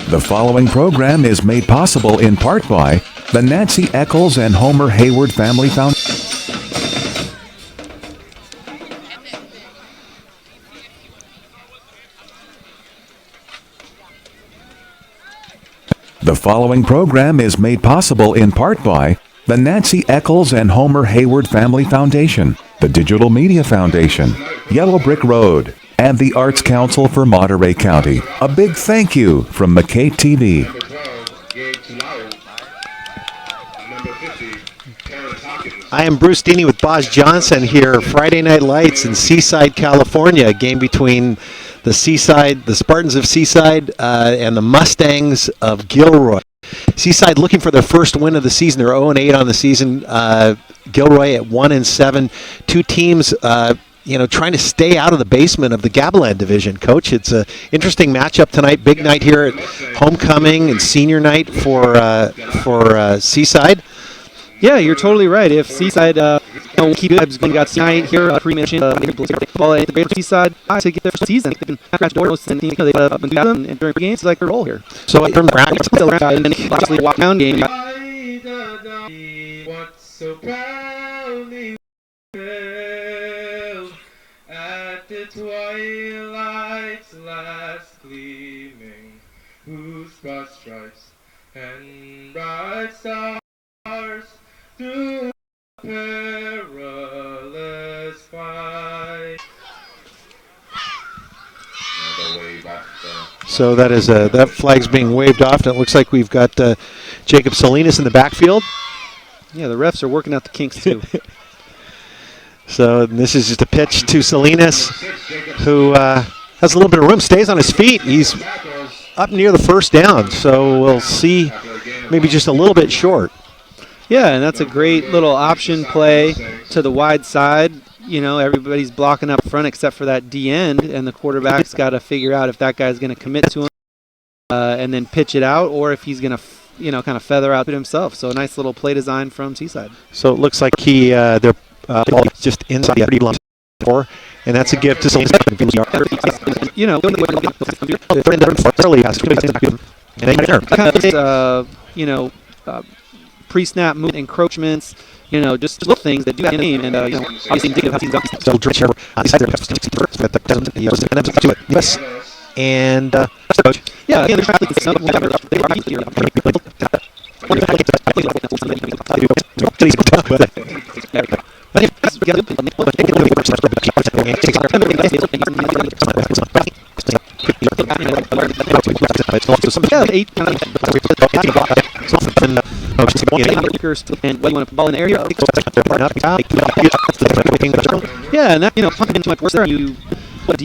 The following program is made possible in part by the Nancy Eccles and Homer Hayward Family Foundation. The following program is made possible in part by the Nancy Eccles and Homer Hayward Family Foundation, the Digital Media Foundation, Yellow Brick Road, and the Arts Council for Monterey County. A big thank you from MCAETtv. I am Bruce Deeney with Boz Johnson here, Friday Night Lights in Seaside, California, a game between the Spartans of Seaside and the Mustangs of Gilroy. Seaside looking for their first win of the season. They're 0-8 on the season. Gilroy at 1-7. Two teams trying to stay out of the basement of the Gavilan division, Coach. It's an interesting matchup tonight. Big night here at homecoming and senior night for Seaside. Yeah, you're totally right. If Seaside keep it, we got tonight here pre-mentioned ball at the great Seaside to get their season. They can scratch doors and they've been doing them, and during games, it's like their role here. So in terms of brackets, and then obviously walk down game. At the twilight's last gleaming, whose broad stripes and bright stars through perilous fight. So that is that flag's being waved off, and it looks like we've got Jacob Salinas in the backfield. Yeah, the refs are working out the kinks too. So this is just a pitch to Salinas, who has a little bit of room, stays on his feet. He's up near the first down, so we'll see maybe just a little bit short. Yeah, and that's a great little option play to the wide side. You know, everybody's blocking up front except for that D end, and the quarterback's got to figure out if that guy's going to commit to him and then pitch it out, or if he's going to, kind of feather out to himself. So a nice little play design from Seaside. So it looks like they're just inside the 30 4, and that's a gift to Salinas. Pre-snap move encroachments, just little things that do that game, and obviously indicative of how teams up. And coach. Yeah, again, and what you want to ball in the area. Yeah, and that pumping into my force there, you with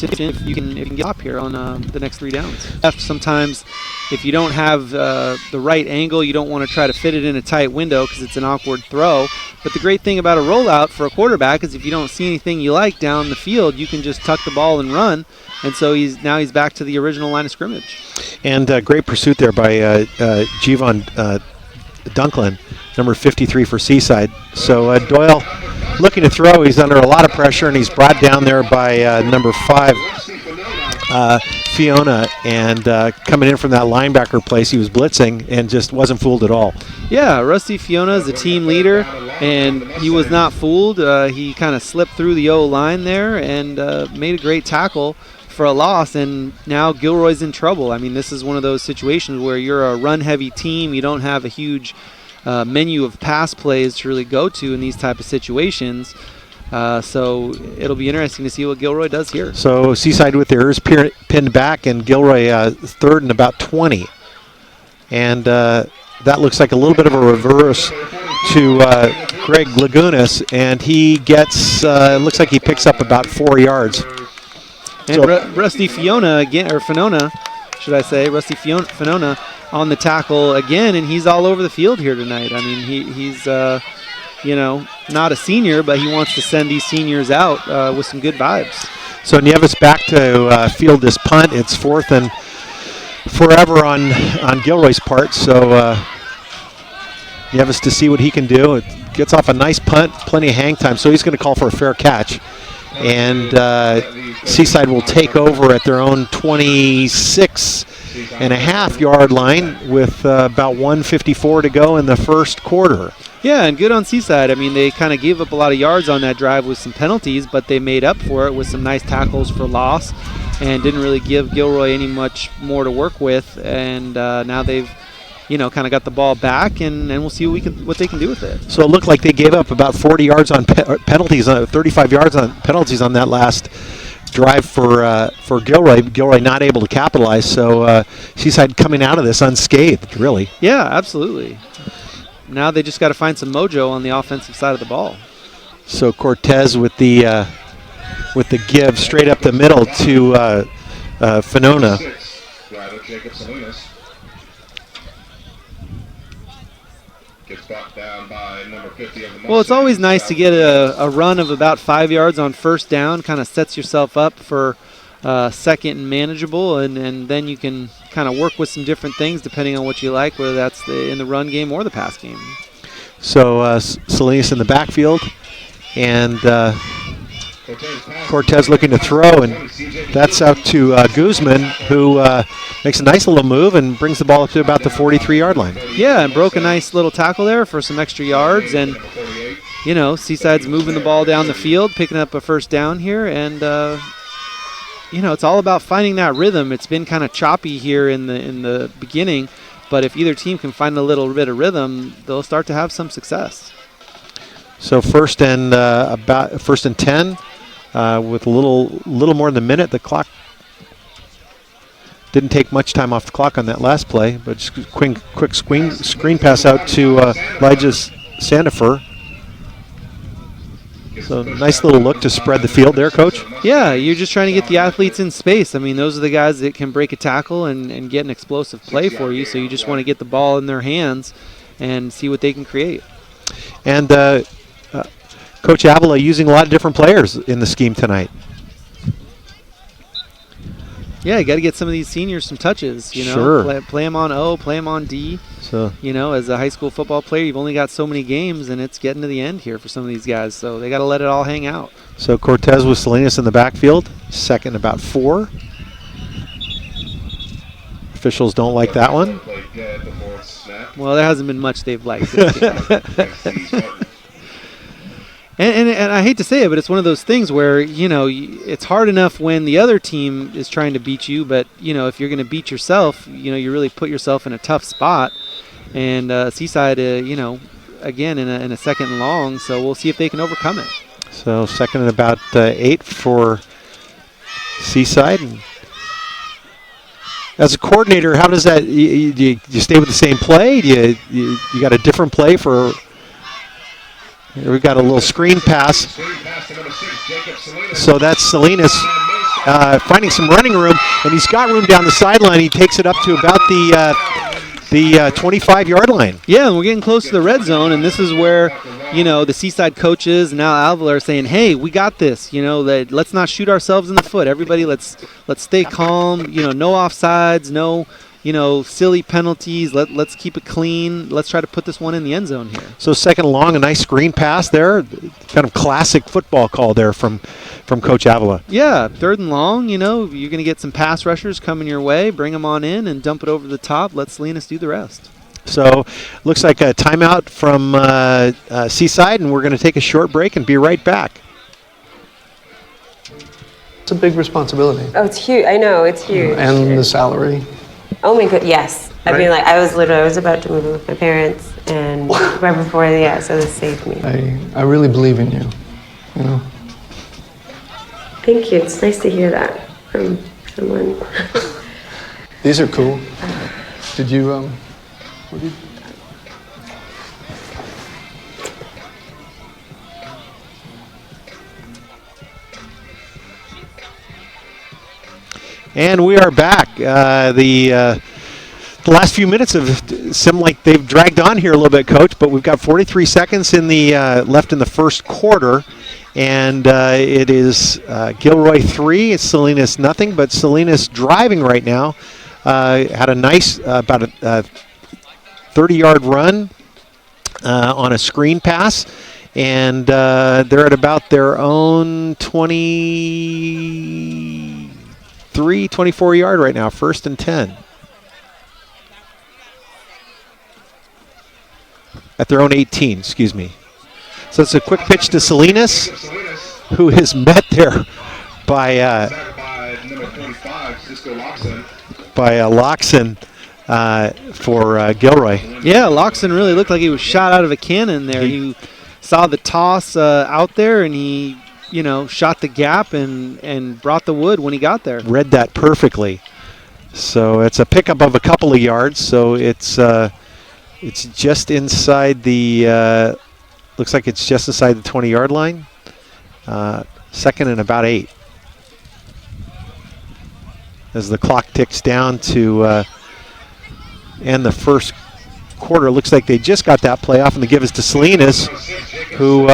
if you can get up here on the next 3 downs. Sometimes, if you don't have the right angle, you don't want to try to fit it in a tight window because it's an awkward throw. But the great thing about a rollout for a quarterback is if you don't see anything you like down the field, you can just tuck the ball and run. And so he's back to the original line of scrimmage. And great pursuit there by Jevon Dunklin, number 53 for Seaside. So Doyle looking to throw. He's under a lot of pressure, and he's brought down there by number 5, Fiona, and coming in from that linebacker place, he was blitzing and just wasn't fooled at all. Yeah, Rusty Fiona is the team leader, and he was not fooled. He kind of slipped through the O-line there and made a great tackle for a loss, and now Gilroy's in trouble. I mean, this is one of those situations where you're a run-heavy team. You don't have a huge menu of pass plays to really go to in these type of situations. So it'll be interesting to see what Gilroy does here. So Seaside with theirs pinned back, and Gilroy third and about 20. And that looks like a little bit of a reverse to Greg Lagunas, and he gets, looks like he picks up about 4 yards. And Rusty Fiona again, or Finona, should I say, Rusty Finona on the tackle again, and he's all over the field here tonight. I mean, he's not a senior, but he wants to send these seniors out with some good vibes. So Nieves back to field this punt. It's 4th and forever on Gilroy's part. So Nieves to see what he can do. It gets off a nice punt, plenty of hang time. So he's going to call for a fair catch. And Seaside will take over at their own 26 23.5 line with about 1:54 to go in the first quarter. Yeah, and good on Seaside. I mean, they kind of gave up a lot of yards on that drive with some penalties, but they made up for it with some nice tackles for loss and didn't really give Gilroy any much more to work with. And now they've, kind of got the ball back, and we'll see what they can do with it. So it looked like they gave up about 40 yards on penalties, 35 yards on penalties on that last drive for Gilroy. Gilroy not able to capitalize, so Seaside coming out of this unscathed, really. Yeah, absolutely. Now they just got to find some mojo on the offensive side of the ball. So Cortez with the give straight up the middle to Finona. Well, it's always nice to get a run of about 5 yards on first down. Kind of sets yourself up for second and manageable, and then you can kind of work with some different things depending on what you like, whether that's in the run game or the pass game. So Salinas in the backfield, and Cortez looking to throw, and that's out to Guzman, who makes a nice little move and brings the ball up to about the 43-yard line. Yeah, and broke a nice little tackle there for some extra yards, and Seaside's moving the ball down the field, picking up a first down here, and it's all about finding that rhythm. It's been kind of choppy here in the beginning, but if either team can find a little bit of rhythm, they'll start to have some success. So first and 10, with a little more than a minute. The clock didn't take much time off the clock on that last play, but just quick screen pass out to Elijah Sandifer. So nice little look to spread the field there, Coach. Yeah, you're just trying to get the athletes in space. I mean, those are the guys that can break a tackle and get an explosive play for you, so you just want to get the ball in their hands and see what they can create. And Coach Avila using a lot of different players in the scheme tonight. Yeah, you got to get some of these seniors some touches. Sure. Play them on O, play them on D. So as a high school football player, you've only got so many games, and it's getting to the end here for some of these guys. So they got to let it all hang out. So Cortez with Salinas in the backfield, second about 4. Officials don't like that one. Well, there hasn't been much they've liked. And I hate to say it, but it's one of those things where, it's hard enough when the other team is trying to beat you, but, if you're going to beat yourself, you really put yourself in a tough spot. And Seaside, again, in a second and long, so we'll see if they can overcome it. So second and about 8 for Seaside. And as a coordinator, how does that, you stay with the same play? Do you got a different play for... Here we've got a little screen pass. So that's Salinas finding some running room, and he's got room down the sideline. He takes it up to about the 25-yard line. Yeah, and we're getting close to the red zone, and this is where, the Seaside coaches and now Avila are saying, hey, we got this. That let's not shoot ourselves in the foot. Everybody, let's stay calm. No offsides, no silly penalties. Let's keep it clean. Let's try to put this one in the end zone here. So second and long, a nice screen pass there. Kind of classic football call there from Coach Avila. Yeah, third and long, you're going to get some pass rushers coming your way. Bring them on in and dump it over the top. Let Salinas do the rest. So looks like a timeout from Seaside, and we're going to take a short break and be right back. It's a big responsibility. Oh, it's huge. I know, it's huge. And the salary. Oh my god, yes. I mean, like, I was about to move in with my parents, and right before, so this saved me. I really believe in you, Thank you. It's nice to hear that from someone. These are cool. Did you, what did you... And we are back. The last few minutes have seemed like they've dragged on here a little bit, Coach, but we've got 43 seconds in the left in the first quarter, and it is Gilroy 3, it's Salinas nothing, but Salinas driving right now. Had a nice, about a 30-yard run on a screen pass, and they're at about their own 24 yard right now, 1st and 10. at their own 18, excuse me. So it's a quick pitch to Salinas, who is met there by number 45, Cisco Loxon. Loxon for Gilroy. Yeah, Loxon really looked like he was shot out of a cannon there. You saw the toss out there, and he, shot the gap and brought the wood when he got there. Read that perfectly. So it's a pickup of a couple of yards. So it's just inside the. Looks like it's just inside the 20-yard line. Second and about 8. As the clock ticks down to end the first quarter. Looks like they just got that play off, and the give is to Salinas, who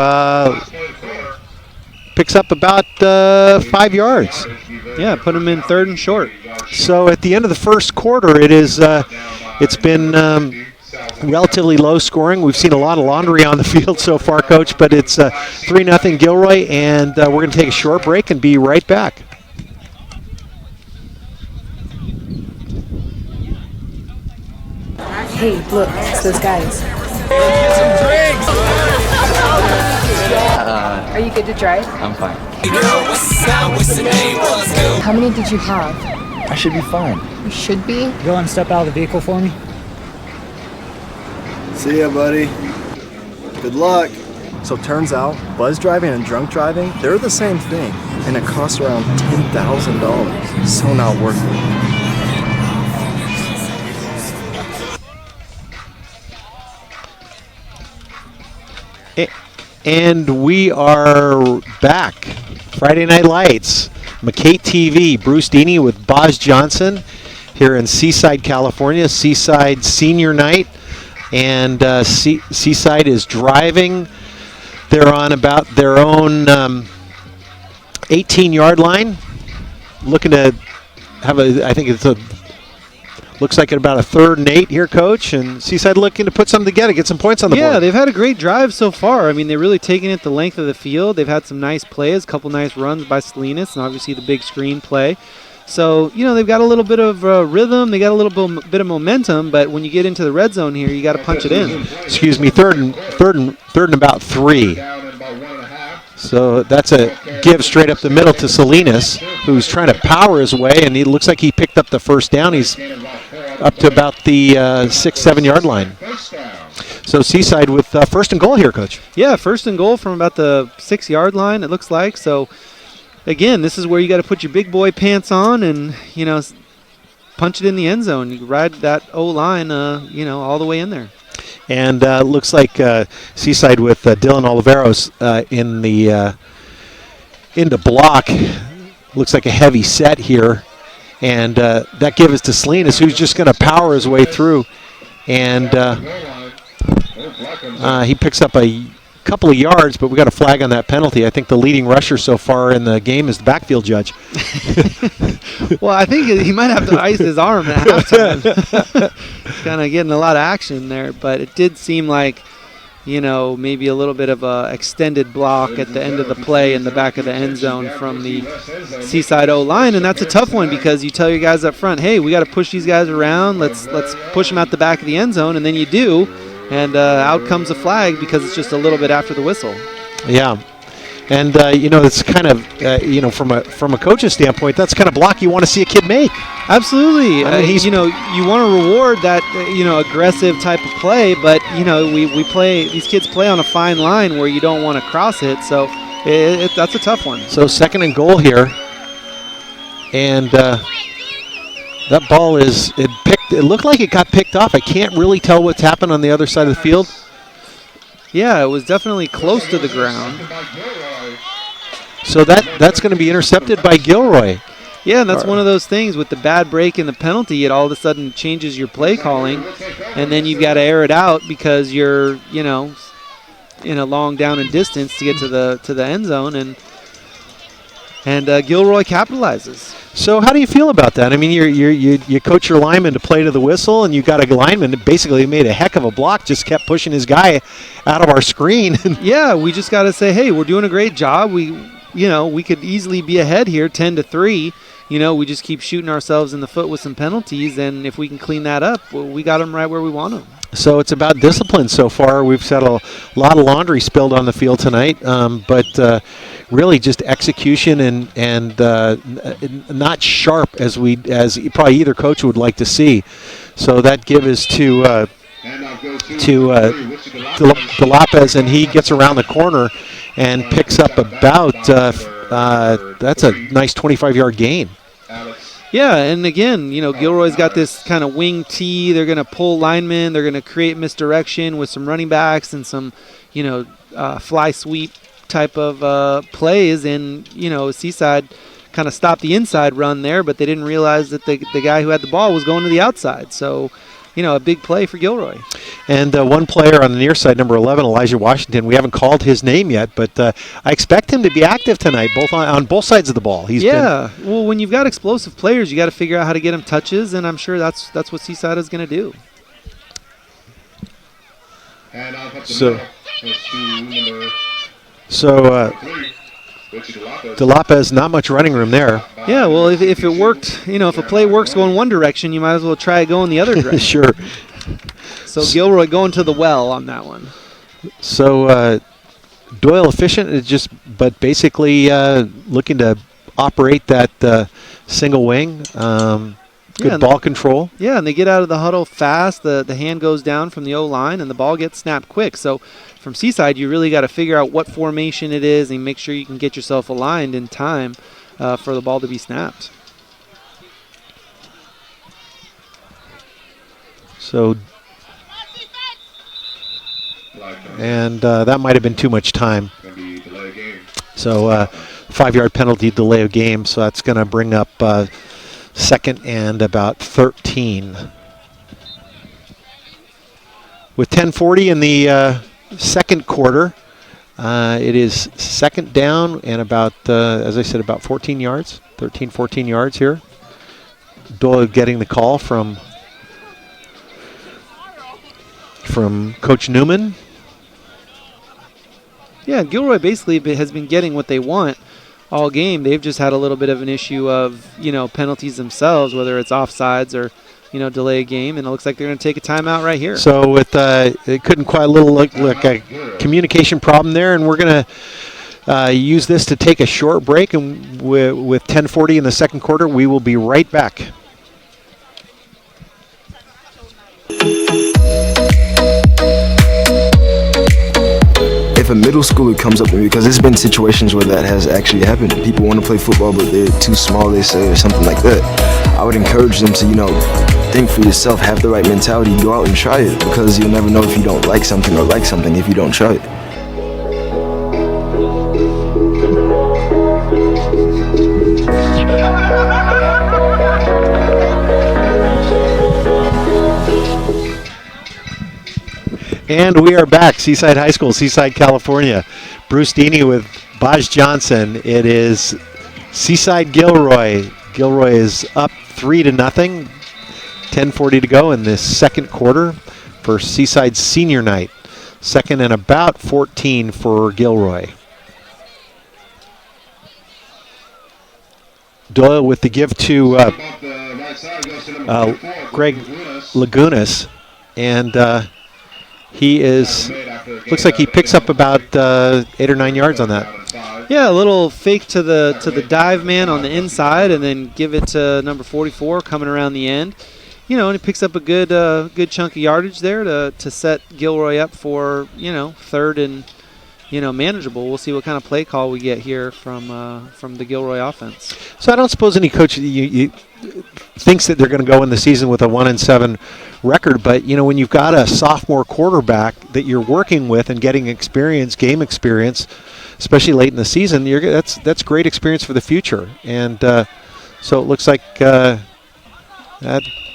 picks up about 5 yards. Yeah, put him in 3rd and short. So at the end of the first quarter, it's been relatively low scoring. We've seen a lot of laundry on the field so far, Coach, but it's 3-0 Gilroy, and we're going to take a short break and be right back. Hey, look, it's those guys. Are you good to drive? I'm fine. How many did you have? I should be fine. You should be. Go and step out of the vehicle for me. See ya, buddy. Good luck. So turns out, buzz driving and drunk driving, they're the same thing, and it costs around $10,000. So not worth it. And we are back. Friday Night Lights. MCAETtv, Bruce Deeney with Boz Johnson here in Seaside, California. Seaside senior night. And Seaside is driving. They're on about their own 18-yard line. Looking to have looks like about a 3rd and 8 here, Coach, and Seaside looking to put something together, get some points on the board. Yeah, they've had a great drive so far. I mean, they're really taking it the length of the field. They've had some nice plays, a couple nice runs by Salinas, and obviously the big screen play. So, they've got a little bit of rhythm, they got a little bit of momentum, but when you get into the red zone here, you got to punch it in. Excuse me, third and about 3. So that's a give straight up the middle to Salinas, who's trying to power his way, and he looks like he picked up the first down. He's up to about the 6-7 yard line. So Seaside with 1st and goal here, Coach. Yeah, 1st and goal from about the 6 yard line, it looks like. So, again, this is where you got to put your big boy pants on and, punch it in the end zone. You ride that O-line, all the way in there. And looks like Seaside with Dylan Oliveros in the block. Looks like a heavy set here. And that give is to Salinas, who's just going to power his way through. And he picks up a couple of yards, but we got a flag on that penalty. I think the leading rusher so far in the game is the backfield judge. Well, I think he might have to ice his arm at halftime. Kind of getting a lot of action there, but it did seem like, maybe a little bit of a extended block at the end of the play in the back of the end zone from the Seaside O-line, and that's a tough one because you tell your guys up front, hey, we got to push these guys around. Let's push them out the back of the end zone, and then you do. And out comes a flag because it's just a little bit after the whistle. Yeah. And, it's kind of, from a coach's standpoint, that's the kind of block you want to see a kid make. Absolutely. I mean, you want to reward that, aggressive type of play, but, these kids play on a fine line where you don't want to cross it. So that's a tough one. So 2nd and goal here. And that ball it looked like it got picked off. I can't really tell what's happened on the other side of the field. Yeah, it was definitely close to the ground. So that's going to be intercepted by Gilroy. Yeah, and that's one of those things with the bad break and the penalty. It all of a sudden changes your play calling, and then you've got to air it out because you're, in a long down and distance to get to the end zone, and Gilroy capitalizes. So how do you feel about that? I mean, you coach your lineman to play to the whistle, and you got a lineman that basically made a heck of a block, just kept pushing his guy out of our screen. Yeah, we just got to say, hey, we're doing a great job. We could easily be ahead here, 10-3. We just keep shooting ourselves in the foot with some penalties, and if we can clean that up, well, we got them right where we want them. So it's about discipline so far. We've had a lot of laundry spilled on the field tonight, but really just execution and not sharp as probably either coach would like to see. So that give is to DeLopez, and he gets around the corner and picks up about that's a nice 25-yard gain. Yeah, and again, Gilroy's got this kind of wing tee. They're going to pull linemen. They're going to create misdirection with some running backs and some, fly sweep type of plays. And, Seaside kind of stopped the inside run there, but they didn't realize that the guy who had the ball was going to the outside. So, a big play for Gilroy. And one player on the near side, number 11, Elijah Washington, we haven't called his name yet, but I expect him to be active tonight, both on both sides of the ball. Well, when you've got explosive players, you got to figure out how to get them touches, and I'm sure that's what Seaside is going to do. So DeLopez, not much running room there. Yeah, well, if it worked, if a play works going one direction, you might as well try it going the other direction. Sure. So Gilroy going to the well on that one. So Doyle efficient, but basically looking to operate that single wing. Good ball control. Yeah, and they get out of the huddle fast. The hand goes down from the O-line, and the ball gets snapped quick. So from Seaside, you really got to figure out what formation it is and make sure you can get yourself aligned in time for the ball to be snapped. So, and that might have been too much time. So 5-yard penalty, delay of game. So that's going to bring up second and about 13. With 10:40 in the second quarter, it is second down and about, as I said, about 14 yards, 13, 14 yards here. Doyle getting the call from Coach Newman. Yeah, Gilroy basically has been getting what they want all game. They've just had a little bit of an issue of, penalties themselves, whether it's offsides or, delay a game, and it looks like they're going to take a timeout right here. So with it couldn't quite look like a communication problem there, and we're going to use this to take a short break, and with 10:40 in the second quarter, we will be right back. If a middle schooler comes up to me, because there's been situations where that has actually happened, people want to play football but they're too small, they say, or something like that, I would encourage them to, think for yourself, have the right mentality, go out and try it, because you'll never know if you don't like something or like something if you don't try it. And we are back, Seaside High School, Seaside, California. Bruce Deeney with Baj Johnson. It is Seaside Gilroy. Gilroy is up 3-0. 10:40 to go in this second quarter for Seaside senior night. Second and about 14 for Gilroy. Doyle with the give to Greg Lagunas, and he looks like he picks up about 8 or 9 yards on that. Yeah, a little fake to the dive man on the inside, and then give it to number 44 coming around the end. And he picks up a good chunk of yardage there to set Gilroy up for third and manageable. We'll see what kind of play call we get here from the Gilroy offense. So I don't suppose any coach thinks that they're going to go in the season with a 1-7 record, but when you've got a sophomore quarterback that you're working with and getting game experience, especially late in the season, that's great experience for the future. And so it looks like that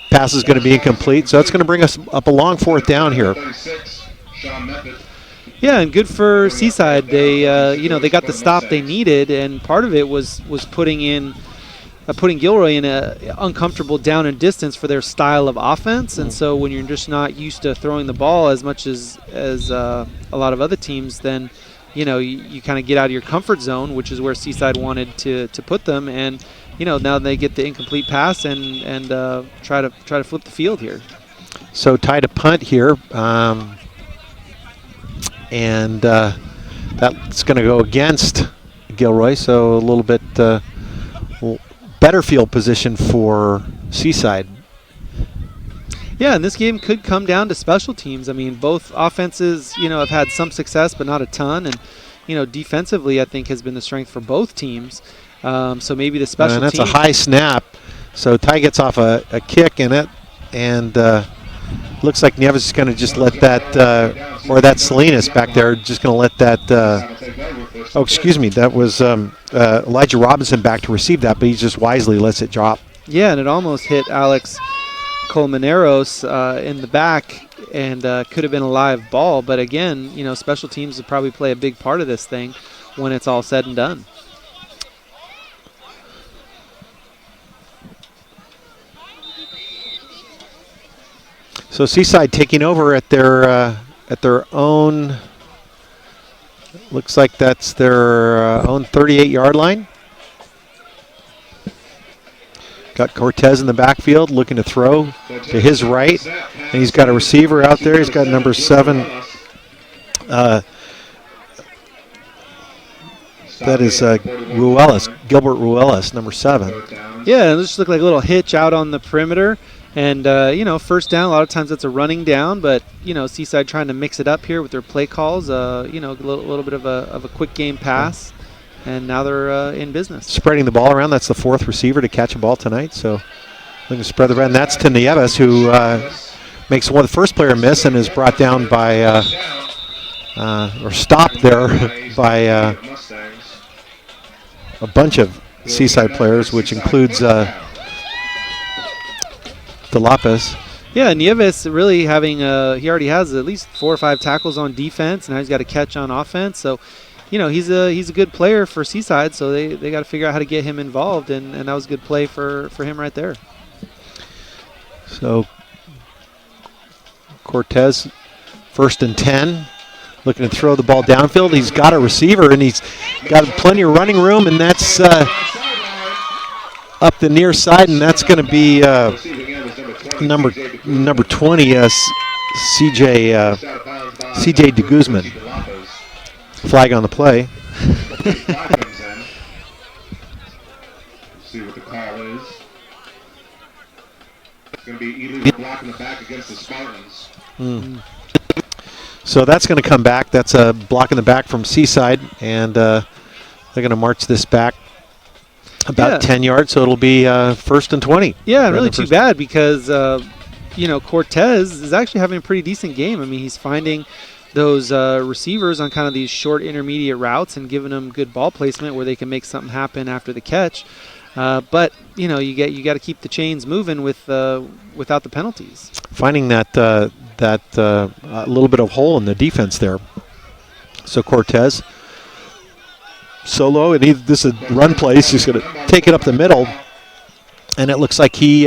pass is going to be incomplete. So that's going to bring us up a long fourth down here. Yeah, and good for Seaside. They they got the stop they needed, and part of it was putting Gilroy in a uncomfortable down and distance for their style of offense. And so when you're just not used to throwing the ball as much as a lot of other teams, then you kind of get out of your comfort zone, which is where Seaside wanted to put them. And now they get the incomplete pass and try to flip the field here. So tied a punt here, and that's going to go against Gilroy. So a little bit better field position for Seaside. Yeah, and this game could come down to special teams. I mean, both offenses, have had some success, but not a ton. And, defensively, I think has been the strength for both teams. So maybe the special and that's team. a high snap. So Ty gets off a kick in it, and looks like Nieves is going to just let that, or that Salinas back there, just going to let that. Oh, excuse me, that was Elijah Robinson back to receive that, but he just wisely lets it drop. Yeah, and it almost hit Alex Colmeneros in the back, and could have been a live ball. But again, special teams would probably play a big part of this thing when it's all said and done. So Seaside taking over at their own. Looks like that's their own 38-yard line. Got Cortez in the backfield looking to throw to his right. And he's got a receiver out there. He's got number 7. That is Ruelas, Gilbert Ruelas, number 7. Yeah, it just looked like a little hitch out on the perimeter. And, first down, a lot of times that's a running down. But, Seaside trying to mix it up here with their play calls. A little bit of a quick game pass. And now they're in business. Spreading the ball around. That's the 4th receiver to catch a ball tonight. So looking to spread the ball. And that's to Nieves, who makes the first player miss and is brought down by, or stopped there by a bunch of Seaside players, which includes DeLopez. Yeah, Nieves really having, he already has at least 4 or 5 tackles on defense. Now he's got a catch on offense. So, he's a good player for Seaside, so they got to figure out how to get him involved, and that was a good play for him right there. So Cortez, 1st and 10, looking to throw the ball downfield. He's got a receiver, and he's got plenty of running room, and that's up the near side, and that's going to be number 20, CJ de Guzman. Flag on the play. See what the call is. It's going to be illegal block in the back against the Spartans. So that's going to come back. That's a block in the back from Seaside, and they're going to march this back about 10 yards, so it'll be 1st and 20. Yeah, and really too bad because, Cortez is actually having a pretty decent game. I mean, he's finding those receivers on kind of these short intermediate routes and giving them good ball placement where they can make something happen after the catch. But you got to keep the chains moving without the penalties. Finding that little bit of hole in the defense there. So Cortez solo, and this is a run play. He's just going to take it up the middle, and it looks like he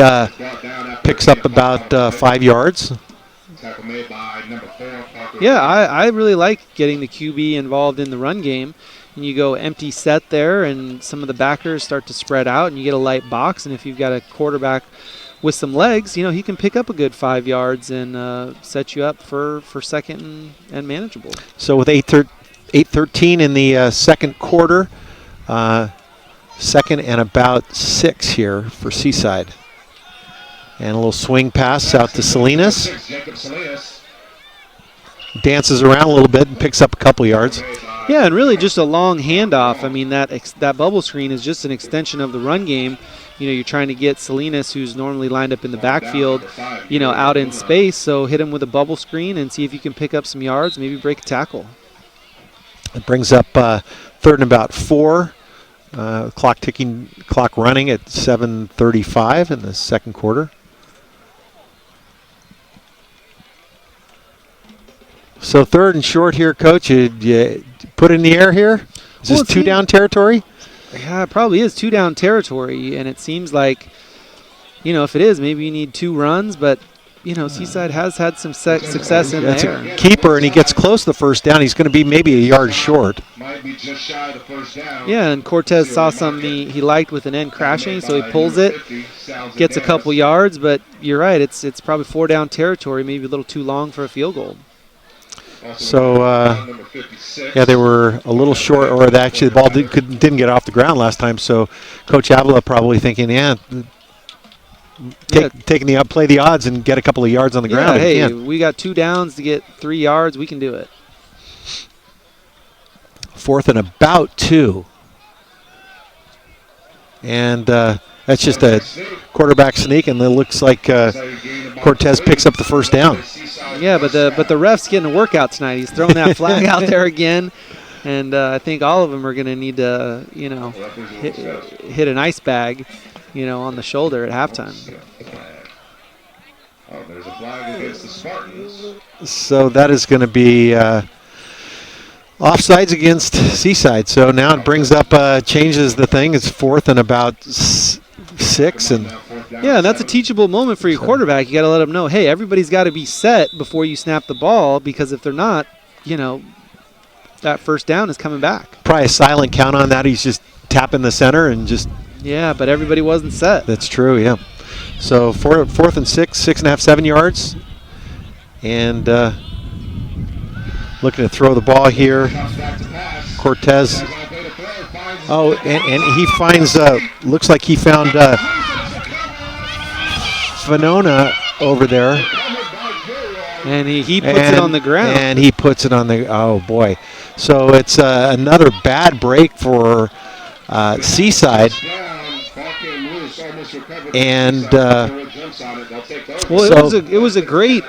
picks up about 5 yards. Yeah, I really like getting the QB involved in the run game. And you go empty set there, and some of the backers start to spread out, and you get a light box. And if you've got a quarterback with some legs, he can pick up a good 5 yards and set you up for second and manageable. So with 8:13 in the second quarter, second and about 6 here for Seaside. And a little swing pass out to Salinas. Dances around a little bit and picks up a couple yards. Yeah, and really just a long handoff. I mean, that bubble screen is just an extension of the run game. You're trying to get Salinas, who's normally lined up in the backfield, out in space. So hit him with a bubble screen and see if you can pick up some yards, maybe break a tackle. It brings up 3rd and about 4. Clock running at 7:35 in the second quarter. So 3rd and short here, Coach. You put it in the air here? Is this 2-down territory? Yeah, it probably is 2-down territory, and it seems like, if it is, maybe you need 2 runs, but, Seaside has had some success in there. That's a keeper, and he gets close to the first down. He's going to be maybe a yard short. might be just shy of the first down. Yeah, and Cortez saw something he liked with an end crashing, so he pulls it, gets a couple yards, but you're right, it's probably 4 down territory, maybe a little too long for a field goal. So, yeah, they were a little short, or actually the ball didn't get off the ground last time, so Coach Avila probably thinking, play the odds and get a couple of yards on the ground. Yeah, hey, we got 2 downs to get 3 yards, we can do it. 4th and about 2. And that's just a quarterback sneak, and it looks like Cortez picks up the first down. Yeah, but the ref's getting a workout tonight. He's throwing that flag out there again, and I think all of them are going to need to, hit an ice bag, on the shoulder at halftime. Oh, there's a flag against the Spartans. So that is going to be offsides against Seaside. So now it brings up, changes the thing. It's 4th and about 6, and yeah, and that's a teachable moment for your quarterback. You got to let them know, hey, everybody's got to be set before you snap the ball, because if they're not, that first down is coming back. Probably a silent count on that. He's just tapping the center and just. Yeah, but everybody wasn't set. That's true, yeah. So 4th and 6, 6.5, 7 yards. And looking to throw the ball here. Cortez. Oh, and he finds, looks like he found Venona over there. And he puts it on the ground. And he puts it on the, oh boy. So it's another bad break for Seaside. And it was a great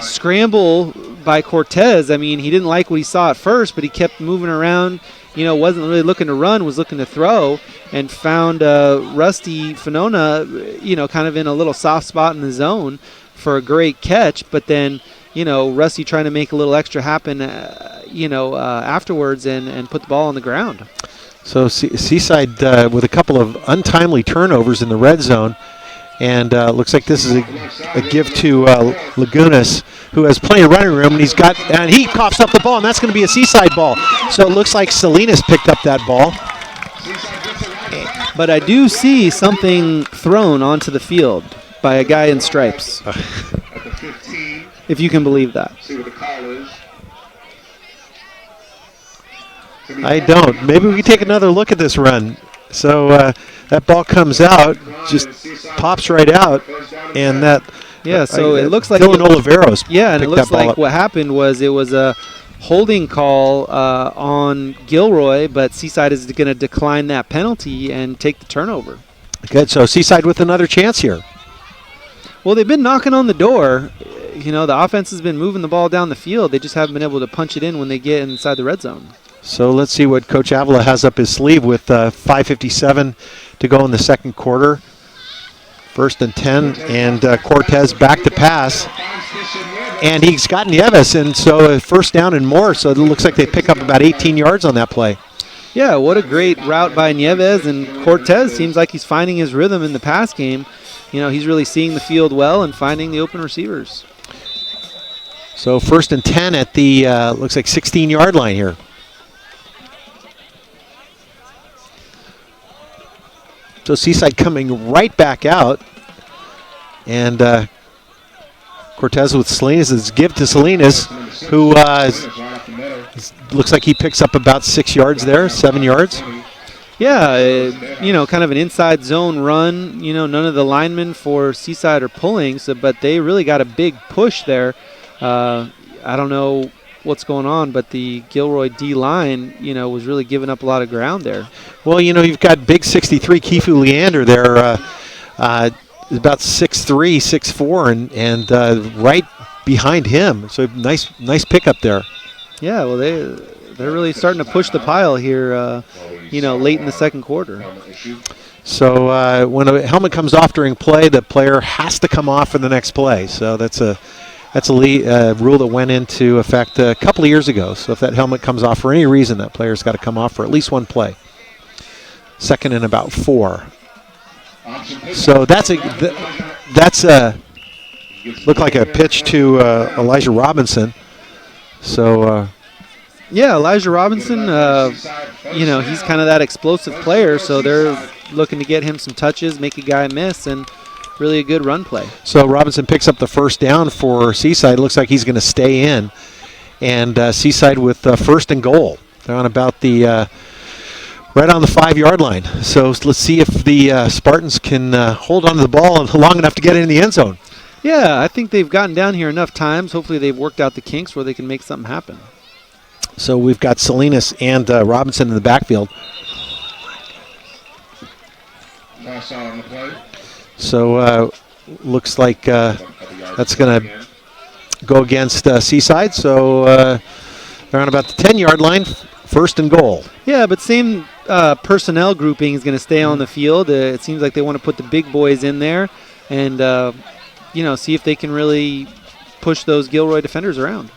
scramble by Cortez. I mean, he didn't like what he saw at first, but he kept moving around. Wasn't really looking to run, was looking to throw, and found Rusty Venona, kind of in a little soft spot in the zone for a great catch. But then, Rusty trying to make a little extra happen, afterwards and put the ball on the ground. So Seaside with a couple of untimely turnovers in the red zone, and looks like this is a give to Lagunas, who has plenty of running room, and he coughs up the ball, and that's going to be a Seaside ball. So it looks like Salinas picked up that ball. But I do see something thrown onto the field by a guy in stripes, if you can believe that. I don't. Maybe we can take another look at this run. So that ball comes out, just pops right out, and that. Yeah, so it looks like Dylan Oliveros. Yeah, and it looks like what happened was it was a holding call on Gilroy, but Seaside is going to decline that penalty and take the turnover. Good. So Seaside with another chance here. Well, they've been knocking on the door. The offense has been moving the ball down the field. They just haven't been able to punch it in when they get inside the red zone. So let's see what Coach Avila has up his sleeve with 5:57 to go in the second quarter. 1st and 10, and Cortez back to pass. And he's got Nieves, and so first down and more. So it looks like they pick up about 18 yards on that play. Yeah, what a great route by Nieves, and Cortez seems like he's finding his rhythm in the pass game. He's really seeing the field well and finding the open receivers. So 1st and 10 at the, looks like 16-yard line here. So Seaside coming right back out. And Cortez with Salinas. It's give to Salinas, who looks like he picks up about 6 yards there, 7 yards. Yeah, kind of an inside zone run. None of the linemen for Seaside are pulling, but they really got a big push there. I don't know what's going on, but the Gilroy D-line, was really giving up a lot of ground there. Well, you've got big 63 Kifu Leander there, about 6'3", 6'4", and right behind him. So nice pickup there. Yeah, well, they're really starting to push the pile here, late in the second quarter. So when a helmet comes off during play, the player has to come off for the next play. So that's a rule that went into effect a couple of years ago. So if that helmet comes off for any reason, that player's got to come off for at least one play. 2nd and about 4. So that's looked like a pitch to Elijah Robinson. So Yeah, Elijah Robinson, he's kind of that explosive player, so they're looking to get him some touches, make a guy miss, and really a good run play. So Robinson picks up the first down for Seaside. Looks like he's going to stay in. And Seaside with first and goal. They're on about the right on the 5-yard line. So let's see if the Spartans can hold on to the ball long enough to get it in the end zone. Yeah, I think they've gotten down here enough times. Hopefully they've worked out the kinks where they can make something happen. So we've got Salinas and Robinson in the backfield. So looks like that's going to go against Seaside. So they're on about the 10-yard line, first and goal. Yeah, but same personnel grouping is going to stay on the field. It seems like they want to put the big boys in there and, see if they can really push those Gilroy defenders around.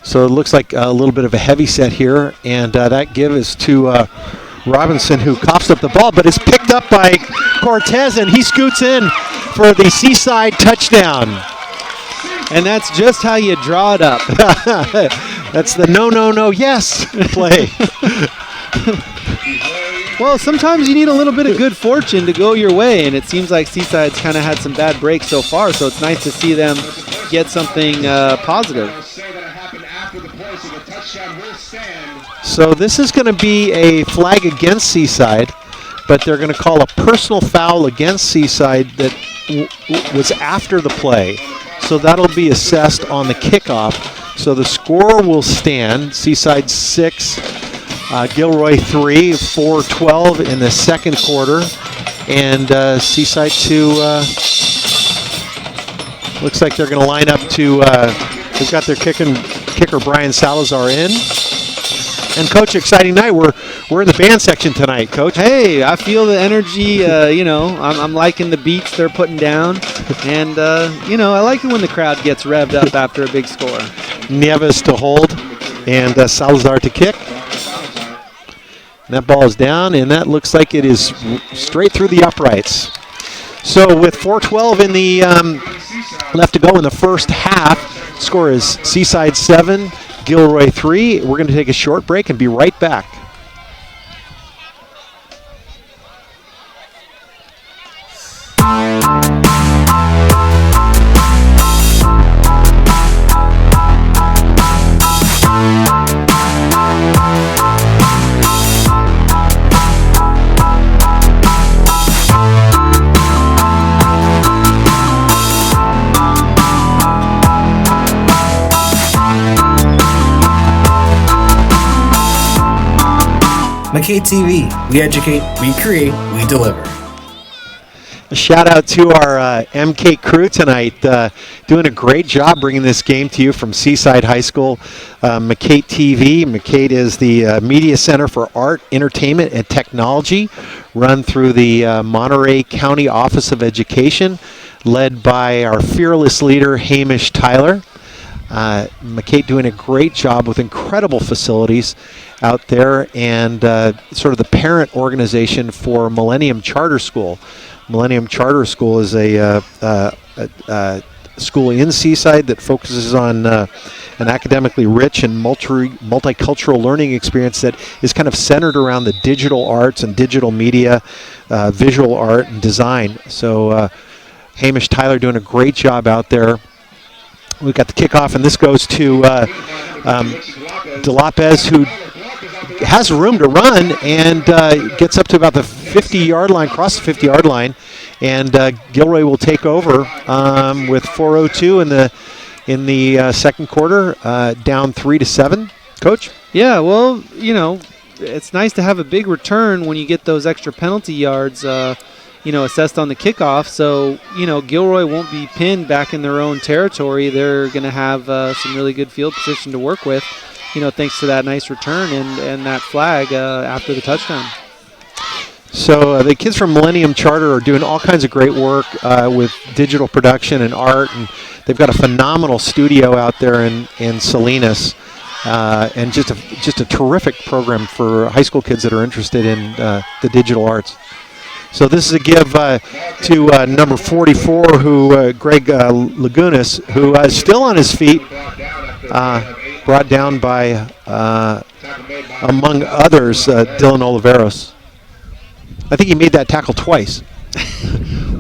So it looks like a little bit of a heavy set here, and that give is to Robinson, who coughs up the ball, but is picked up by Cortez, and he scoots in for the Seaside touchdown. And that's just how you draw it up. That's the no, yes play. Well, sometimes you need a little bit of good fortune to go your way, and it seems like Seaside's kind of had some bad breaks so far, so it's nice to see them get something positive. So this is going to be a flag against Seaside, but they're going to call a personal foul against Seaside that was after the play. So that'll be assessed on the kickoff. So the score will stand, Seaside 6, Gilroy 3, 4-12 in the second quarter. And Seaside 2, looks like they're going to line up to, they've got their kicker Brian Salazar in. And Coach, exciting night. We're in the band section tonight, Coach. Hey, I feel the energy. I'm liking the beats they're putting down, and I like it when the crowd gets revved up after a big score. Nieves to hold, and Salazar to kick. And that ball is down, and that looks like it is straight through the uprights. So with 4:12 in the left to go in the first half, score is Seaside 7. Gilroy 3. We're going to take a short break and be right back. MCAETtv. We educate, we create, we deliver. A shout out to our MCAET crew tonight, doing a great job bringing this game to you from Seaside High School. MCAETtv. MCAET is the media center for art, entertainment, and technology, run through the Monterey County Office of Education, led by our fearless leader, Hamish Tyler. MCAET doing a great job with incredible facilities out there, and sort of the parent organization for Millennium Charter School. Millennium Charter School is a school in Seaside that focuses on an academically rich and multicultural learning experience that is kind of centered around the digital arts and digital media, visual art and design. So Hamish Tyler doing a great job out there. We've got the kickoff, and this goes to De Lopez, who has room to run and gets up to about the 50-yard line, across the 50-yard line, and Gilroy will take over with 4:02 in the second quarter, down 3-7. Coach? Yeah, well, it's nice to have a big return when you get those extra penalty yards, assessed on the kickoff. So, Gilroy won't be pinned back in their own territory. They're going to have some really good field position to work with, thanks to that nice return and that flag after the touchdown. So the kids from Millennium Charter are doing all kinds of great work with digital production and art, and they've got a phenomenal studio out there in Salinas, and just a terrific program for high school kids that are interested in the digital arts. So this is a give to number 44, Greg Lagunas, who is still on his feet. brought down by, among others, Dylan Oliveros. I think he made that tackle twice.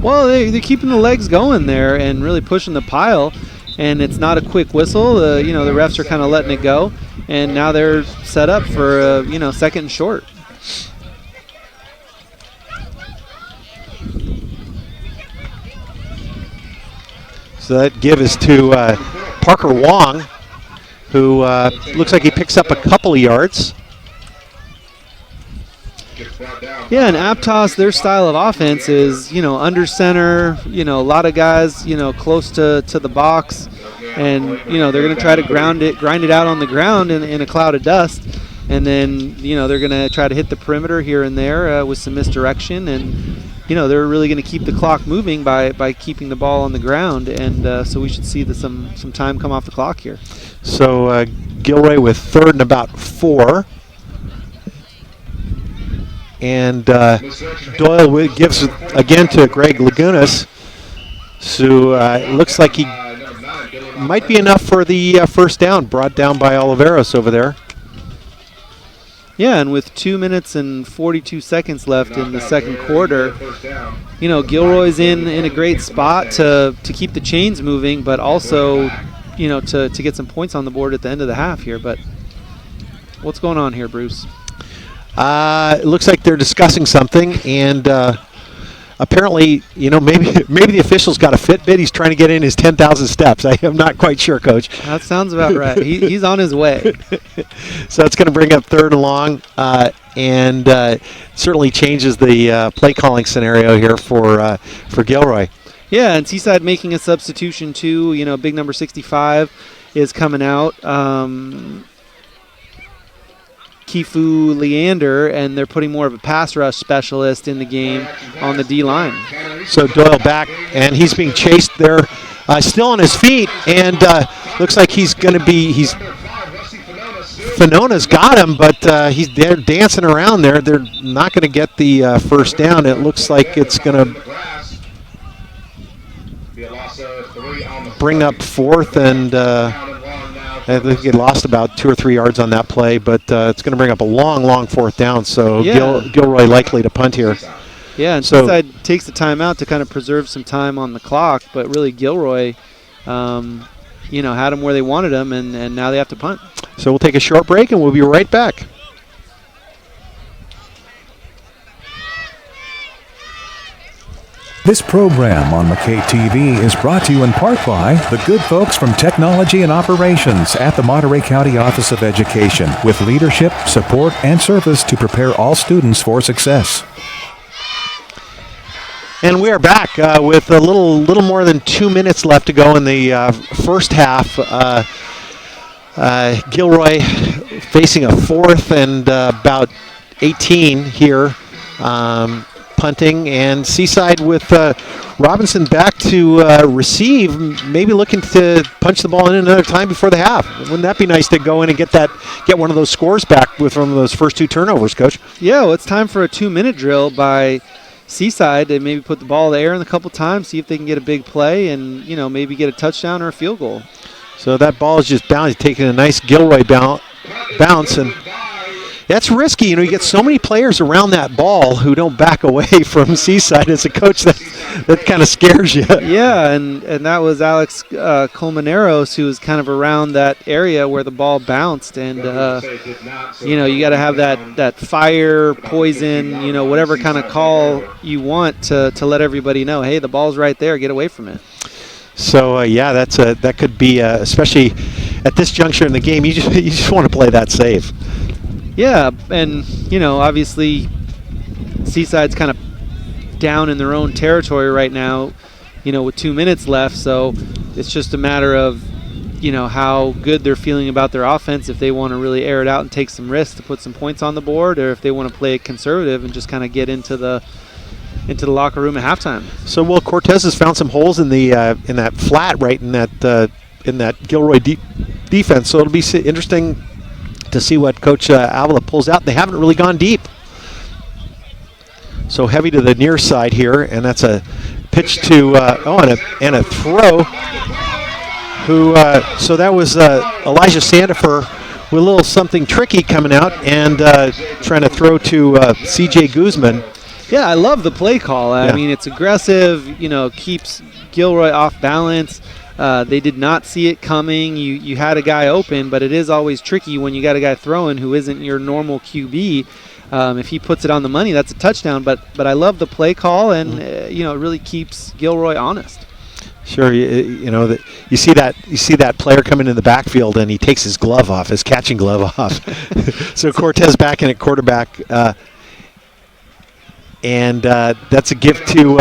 Well, they're keeping the legs going there and really pushing the pile, and it's not a quick whistle. The refs are kind of letting it go, and now they're set up for second and short. So that give is to Parker Wong, who looks like he picks up a couple of yards. Yeah, and Aptos, their style of offense is, under center, a lot of guys, close to the box. And, they're going to try to grind it out on the ground in a cloud of dust. And then, they're going to try to hit the perimeter here and there with some misdirection. And, they're really going to keep the clock moving by keeping the ball on the ground. And so we should see some time come off the clock here. So Gilroy with 3rd and about 4. And Doyle gives again to Greg Lagunas. So it looks like he might be enough for the first down, brought down by Oliveros over there. Yeah, and with 2 minutes and 42 seconds left in the second quarter, Gilroy's in a great spot to keep the chains moving, but also, to get some points on the board at the end of the half here. But what's going on here, Bruce? It looks like they're discussing something, and apparently, maybe the official's got a Fitbit. He's trying to get in his 10,000 steps. I am not quite sure, Coach. That sounds about right. He's on his way. So it's going to bring up 3rd and long, and certainly changes the play calling scenario here for Gilroy. Yeah, and Seaside making a substitution too. Big number 65 is coming out. Kifu Leander, and they're putting more of a pass rush specialist in the game on the D-line. So Doyle back, and he's being chased there, still on his feet, and looks like Fanona's got him, but they're dancing around there. They're not going to get the first down. It looks like it's going to bring up 4th, and I think he lost about 2 or 3 yards on that play, but it's going to bring up a long 4th down. So Gilroy likely to punt here. Yeah, and Seaside takes the timeout to kind of preserve some time on the clock, but really Gilroy, had them where they wanted them, and now they have to punt. So we'll take a short break, and we'll be right back. This program on MCAETtv is brought to you in part by the good folks from Technology and Operations at the Monterey County Office of Education, with leadership, support, and service to prepare all students for success. And we are back with a little more than 2 minutes left to go in the first half. Gilroy facing a 4th and about 18 here. Punting, and Seaside with Robinson back to receive, maybe looking to punch the ball in another time before the half. Wouldn't that be nice to go in and get one of those scores back with one of those first 2 turnovers, Coach? Yeah, well, it's time for a 2-minute drill by Seaside to maybe put the ball in the air in a couple times, see if they can get a big play and, maybe get a touchdown or a field goal. So that ball is just bouncing, taking a nice Gilroy bounce, and that's risky. You get so many players around that ball who don't back away from Seaside. As a coach, that kind of scares you. Yeah, and that was Alex Colmenaros, who was kind of around that area where the ball bounced. And, you got to have that fire, poison, whatever kind of call you want to let everybody know, hey, the ball's right there, get away from it. So, that could be, especially at this juncture in the game, you just want to play that safe. Yeah, and, obviously Seaside's kind of down in their own territory right now, with 2 minutes left. So it's just a matter of, how good they're feeling about their offense, if they want to really air it out and take some risks to put some points on the board, or if they want to play it conservative and just kind of get into the locker room at halftime. So, Cortez has found some holes in that flat right in that Gilroy defense. So it'll be interesting to see what Coach Avila pulls out. They haven't really gone deep. So heavy to the near side here, and that's a pitch to and a throw. who, so that was Elijah Sandifer with a little something tricky coming out and trying to throw to CJ Guzman. Yeah, I love the play call. I Yeah. mean, it's aggressive, keeps Gilroy off balance. They did not see it coming. You had a guy open, but it is always tricky when you got a guy throwing who isn't your normal QB. If he puts it on the money, that's a touchdown. But I love the play call, and it really keeps Gilroy honest. Sure, that you see that player coming in the backfield, and he takes his glove off, his catching glove off. So Cortez back in at quarterback, and that's a gift to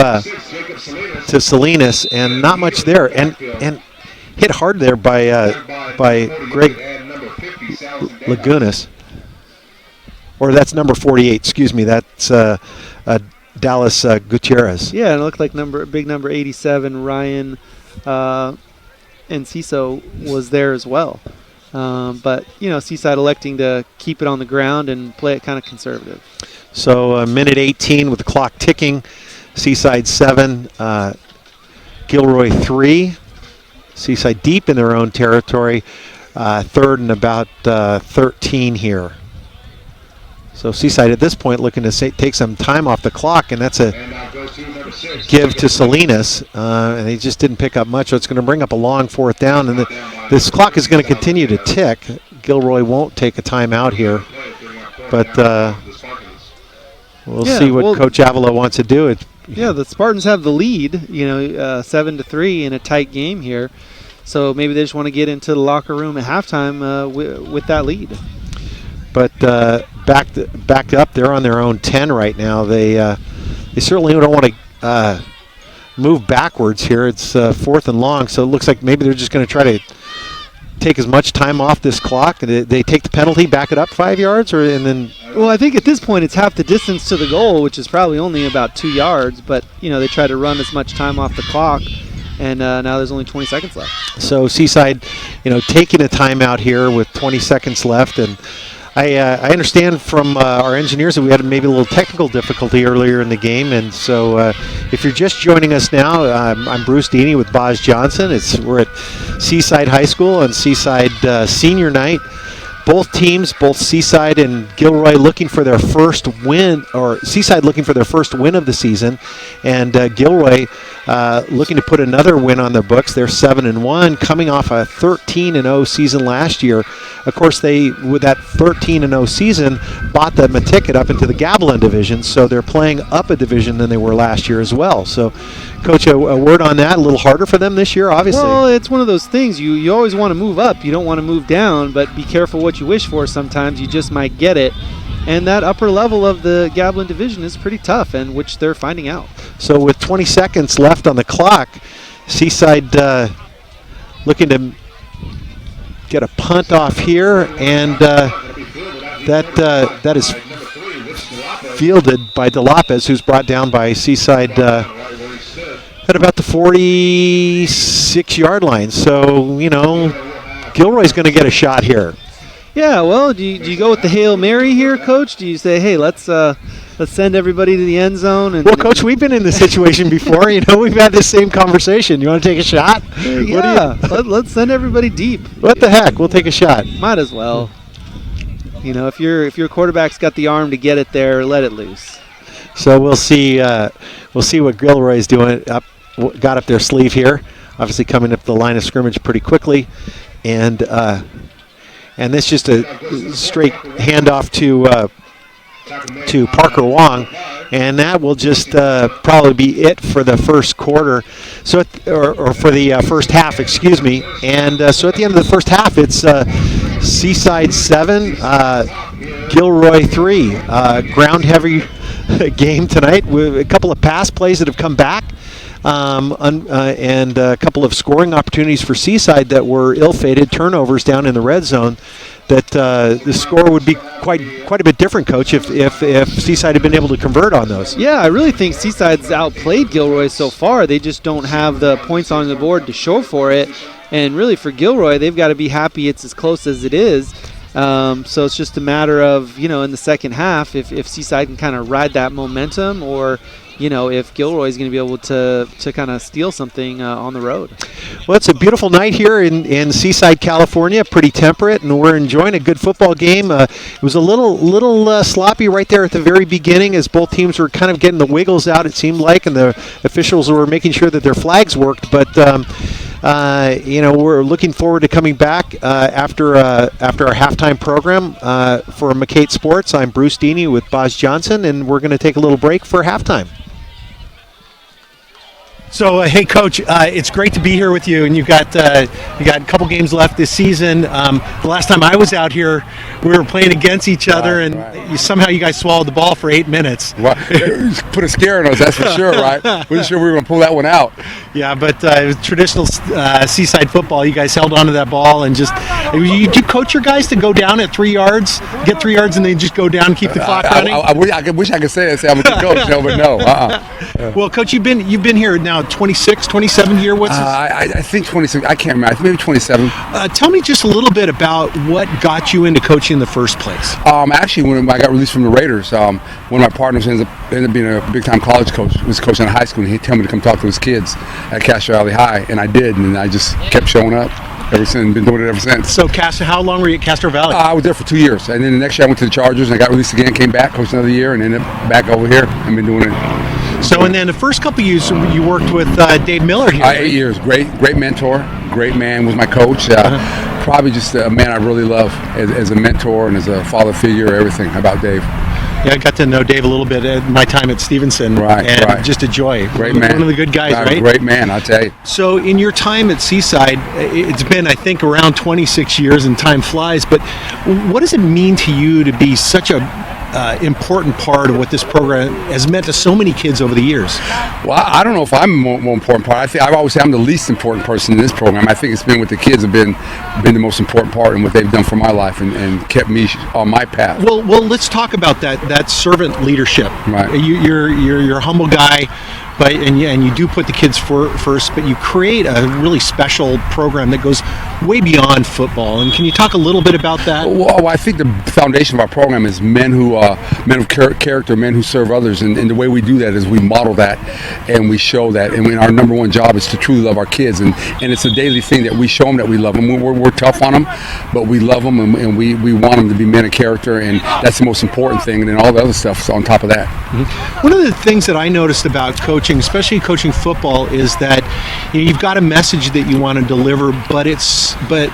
Salinas, and not much there, and hit hard there by Greg Lagunas, or that's number 48. Excuse me, that's Dallas Gutierrez. Yeah, and it looked like big number 87, Ryan Enciso was there as well. But, Seaside electing to keep it on the ground and play it kind of conservative. So minute 18 with the clock ticking. Seaside 7, Gilroy 3. Seaside deep in their own territory. Third and about 13 here. So Seaside at this point looking to take some time off the clock, and that's a give to Salinas. And he just didn't pick up much, so it's going to bring up a long fourth down. And this clock is going to continue to tick. Gilroy won't take a timeout here. But we'll see what Coach Avila wants to do. The Spartans have the lead, 7-3 in a tight game here. So maybe they just want to get into the locker room at halftime with that lead. But backed up, they're on their own 10 right now. They certainly don't want to move backwards here. It's fourth and long, so it looks like maybe they're just going to try to take as much time off this clock. They take the penalty, back it up 5 yards, and then. Well, I think at this point it's half the distance to the goal, which is probably only about 2 yards. But they try to run as much time off the clock, and now there's only 20 seconds left. So Seaside, taking a timeout here with 20 seconds left, and. I understand from our engineers that we had maybe a little technical difficulty earlier in the game, and so if you're just joining us now, I'm Bruce Deeney with Boz Johnson. We're at Seaside High School on Seaside Senior Night. Both teams, both Seaside and Gilroy, looking for their first win, or Seaside looking for their first win of the season, and Gilroy looking to put another win on their books. They're 7-1, coming off a 13-0 season last year. Of course, they, with that 13-0 season, bought them a ticket up into the Gavilan division, so they're playing up a division than they were last year as well. So, Coach, a word on that? A little harder for them this year, obviously. Well, it's one of those things. You always want to move up. You don't want to move down, but be careful what you wish for. Sometimes you just might get it. And that upper level of the Gavilan division is pretty tough, and which they're finding out. So with 20 seconds left on the clock, Seaside looking to get a punt off here, and that is fielded by DeLopez, who's brought down by Seaside at about the 46-yard line. So, Gilroy's going to get a shot here. Yeah, well, do you go with the Hail Mary here, Coach? Do you say, hey, let's send everybody to the end zone? Well, Coach, we've been in this situation before. We've had this same conversation. You want to take a shot? Yeah, let's send everybody deep. What the heck? We'll take a shot. Might as well. If your quarterback's got the arm to get it there, let it loose. So we'll see what Gilroy's doing. Got up their sleeve here. Obviously coming up the line of scrimmage pretty quickly, and this just a straight handoff to Parker Wong, and that will just probably be it for the first quarter. So or for the first half, excuse me. And so at the end of the first half, it's Seaside 7, Gilroy 3. Ground heavy game tonight with a couple of pass plays that have come back. And a couple of scoring opportunities for Seaside that were ill-fated turnovers down in the red zone. That the score would be quite a bit different, Coach, if Seaside had been able to convert on those. Yeah, I really think Seaside's outplayed Gilroy so far. They just don't have the points on the board to show for it. And really for Gilroy, they've got to be happy it's as close as it is. So it's just a matter of, in the second half, if Seaside can kind of ride that momentum, or, if Gilroy is going to be able to kind of steal something on the road. Well, it's a beautiful night here in Seaside, California. Pretty temperate, and we're enjoying a good football game. It was a little sloppy right there at the very beginning as both teams were kind of getting the wiggles out, it seemed like, and the officials were making sure that their flags worked. But we're looking forward to coming back after our halftime program for MCAET Sports. I'm Bruce Deeney with Boz Johnson, and we're going to take a little break for halftime. So, hey, Coach, it's great to be here with you, and you got a couple games left this season. The last time I was out here, we were playing against each other, and somehow you guys swallowed the ball for 8 minutes. Well, put a scare in us, that's for sure, right? We were sure we were going to pull that one out. Yeah, but it was traditional Seaside football. You guys held on to that ball and just you coach your guys to go down at 3 yards, get 3 yards, and then just go down and keep the clock running? I wish I could say that, say I'm a good coach, but no. Well, Coach, you've been here now 26, 27 year. What's I think 26. I can't remember. I think maybe 27. Tell me just a little bit about what got you into coaching in the first place. Actually, when I got released from the Raiders, one of my partners ended up being a big-time college coach. Was coaching in high school, and he told me to come talk to his kids at Castro Valley High, and I did, and I just kept showing up ever since. Been doing it ever since. So, how long were you at Castro Valley? I was there for 2 years, and then the next year I went to the Chargers, and I got released again, came back, coached another year, and ended up back over here and been doing it. So, and then the first couple of years you worked with Dave Miller here. 8 years. Great mentor, great man, was my coach. Probably just a man I really love as a mentor and as a father figure, everything about Dave. Yeah, I got to know Dave a little bit at my time at Stevenson. Right. Just a joy. Great man. One of the good guys, right? Great man, I'll tell you. So in your time at Seaside, it's been, I think, around 26 years, and time flies, but what does it mean to you to be such a important part of what this program has meant to so many kids over the years? Well, I don't know if I'm a more important part. I think I've always said I'm the least important person in this program. I think it's been what the kids have been the most important part in what they've done for my life and kept me on my path. Well, let's talk about that servant leadership. Right. You're a humble guy. And you do put the kids first, but you create a really special program that goes way beyond football. And can you talk a little bit about that? Well, I think the foundation of our program is men of character, men who serve others, and the way we do that is we model that and we show that. And our number one job is to truly love our kids, and it's a daily thing that we show them that we love them. We're tough on them, but we love them, and we want them to be men of character, and that's the most important thing. And then all the other stuff is on top of that. Mm-hmm. One of the things that I noticed about coaching, especially coaching football, is that you've got a message that you want to deliver, but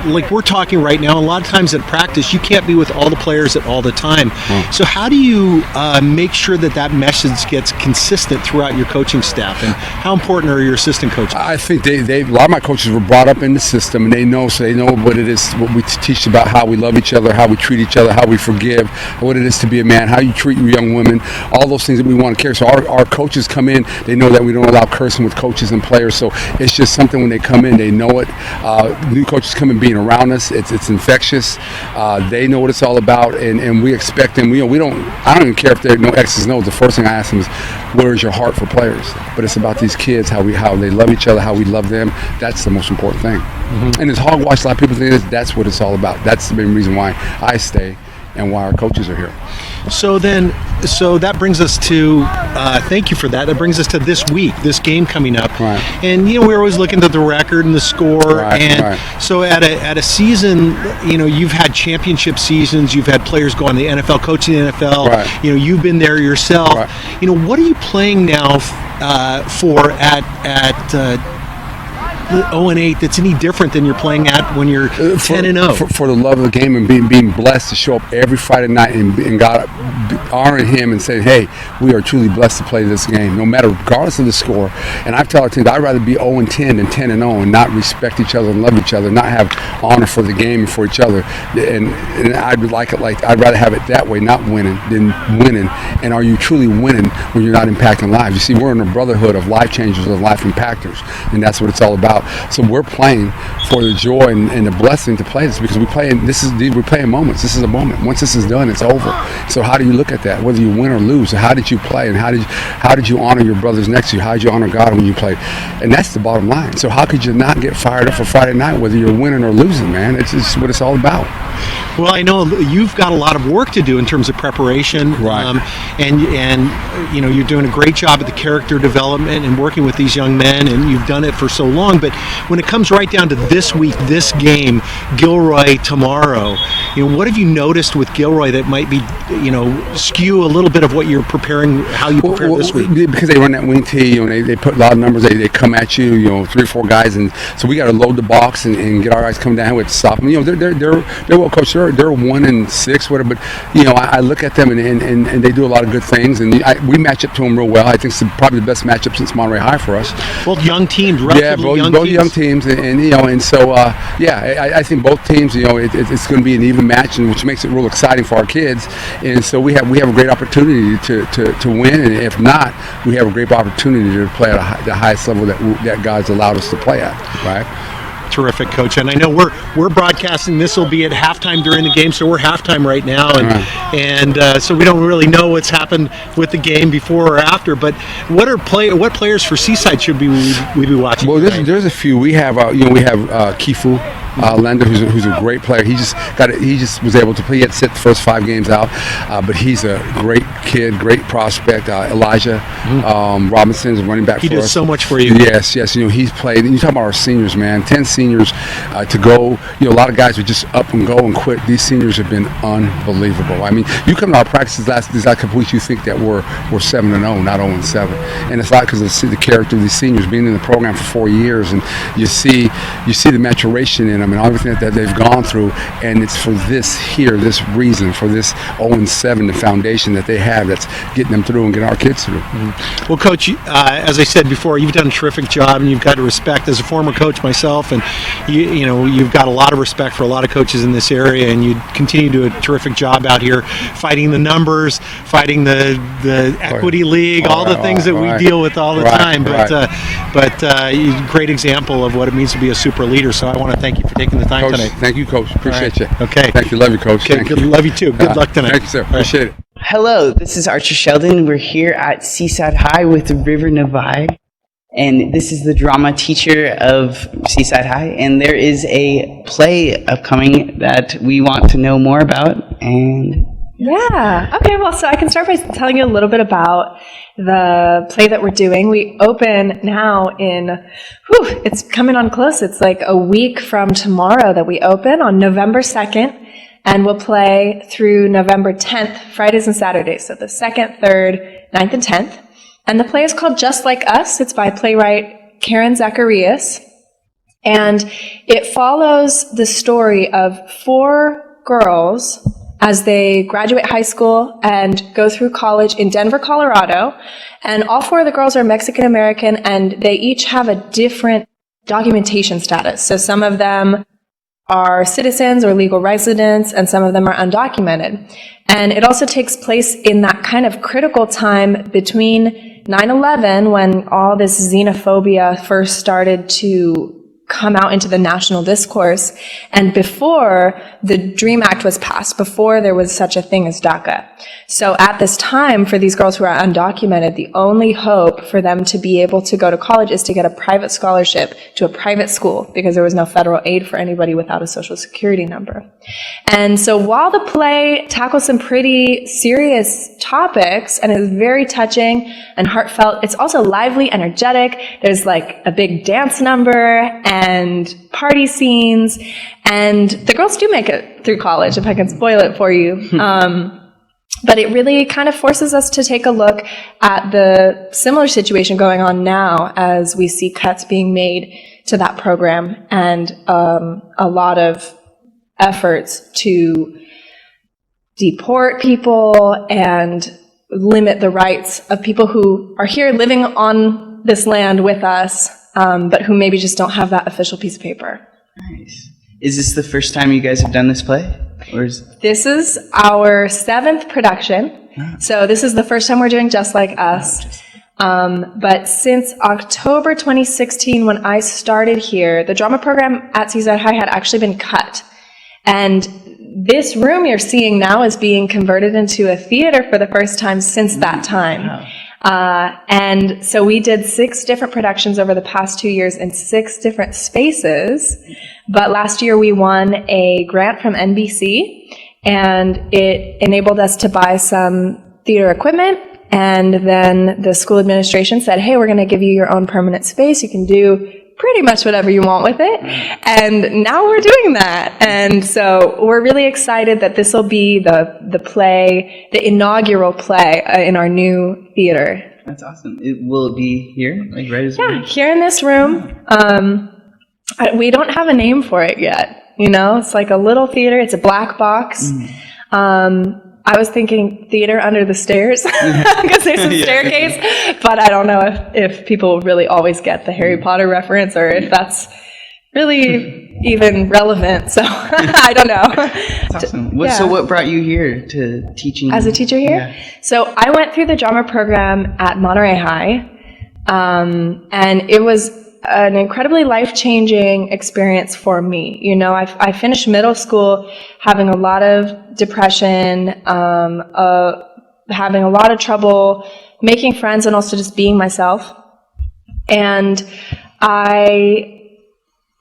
like we're talking right now, a lot of times at practice you can't be with all the players at all the time. So how do you make sure that message gets consistent throughout your coaching staff, and how important are your assistant coaches? I think a lot of my coaches were brought up in the system, and they know what it is, what we teach about how we love each other, how we treat each other, how we forgive, what it is to be a man, how you treat your young women, all those things that we want to carry. So our coaches come in, they know that we don't allow cursing with coaches and players, so it's just something when they come in, they know it. New coaches come in being around us, it's infectious. They know what it's all about, and we expect them. I don't even care if they're no X's and O's. The first thing I ask them is, where is your heart for players? But it's about these kids, how they love each other, how we love them. That's the most important thing. Mm-hmm. And it's hogwash. A lot of people think that's what it's all about. That's the main reason why I stay and why our coaches are here. So that brings us to, thank you for that. That brings us to this week, this game coming up. Right. And, we're always looking at the record and the score. Right. So at a season, you've had championship seasons, you've had players go on the NFL, coaching the NFL. Right. You've been there yourself. Right. What are you playing now for at 0-8 that's any different than you're playing at when you're 10-0? For the love of the game and being blessed to show up every Friday night and God honoring Him and saying, hey, we are truly blessed to play this game, no matter, regardless of the score. And I've told our teams, I'd rather be 0-10 than 10-0 and not respect each other and love each other, not have honor for the game and for each other. And I'd rather have it that way, not winning, than winning. And are you truly winning when you're not impacting lives? You see, we're in a brotherhood of life changers, of life impactors, and that's what it's all about. So we're playing for the joy and the blessing to play this, because we're playing moments. This is a moment. Once this is done, it's over. So how do you look at that, whether you win or lose? So how did you play, and how did you honor your brothers next to you? How did you honor God when you played? And that's the bottom line. So how could you not get fired up for Friday night, whether you're winning or losing, man? It's just what it's all about. Well, I know you've got a lot of work to do in terms of preparation, Right. And you know, you're doing a great job at the character development and working with these young men, and you've done it for so long. But when it comes right down to this week, this game, Gilroy tomorrow, you know, what have you noticed with Gilroy that might be, you know, skew a little bit of what you're preparing, how you prepare this week? Because they run that wing tee, you know, they put a lot of numbers. They come at you, you know, 3 or 4 guys, and so we got to load the box and get our guys coming down with to stop them. You know, they're well coached. They're 1-6, whatever. But you know, I look at them and they do a lot of good things, and we match up to them real well. I think it's probably the best matchup since Monterey High for us. Both young teams, both young teams, and you know, and so I think both teams, you know, it's going to be an even match, and which makes it real exciting for our kids. And so we have a great opportunity to win, and if not, we have a great opportunity to play at the highest level that God's allowed us to play at, right? Terrific, Coach. And I know we're broadcasting. This will be at halftime during the game, so we're halftime right now, and so we don't really know what's happened with the game before or after. But what players for Seaside should we be watching? Well, there's a few. We have Kifu. Lender, who's a great player. He just was able to play. He had to sit the first 5 games out, but he's a great kid, great prospect. Elijah Robinson is running back for us. He does so much for you. Yes. You know, he's played. And you talk about our seniors, man. 10 seniors to go. You know, a lot of guys would just up and go and quit. These seniors have been unbelievable. I mean, you come to our practices these last couple weeks, you think that we're 7-0, not 0-7, and it's not because of the character of these seniors being in the program for 4 years, and you see the maturation in them and everything that they've gone through, and it's for this reason, for this 0-7, the foundation that they have that's getting them through and getting our kids through. Well, Coach, as I said before, you've done a terrific job, and you've got to respect, as a former coach myself, and you know, you've got a lot of respect for a lot of coaches in this area, and you continue to do a terrific job out here fighting the numbers, fighting the equity league, all the things that we deal with all the time. But great example of what it means to be a super leader. So I want to thank you for taking the time Coach, tonight. Thank you, Coach. Appreciate you. Okay. Thank you. Love you, Coach. Okay. Thank Good. you. Love you too. Good luck tonight. Thank you, sir. Appreciate it. Hello, this is Archer Sheldon. We're here at Seaside High with River Nevaeh, and this is the drama teacher of Seaside High, and there is a play upcoming that we want to know more about. And Yeah. Okay, well, so I can start by telling you a little bit about the play that we're doing. We open now it's coming on close. It's like a week from tomorrow that we open on November 2nd. And we'll play through November 10th, Fridays and Saturdays. So the 2nd, 3rd, 9th, and 10th. And the play is called Just Like Us. It's by playwright Karen Zacharias. And it follows the story of 4 girls as they graduate high school and go through college in Denver, Colorado. And all 4 of the girls are Mexican American, and they each have a different documentation status. So some of them are citizens or legal residents, and some of them are undocumented. And it also takes place in that kind of critical time between 9/11, when all this xenophobia first started to come out into the national discourse, and before the DREAM Act was passed, before there was such a thing as DACA. So at this time, for these girls who are undocumented, the only hope for them to be able to go to college is to get a private scholarship to a private school, because there was no federal aid for anybody without a social security number. And so while the play tackles some pretty serious topics and is very touching and heartfelt, it's also lively, energetic. There's like a big dance number and party scenes, and the girls do make it through college, if I can spoil it for you. But it really kind of forces us to take a look at the similar situation going on now, as we see cuts being made to that program, and a lot of efforts to deport people and limit the rights of people who are here living on this land with us, but who maybe just don't have that official piece of paper. Nice. Is this the first time you guys have done this play? This is our 7th production. So this is the first time we're doing Just Like Us. But since October 2016, when I started here, the drama program at Seaside High had actually been cut. And this room you're seeing now is being converted into a theater for the first time since that time. And so we did 6 different productions over the past 2 years in 6 different spaces. But last year we won a grant from NBC, and it enabled us to buy some theater equipment. And then the school administration said, hey, we're going to give you your own permanent space. You can do pretty much whatever you want with it. And now we're doing that. And so we're really excited that this will be the play, the inaugural play in our new theater. That's awesome. Will it be here? Like right as Yeah, here in this room. We don't have a name for it yet. You know, it's like a little theater. It's a black box. I was thinking theater under the stairs because there's a staircase, but I don't know if people really always get the Harry Potter reference or if that's really even relevant. So I don't know. That's awesome. So what brought you here to teaching? As a teacher here? Yeah. So I went through the drama program at Monterey High, and it was an incredibly life-changing experience for me. You know, I finished middle school having a lot of depression, having a lot of trouble making friends and also just being myself. And I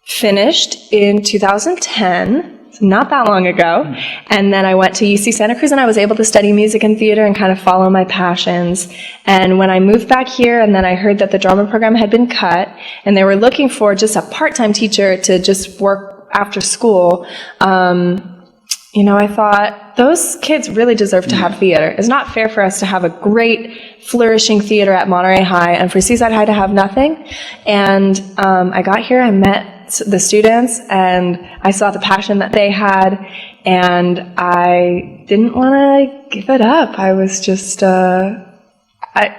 finished in 2010, so not that long ago, and then I went to UC Santa Cruz and I was able to study music and theater and kind of follow my passions. And when I moved back here and then I heard that the drama program had been cut and they were looking for just a part-time teacher to just work after school, you know, I thought, those kids really deserve to have theater. It's not fair for us to have a great, flourishing theater at Monterey High and for Seaside High to have nothing. And I got here, I met the students, and I saw the passion that they had, and I didn't want to give it up. I was just, I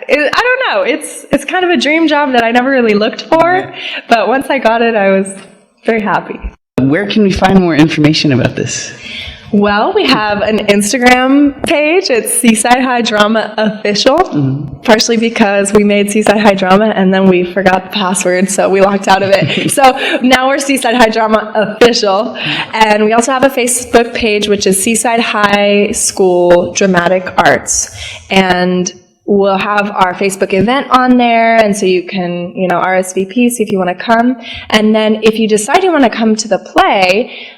don't know, it's kind of a dream job that I never really looked for, but once I got it, I was very happy. Where can we find more information about this? Well, we have an Instagram page. It's Seaside High Drama Official, partially because we made Seaside High Drama and then we forgot the password, so we locked out of it. So now we're Seaside High Drama Official. And we also have a Facebook page, which is Seaside High School Dramatic Arts. And we'll have our Facebook event on there, and so you can, you know, RSVP, see if you want to come. And then if you decide you want to come to the play,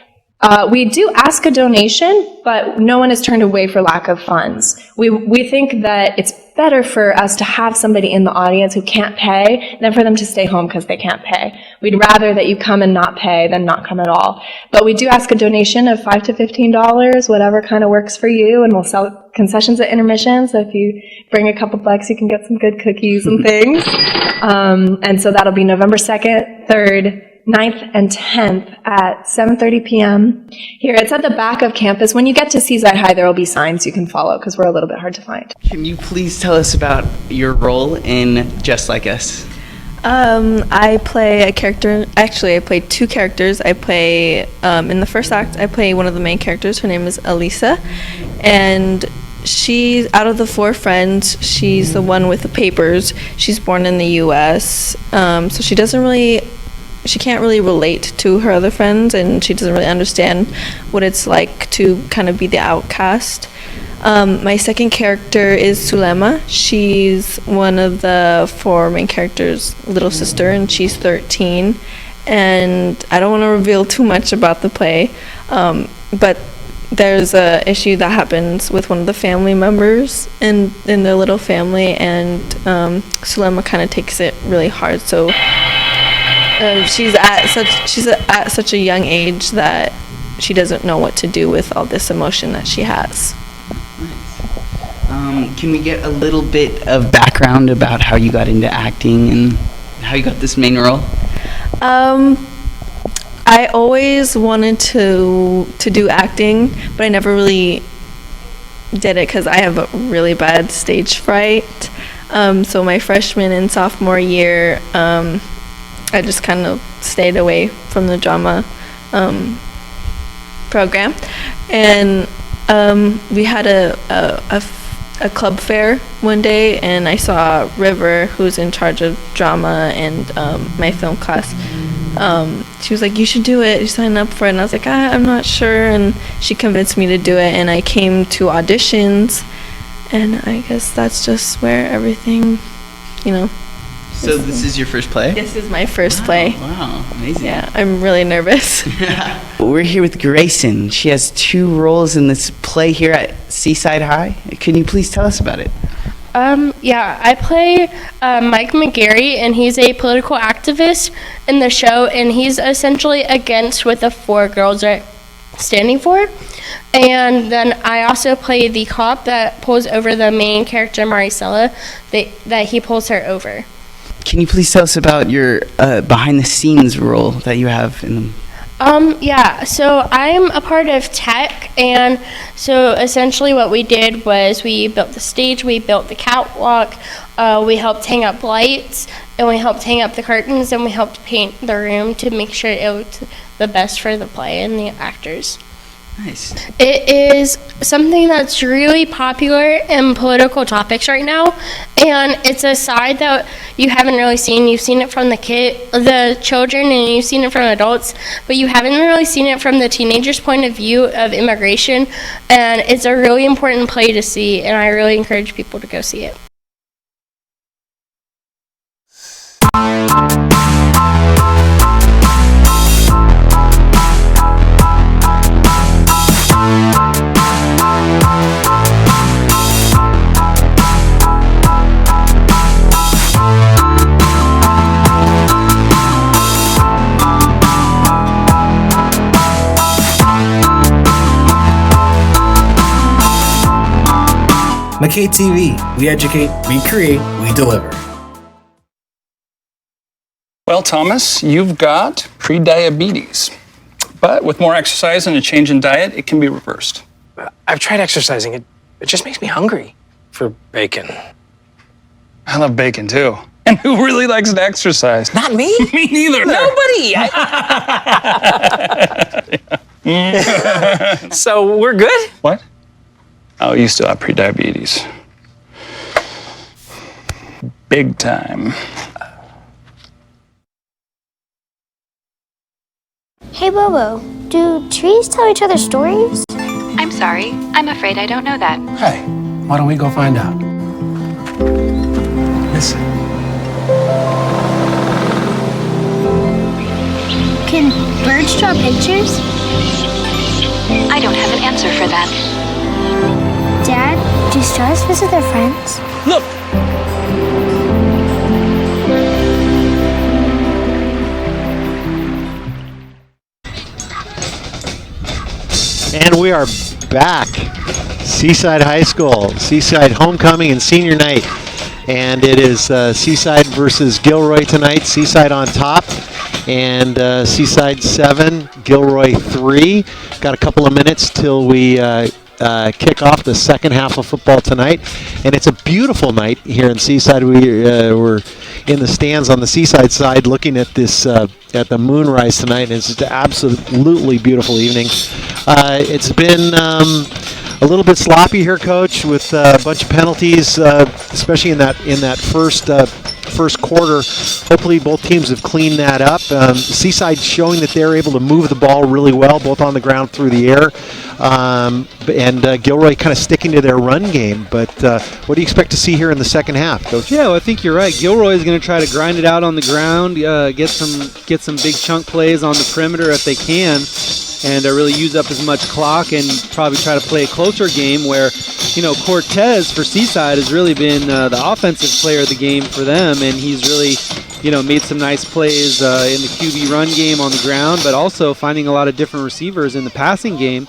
we do ask a donation, but no one is turned away for lack of funds. We think that it's better for us to have somebody in the audience who can't pay than for them to stay home because they can't pay. We'd rather that you come and not pay than not come at all. But we do ask a donation of $5 to $15, whatever kind of works for you, and we'll sell concessions at intermission, so if you bring a couple bucks, you can get some good cookies and things. And so that'll be November 2nd, 3rd, 9th and 10th at 7:30 p.m. here. It's at the back of campus. When you get to Seaside High, there will be signs you can follow because we're a little bit hard to find. Can you please tell us about your role in Just Like Us? I play a character. Actually, I play 2 characters. I play, in the first act, I play one of the main characters. Her name is Elisa, and she's, out of the 4 friends, she's the one with the papers. She's born in the U.S., so she can't really relate to her other friends, and she doesn't really understand what it's like to kind of be the outcast. My second character is Sulema. She's one of the 4 main characters' little sister, and she's 13. And I don't want to reveal too much about the play, but there's a issue that happens with one of the family members in their little family, and Sulema kind of takes it really hard. So she's at such a young age that she doesn't know what to do with all this emotion that she has. Can we get a little bit of background about how you got into acting and how you got this main role? I always wanted to do acting, but I never really did it because I have a really bad stage fright. So my freshman and sophomore year, I just kind of stayed away from the drama program, and we had a club fair one day, and I saw River, who's in charge of drama and my film class. She was like, "You should do it, you sign up for it," and I was like, I'm not sure, and she convinced me to do it, and I came to auditions, and I guess that's just where everything, you know. So this is your first play? This is my first play. Wow, amazing. Yeah, I'm really nervous. We're here with Grayson. She has 2 roles in this play here at Seaside High. Can you please tell us about it? Yeah, I play Mike McGarry, and he's a political activist in the show, and he's essentially against what the 4 girls are standing for. And then I also play the cop that pulls over the main character, Maricela, that he pulls her over. Can you please tell us about your behind-the-scenes role that you have in them? Yeah, so I'm a part of tech, and so essentially what we did was we built the stage, we built the catwalk, we helped hang up lights, and we helped hang up the curtains, and we helped paint the room to make sure it looked the best for the play and the actors. Nice. It is something that's really popular in political topics right now, and it's a side that you haven't really seen. You've seen it from the children, and you've seen it from adults, but you haven't really seen it from the teenagers' point of view of immigration, and it's a really important play to see, and I really encourage people to go see it. MCAETtv. We educate, we create, we deliver. Well, Thomas, you've got pre-diabetes. But with more exercise and a change in diet, it can be reversed. I've tried exercising. It just makes me hungry for bacon. I love bacon, too. And who really likes to exercise? Not me. Me neither. Nobody. So we're good? What? Oh, you still have pre-diabetes. Big time. Hey, Bobo, do trees tell each other stories? I'm sorry. I'm afraid I don't know that. Hey, why don't we go find out? Listen. Can birds draw pictures? I don't have an answer for that. Dad, do stars visit their friends? Look! And we are back. Seaside High School, Seaside homecoming and senior night. And it is Seaside versus Gilroy tonight. Seaside on top. And Seaside 7, Gilroy 3. Got a couple of minutes till we kick off the second half of football tonight. And it's a beautiful night here in Seaside. We're in the stands on the Seaside side looking at this at the moonrise tonight, and it's just an absolutely beautiful evening. It's been a little bit sloppy here, Coach, with a bunch of penalties, especially in that first quarter. Hopefully both teams have cleaned that up. Seaside showing that they're able to move the ball really well, both on the ground, through the air. And Gilroy kind of sticking to their run game. But what do you expect to see here in the second half, Coach? Yeah, well, I think you're right. Gilroy is going to try to grind it out on the ground, get some big chunk plays on the perimeter if they can, and really use up as much clock and probably try to play a closer game where, Cortez for Seaside has really been the offensive player of the game for them, and he's really, made some nice plays in the QB run game on the ground, but also finding a lot of different receivers in the passing game.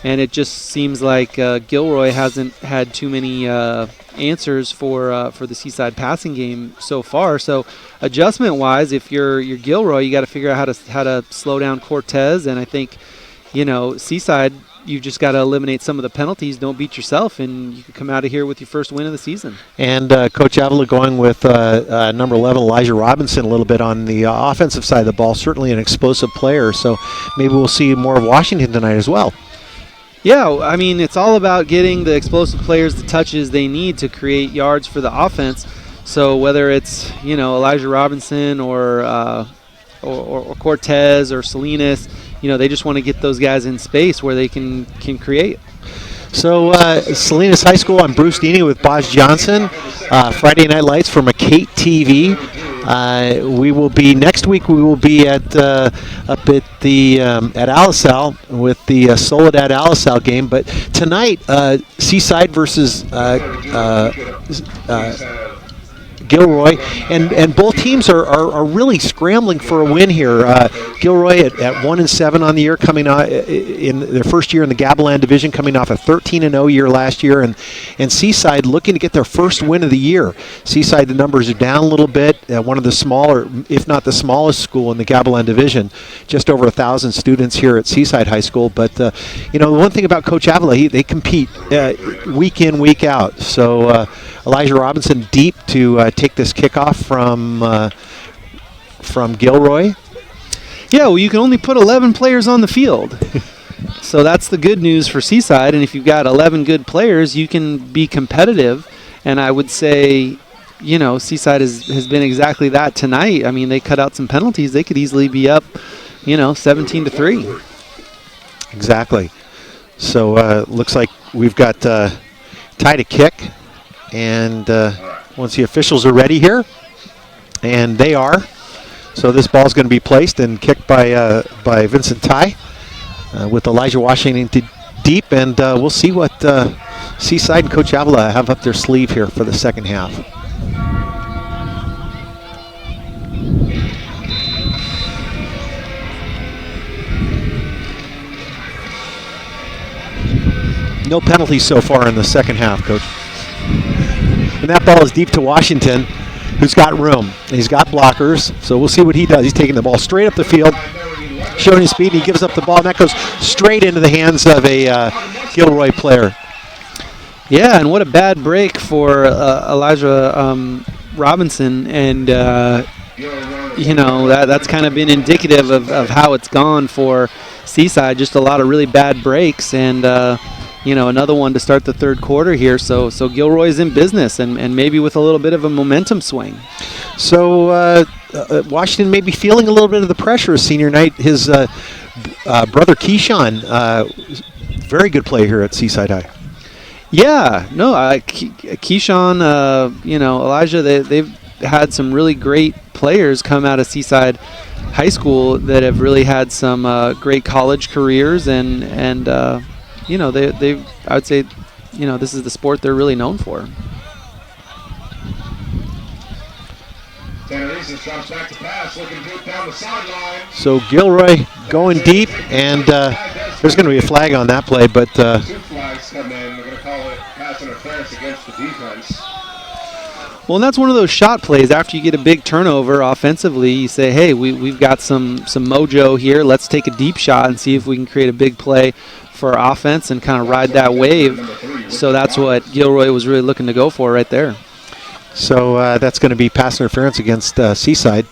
And it just seems like Gilroy hasn't had too many answers for the Seaside passing game so far. So adjustment-wise, if you're Gilroy, you got to figure out how to slow down Cortez. And I think, Seaside, you've just got to eliminate some of the penalties. Don't beat yourself, and you can come out of here with your first win of the season. And Coach Avila going with number 11, Elijah Robinson, a little bit on the offensive side of the ball. Certainly an explosive player. So maybe we'll see more of Washington tonight as well. Yeah, I mean, it's all about getting the explosive players the touches they need to create yards for the offense. So whether it's, Elijah Robinson or Cortez or Salinas, they just want to get those guys in space where they can create. So, Salinas High School, I'm Bruce Deeney with Boz Johnson. Friday Night Lights for MCAETtv. We will be next week. We will be at up at the at Alisal with the Soledad Alisal game. But tonight, Seaside versus Gilroy, and both teams are really scrambling for a win here. Gilroy at 1-7 on the year, coming out in their first year in the Gavilan division, coming off a 13-0 year last year, and Seaside looking to get their first win of the year. Seaside, the numbers are down a little bit. One of the smaller, if not the smallest school in the Gavilan division, just over 1,000 students here at Seaside High School. But the one thing about Coach Avila, they compete week in, week out. So Elijah Robinson deep to take this kickoff from Gilroy. Yeah, well, you can only put 11 players on the field. So that's the good news for Seaside. And if you've got 11 good players, you can be competitive. And I would say, Seaside has been exactly that tonight. I mean, they cut out some penalties. They could easily be up, 17-3. Exactly. So looks like we've got tie to kick. And once the officials are ready here, and they are, so this ball is going to be placed and kicked by Vincent Ty with Elijah Washington deep, and we'll see what Seaside and Coach Avila have up their sleeve here for the second half. No penalties so far in the second half, Coach. And that ball is deep to Washington, who's got room. He's got blockers, so we'll see what he does. He's taking the ball straight up the field, showing his speed, and he gives up the ball, and that goes straight into the hands of a Gilroy player. Yeah, and what a bad break for Elijah Robinson, and that's kind of been indicative of how it's gone for Seaside. Just a lot of really bad breaks, and another one to start the third quarter here. So Gilroy's in business, and maybe with a little bit of a momentum swing. So Washington may be feeling a little bit of the pressure senior night. His brother Keyshawn, very good player here at Seaside High. Yeah, no, Keyshawn, Elijah, they've had some really great players come out of Seaside High School that have really had some great college careers, and I would say, this is the sport they're really known for. So Gilroy going deep, and there's going to be a flag on that play, but two flags come in. They're going to call it pass interference against the defense. Well, and that's one of those shot plays. After you get a big turnover offensively, you say, hey, we've got some mojo here. Let's take a deep shot and see if we can create a big play for our offense and kind of ride that wave. So that's what Gilroy was really looking to go for right there. So that's going to be pass interference against Seaside.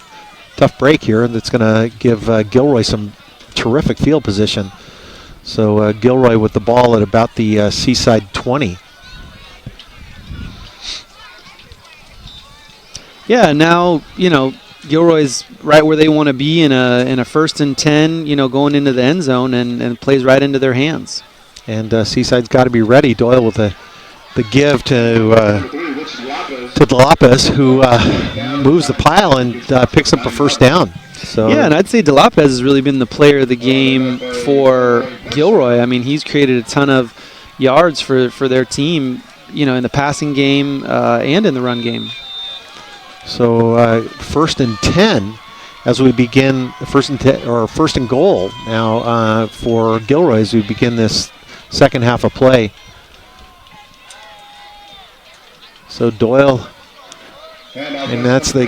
Tough break here. That's going to give Gilroy some terrific field position. So Gilroy with the ball at about the Seaside 20. Yeah, now, Gilroy's right where they want to be in a 1st and 10, going into the end zone, and plays right into their hands. And Seaside's got to be ready. Doyle with the give to DeLopez, who moves the pile and picks up a first down. So yeah, and I'd say DeLopez has really been the player of the game for Gilroy. I mean, he's created a ton of yards for their team, in the passing game and in the run game. So 1st and 10 as we begin first and goal now for Gilroy as we begin this second half of play. So Doyle, and that's the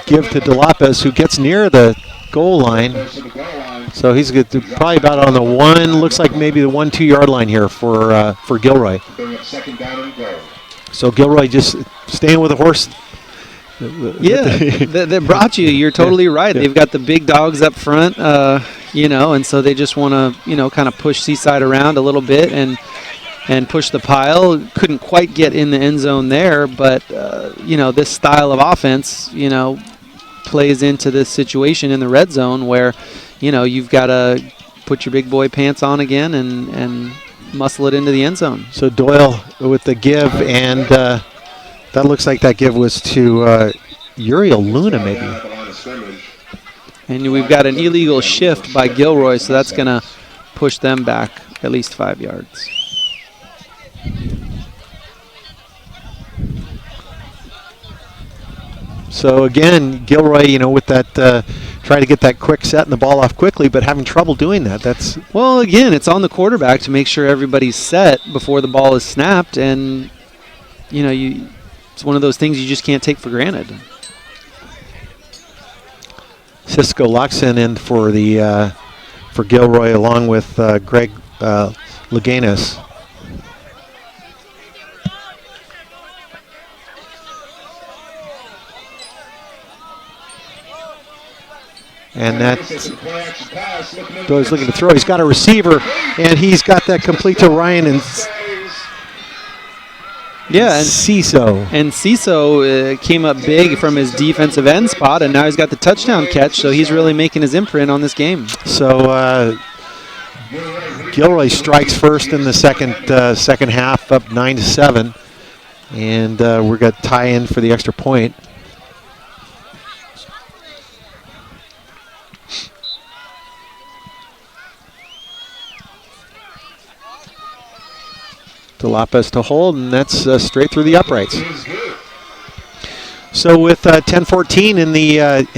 give to DeLopez, who gets near the goal line. So he's good, probably about on the looks like maybe the 1-2 yard line here for Gilroy. So Gilroy just staying with the horse. Yeah, that brought you. You're totally right. They've got the big dogs up front, and so they just want to, kind of push Seaside around a little bit and push the pile. Couldn't quite get in the end zone there, but, this style of offense, plays into this situation in the red zone where, you've got to put your big boy pants on again and muscle it into the end zone. So Doyle with the give, and that looks like that give was to Uriel Luna, maybe. And we've got an illegal shift by Gilroy, so that's going to push them back at least 5 yards. So again, Gilroy, with that, trying to get that quick set and the ball off quickly, but having trouble doing that. That's well, again, it's on the quarterback to make sure everybody's set before the ball is snapped, and it's one of those things you just can't take for granted. Cisco Luxon in for Gilroy, along with Greg Leganis. And that's Doyle's looking to throw. He's got a receiver, and he's got that complete to Ryan and Ciso. And Ciso came up big from his defensive end spot, and now he's got the touchdown catch, so he's really making his imprint on this game. So Gilroy strikes first in the second half, up 9-7, and we're going to tie in for the extra point. To Lopez to hold, and that's straight through the uprights. So with 10:14 in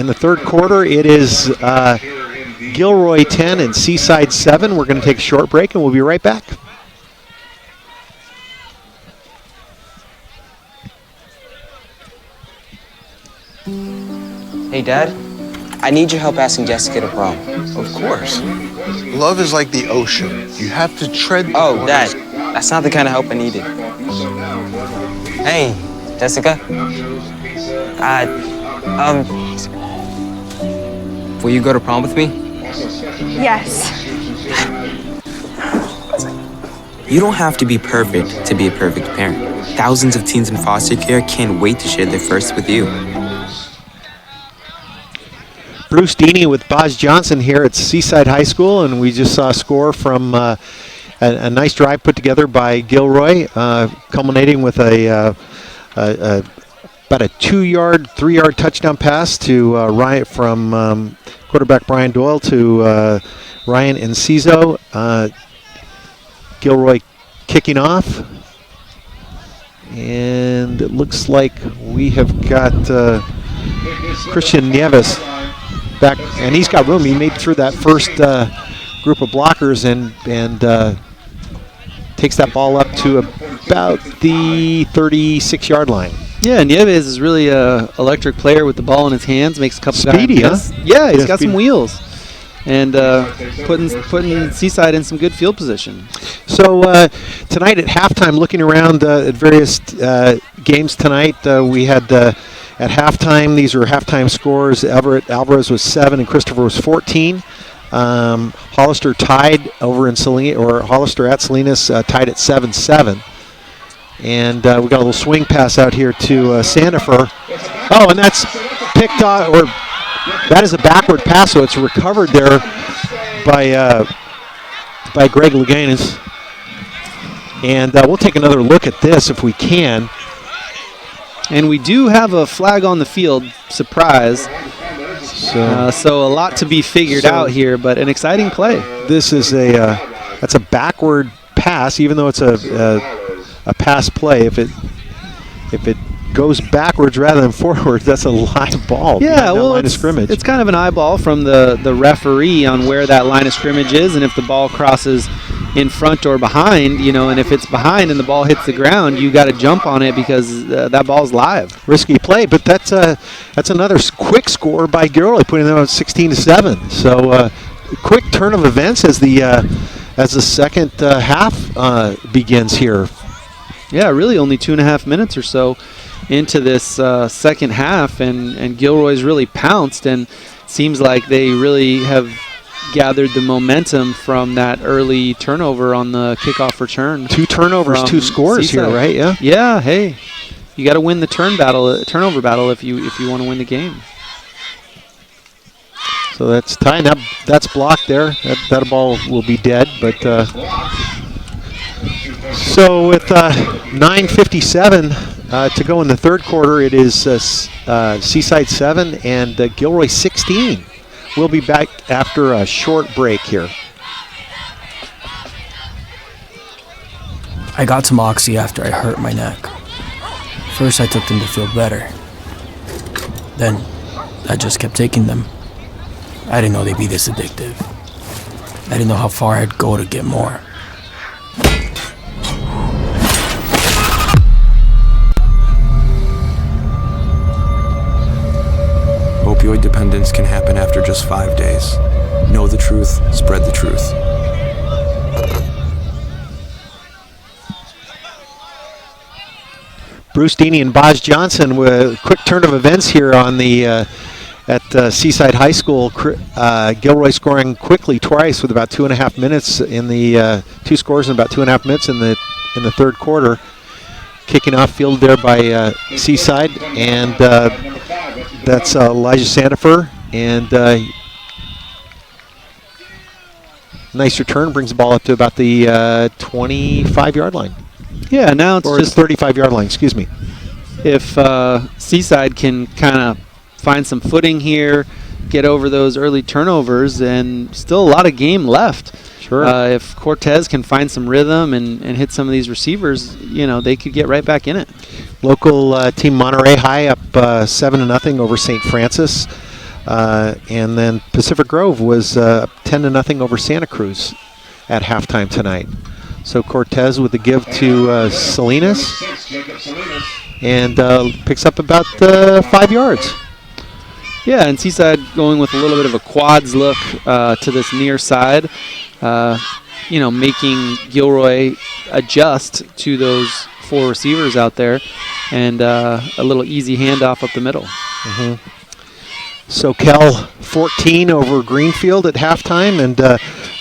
the third quarter, it is Gilroy 10 and Seaside 7. We're going to take a short break, and we'll be right back. Hey, Dad. I need your help asking Jessica to prom. Of course. Love is like the ocean. You have to tread. Oh, Dad. That's not the kind of help I needed. Hey, Jessica. Will you go to prom with me? Yes. You don't have to be perfect to be a perfect parent. Thousands of teens in foster care can't wait to share their first with you. Bruce Deeney with Boz Johnson here at Seaside High School, and we just saw a score from a nice drive put together by Gilroy, culminating with about a 2-yard, 3-yard touchdown pass to Ryan from quarterback Brian Doyle to Ryan Enciso. Gilroy kicking off, and it looks like we have got Christian Nieves back, and he's got room. He made through that first group of blockers and takes that ball up to about the 36-yard line. Yeah, Nieves is really an electric player with the ball in his hands. Makes a couple speedy, huh? Yeah, he's got some wheels, and putting Seaside in some good field position. So tonight at halftime, looking around at various games tonight, we had at halftime. These were halftime scores. Everett Alvarez was 7 and Christopher was 14. Hollister tied over in Salinas, or Hollister at Salinas tied at 7-7. And we got a little swing pass out here to Sandifer. Oh, and that's picked off, or that is a backward pass, so it's recovered there by Greg Leganis. And we'll take another look at this if we can. And we do have a flag on the field, surprise. So a lot to be figured out here, but an exciting play. This is that's a backward pass, even though it's a pass play. If it goes backwards rather than forwards, that's a live ball. Yeah, well, line of scrimmage. It's kind of an eyeball from the referee on where that line of scrimmage is, and if the ball crosses in front or behind, and if it's behind and the ball hits the ground, you got to jump on it because that ball's live. Risky play, but that's another quick score by Gilroy, putting them on 16-7. So quick turn of events as the second half begins here. Yeah, really only 2.5 minutes or so into this second half, and Gilroy's really pounced, and seems like they really have gathered the momentum from that early turnover on the kickoff return. 2 turnovers, 2 scores Seaside. here, right? Yeah. Yeah. Hey, you got to win the turnover battle if you want to win the game. So that's tying up. That's blocked there. That ball will be dead, but So with 9:57 to go in the third quarter, it is Seaside 7 and Gilroy 16. We'll be back after a short break here. I got some Oxy after I hurt my neck. First I took them to feel better. Then I just kept taking them. I didn't know they'd be this addictive. I didn't know how far I'd go to get more. Opioid dependence can happen after just 5 days. Know the truth, spread the truth. Bruce Deeney and Boz Johnson with a quick turn of events here on the at Seaside High School. Gilroy scoring quickly twice with about 2.5 minutes in the 2 scores in about 2.5 minutes in the third quarter. Kicking off field there by Seaside, and that's Elijah Sandifer, and nice return, brings the ball up to about the 25-yard line. Yeah, now it's just 35-yard line, excuse me. If Seaside can kind of find some footing here, get over those early turnovers, and still a lot of game left. Sure. If Cortez can find some rhythm and hit some of these receivers, they could get right back in it. Local team Monterey High up 7-0 over St. Francis. And then Pacific Grove was 10-0 over Santa Cruz at halftime tonight. So Cortez with the give to Salinas, and picks up about 5 yards. Yeah, and Seaside going with a little bit of a quads look to this near side, making Gilroy adjust to those 4 receivers out there, and a little easy handoff up the middle. Mm-hmm. SoCal 14 over Greenfield at halftime, and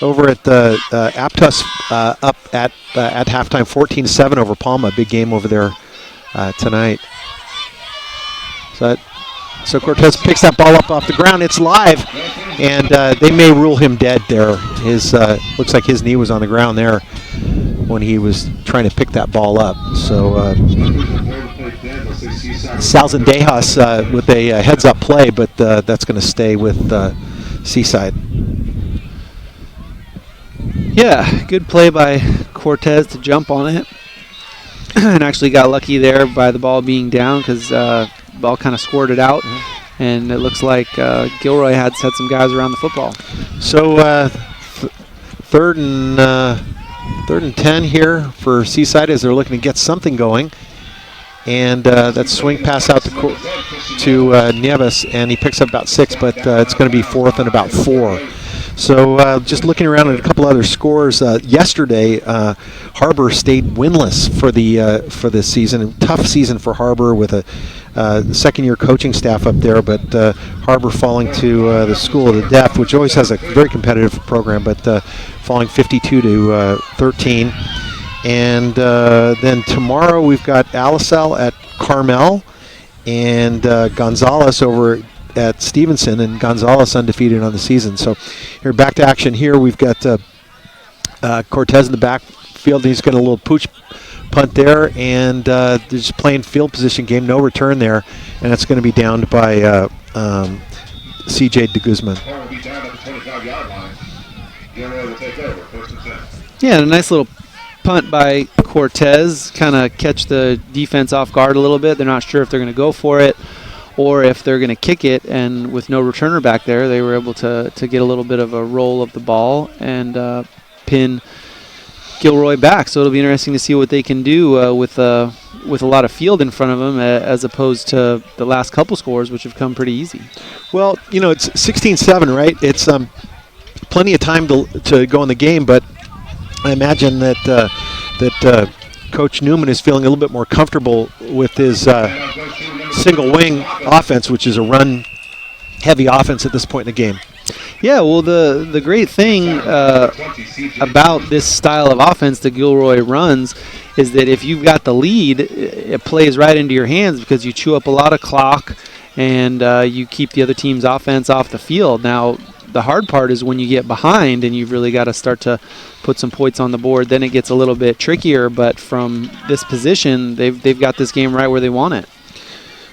over at the Aptos up at halftime 14-7 over Palma. Big game over there tonight. So Cortez picks that ball up off the ground. It's live, and they may rule him dead there. His looks like his knee was on the ground there when he was trying to pick that ball up. So Salzendejas with a heads-up play, but that's going to stay with Seaside. Yeah, good play by Cortez to jump on it, and actually got lucky there by the ball being down, because the ball kind of squirted out, and it looks like Gilroy had some guys around the football. So third and 10 here for Seaside as they're looking to get something going. And that swing pass out to Nieves, and he picks up about 6, but it's going to be 4th and about 4. So just looking around at a couple other scores, yesterday Harbor stayed winless for this season. Tough season for Harbor with a second-year coaching staff up there, but Harbor falling to the School of the Deaf, which always has a very competitive program, but falling 52-13. And then tomorrow we've got Alisal at Carmel, and Gonzales over at Stevenson, and Gonzales undefeated on the season. So here, back to action here. We've got Cortez in the backfield. He's got a little pooch punt there, and they're just playing field position game. No return there, and it's going to be downed by C.J. de Guzman. Yeah, and a nice little punt by Cortez, kind of catch the defense off guard a little bit. They're not sure if they're going to go for it or if they're going to kick it, and with no returner back there, they were able to get a little bit of a roll of the ball and pin Gilroy back. So it'll be interesting to see what they can do with a lot of field in front of them, as opposed to the last couple scores, which have come pretty easy. Well, it's 16-7, right? It's plenty of time to go in the game, but I imagine that Coach Newman is feeling a little bit more comfortable with his single wing offense, which is a run-heavy offense at this point in the game. Yeah, well, the great thing about this style of offense that Gilroy runs is that if you've got the lead, it plays right into your hands, because you chew up a lot of clock and you keep the other team's offense off the field. Now, the hard part is when you get behind and you've really got to start to put some points on the board. Then it gets a little bit trickier. But from this position, they've got this game right where they want it.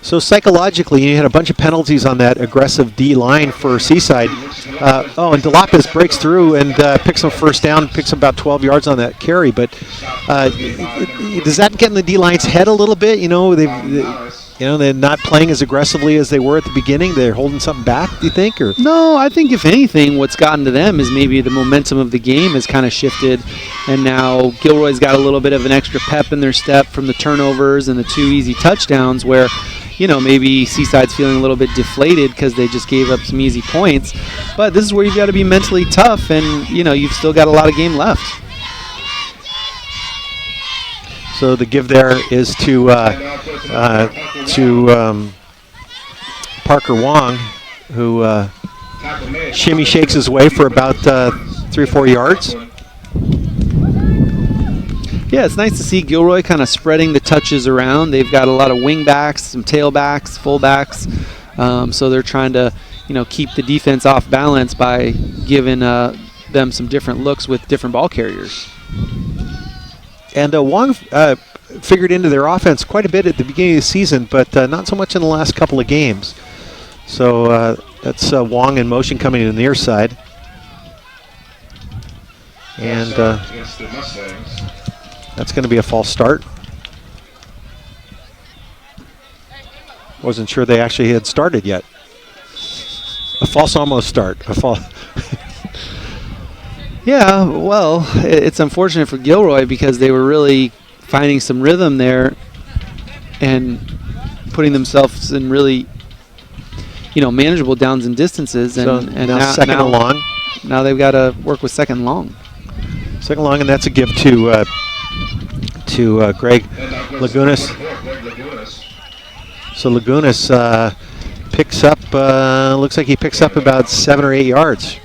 So psychologically, you had a bunch of penalties on that aggressive D line for Seaside. And DeLopez breaks through and picks up first down, picks up about 12 yards on that carry. But does that get in the D line's head a little bit? They're not playing as aggressively as they were at the beginning. They're holding something back, do you think? Or no, I think if anything, what's gotten to them is maybe the momentum of the game has kind of shifted, and now Gilroy's got a little bit of an extra pep in their step from the turnovers and the 2 easy touchdowns where, maybe Seaside's feeling a little bit deflated because they just gave up some easy points. But this is where you've got to be mentally tough, and, you've still got a lot of game left. So the give there is to Parker Wong, who shimmy shakes his way for about 3 or 4 yards. Yeah, it's nice to see Gilroy kind of spreading the touches around. They've got a lot of wing backs, some tailbacks, fullbacks. So they're trying to, keep the defense off balance by giving them some different looks with different ball carriers. And Wong figured into their offense quite a bit at the beginning of the season, but not so much in the last couple of games. So that's Wong in motion coming to the near side. And that's going to be a false start. Wasn't sure they actually had started yet. A false almost start. Yeah, well, it's unfortunate for Gilroy because they were really finding some rhythm there and putting themselves in really, manageable downs and distances. And now second and long. Now they've got to work with second and long. Second and long, and that's a give to Greg Lagunas. So Lagunas picks up, looks like he picks up about 7 or 8 yards.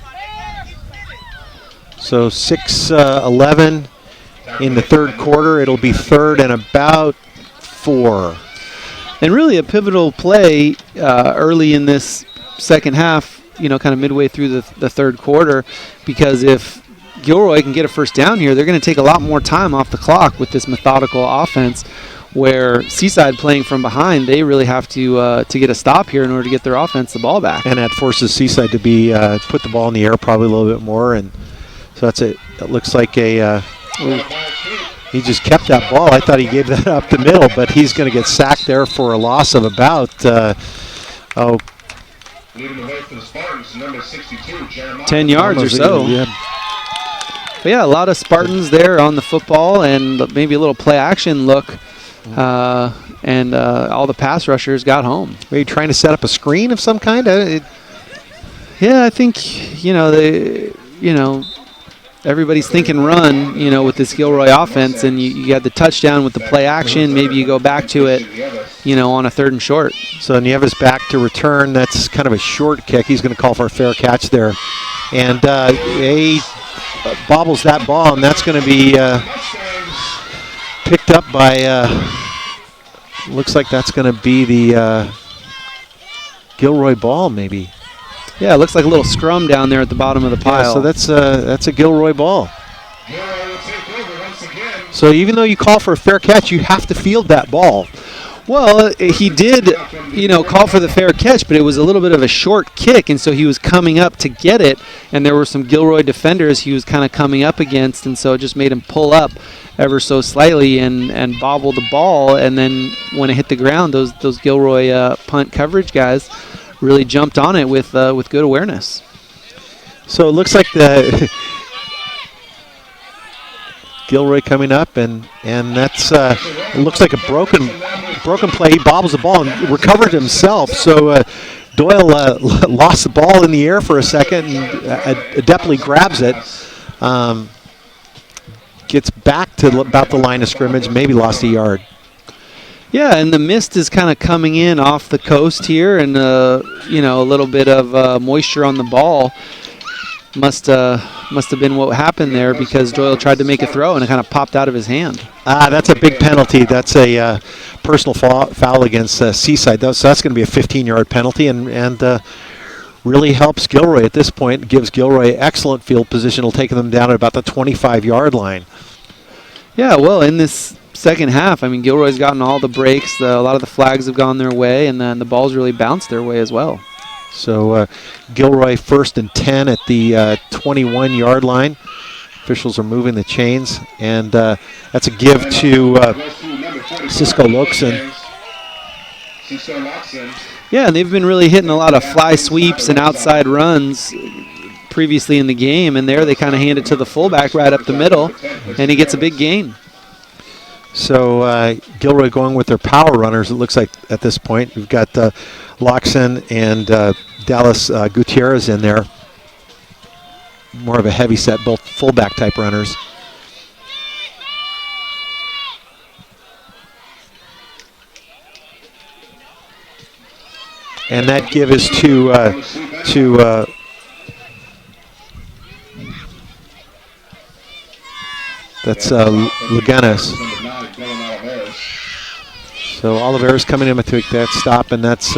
So 6-11 in the third quarter. It'll be third and about 4. And really a pivotal play early in this second half, kind of midway through the third quarter, because if Gilroy can get a first down here, they're going to take a lot more time off the clock with this methodical offense, where Seaside playing from behind, they really have to get a stop here in order to get their offense the ball back. And that forces Seaside to be put the ball in the air probably a little bit more, and so that's it. That looks like he just kept that ball. I thought he gave that up the middle, but he's going to get sacked there for a loss of about 10 yards or so. Yeah. But yeah, a lot of Spartans there on the football and maybe a little play action look. And all the pass rushers got home. Were you trying to set up a screen of some kind? Yeah, I think, everybody's thinking run, with this Gilroy offense, and you got the touchdown with the play action. Maybe you go back to it, on a 3rd and short. So Nieves back to return. That's kind of a short kick. He's going to call for a fair catch there. And he bobbles that ball, and that's going to be picked up by, looks like that's going to be the Gilroy ball maybe. Yeah, it looks like a little scrum down there at the bottom of the pile. Yeah, so that's a Gilroy ball. So even though you call for a fair catch, you have to field that ball. Well, he did, call for the fair catch, but it was a little bit of a short kick, and so he was coming up to get it, and there were some Gilroy defenders he was kind of coming up against, and so it just made him pull up ever so slightly and bobble the ball, and then when it hit the ground, those Gilroy punt coverage guys really jumped on it with good awareness. So it looks like the Gilroy coming up, and that's it looks like a broken play. He bobbles the ball and recovered himself. So Doyle lost the ball in the air for a second and adeptly grabs it. Gets back to about the line of scrimmage, maybe lost a yard. Yeah, and the mist is kind of coming in off the coast here, and a little bit of moisture on the ball. Must have been what happened there, because Doyle tried to make a throw and it kind of popped out of his hand. That's a big penalty. That's a personal foul against Seaside. So that's going to be a 15-yard penalty, and really helps Gilroy at this point. Gives Gilroy excellent field position. Will take them down at about the 25-yard line. Yeah, well, in this second half, I mean, Gilroy's gotten all the breaks. A lot of the flags have gone their way, and then the ball's really bounced their way as well. So Gilroy 1st and 10 at the 21-yard line. Officials are moving the chains, and that's a give to Cisco Loxon. Yeah, and they've been really hitting a lot of fly sweeps and outside runs previously in the game, and there they kind of hand it to the fullback right up the middle, and he gets a big gain. So Gilroy going with their power runners, it looks like at this point. We've got Loxon and Dallas Gutierrez in there. More of a heavy set, both fullback type runners. And that give is to that's Leganes. So Oliveira's coming in to make that stop, and that's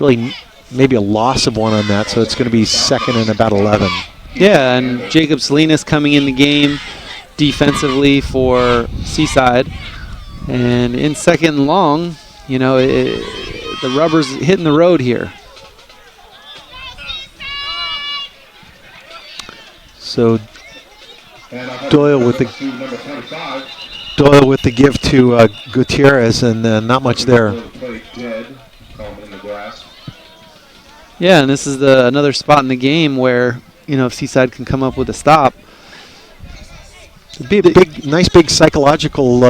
really maybe a loss of one on that. So it's going to be 2nd and about 11. Yeah, and Jacob Salinas coming in the game defensively for Seaside, and in 2nd and long, you know, the rubber's hitting the road here. So Doyle with the give to Gutierrez, and not much there. Yeah, and this is another spot in the game where, you know, if Seaside can come up with a stop. It'd be a nice big psychological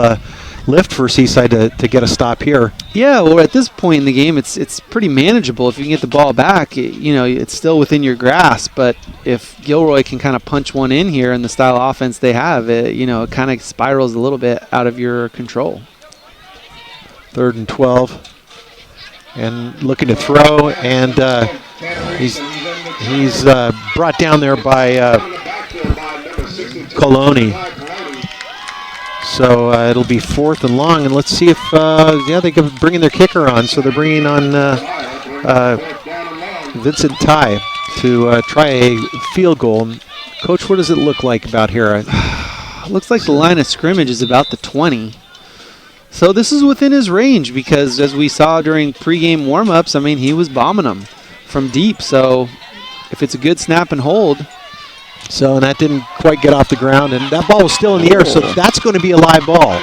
lift for Seaside to get a stop here. Yeah, well, at this point in the game, it's pretty manageable. If you can get the ball back, you know, it's still within your grasp. But if Gilroy can kind of punch one in here in the style of offense they have, you know, it kind of spirals a little bit out of your control. 3rd and 12. And looking to throw, and he's brought down there by Coloni. So it'll be 4th and long, and let's see if they can bring in their kicker on. So they're bringing on Vincent Ty to try a field goal. Coach, what does it look like about here? Looks like the line of scrimmage is about the 20. So this is within his range, because as we saw during pregame warm-ups, I mean, he was bombing them from deep. So if it's a good snap and hold. So, and that didn't quite get off the ground, and that ball was still in the air, so that's going to be a live ball.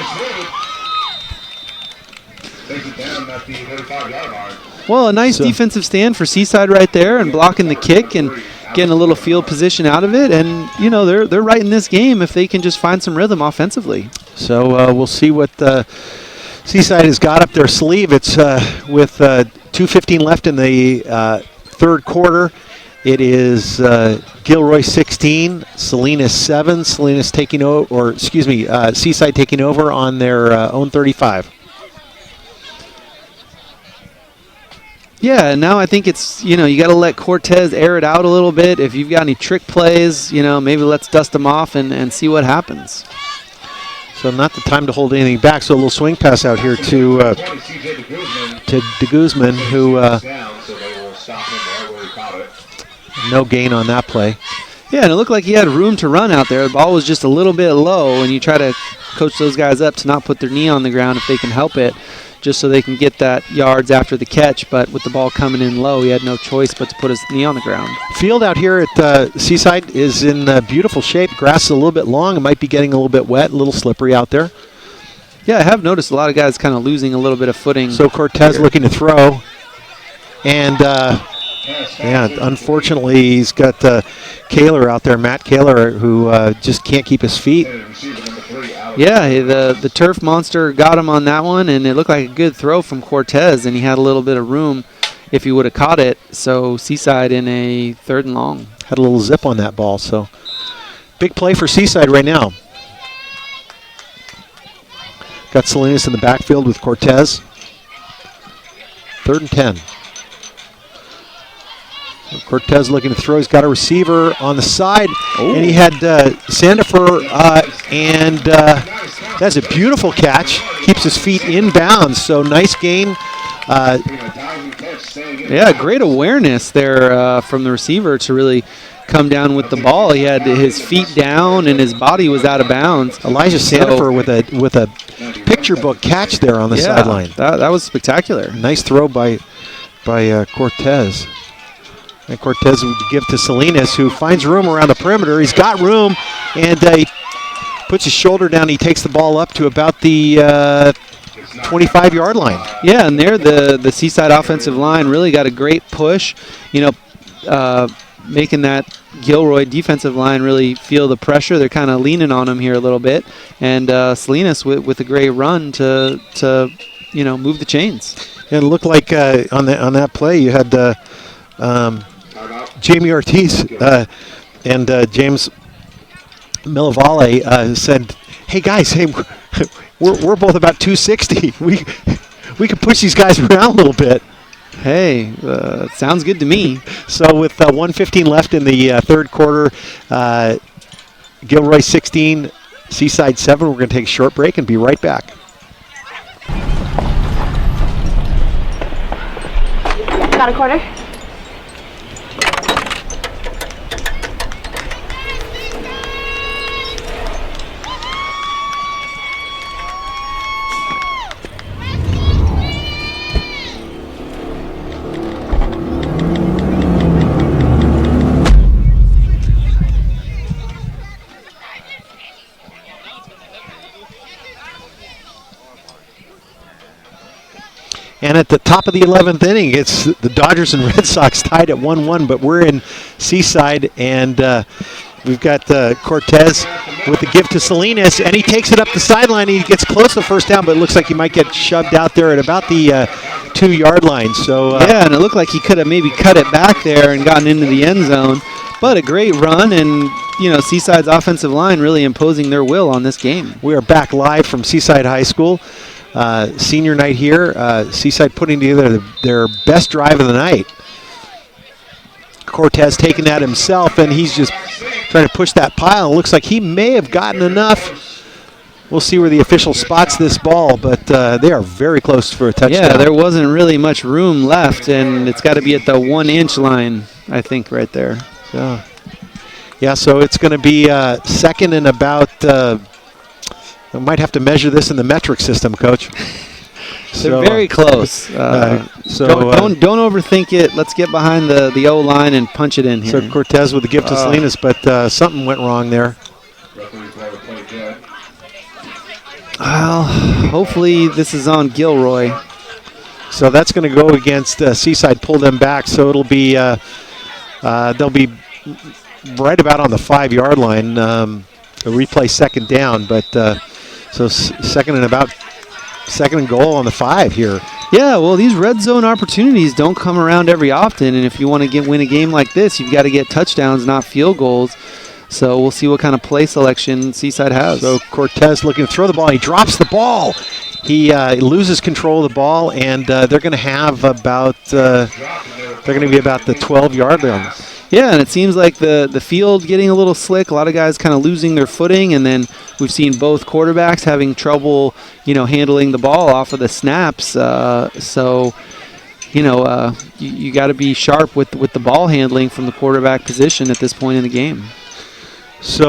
Well, a nice defensive stand for Seaside right there, and blocking the kick and getting a little field position out of it. And, you know, they're right in this game if they can just find some rhythm offensively. So we'll see what Seaside has got up their sleeve. It's with 2:15 left in the 3rd quarter. It is Gilroy 16, Salinas 7. Salinas taking over, or excuse me, Seaside taking over on their own 35. Yeah, and now I think it's, you know, you got to let Cortez air it out a little bit. If you've got any trick plays, you know, maybe let's dust them off and see what happens. So not the time to hold anything back. So a little swing pass out here to De Guzman, who no gain on that play. Yeah, and it looked like he had room to run out there. The ball was just a little bit low, and you try to coach those guys up to not put their knee on the ground if they can help it, just so they can get that yards after the catch. But with the ball coming in low, he had no choice but to put his knee on the ground. Field out here at Seaside is in beautiful shape. Grass is a little bit long. It might be getting a little bit wet, a little slippery out there. Yeah, I have noticed a lot of guys kind of losing a little bit of footing. So Cortez looking to throw. And, yeah, unfortunately, he's got Kaler out there, Matt Kaler, who just can't keep his feet. Yeah, the turf monster got him on that one, and it looked like a good throw from Cortez, and he had a little bit of room if he would have caught it. So Seaside in a 3rd and long. Had a little zip on that ball, so big play for Seaside right now. Got Salinas in the backfield with Cortez. 3rd and 10. Cortez looking to throw. He's got a receiver on the side, and he had Sandifer, and that's a beautiful catch. Keeps his feet in bounds, so nice gain. Yeah, great awareness there from the receiver to really come down with the ball. He had his feet down and his body was out of bounds. Elijah Sandifer with a picture book catch there on the sideline. That was spectacular. Nice throw by Cortez. And Cortez would give to Salinas, who finds room around the perimeter. He's got room, and he puts his shoulder down. He takes the ball up to about the 25-yard line. Yeah, and there the Seaside offensive line really got a great push, making that Gilroy defensive line really feel the pressure. They're kind of leaning on him here a little bit, and Salinas with a great run to move the chains. And it looked like on that play you had Jamie Ortiz and James Millavale said, "Hey guys, we're both about 260. We can push these guys around a little bit." Hey, sounds good to me. So with 1:15 left in the third quarter, Gilroy 16, Seaside 7. We're going to take a short break and be right back. Got a quarter? And at the top of the 11th inning, it's the Dodgers and Red Sox tied at 1-1, but we're in Seaside, and we've got Cortez with the give to Salinas, and he takes it up the sideline. He gets close to first down, but it looks like he might get shoved out there at about the 2-yard line. So yeah, and it looked like he could have maybe cut it back there and gotten into the end zone, but a great run, and Seaside's offensive line really imposing their will on this game. We are back live from Seaside High School. Senior night here, Seaside putting together their best drive of the night. Cortez taking that himself, and he's just trying to push that pile. It looks like he may have gotten enough. We'll see where the official spots this ball, but they are very close for a touchdown. Yeah, there wasn't really much room left, and it's got to be at the 1-inch line, I think, right there. Yeah, so it's going to be second and about... I might have to measure this in the metric system, Coach. They're very close. So don't overthink it. Let's get behind the O line and punch it in here. So Cortez with the gift to Salinas, but something went wrong there. Well, hopefully this is on Gilroy. So that's going to go against Seaside. Pull them back. So it'll be they'll be right about on the 5-yard line. A replay second down, but. So second and goal on the 5 here. Yeah, well, these red zone opportunities don't come around every often, and if you want to win a game like this, you've got to get touchdowns, not field goals. So we'll see what kind of play selection Seaside has. So Cortez looking to throw the ball. He drops the ball. He loses control of the ball, and they're going to have about the 12-yard line. Yeah, and it seems like the field getting a little slick. A lot of guys kind of losing their footing, and then we've seen both quarterbacks having trouble, handling the ball off of the snaps. You got to be sharp with the ball handling from the quarterback position at this point in the game. So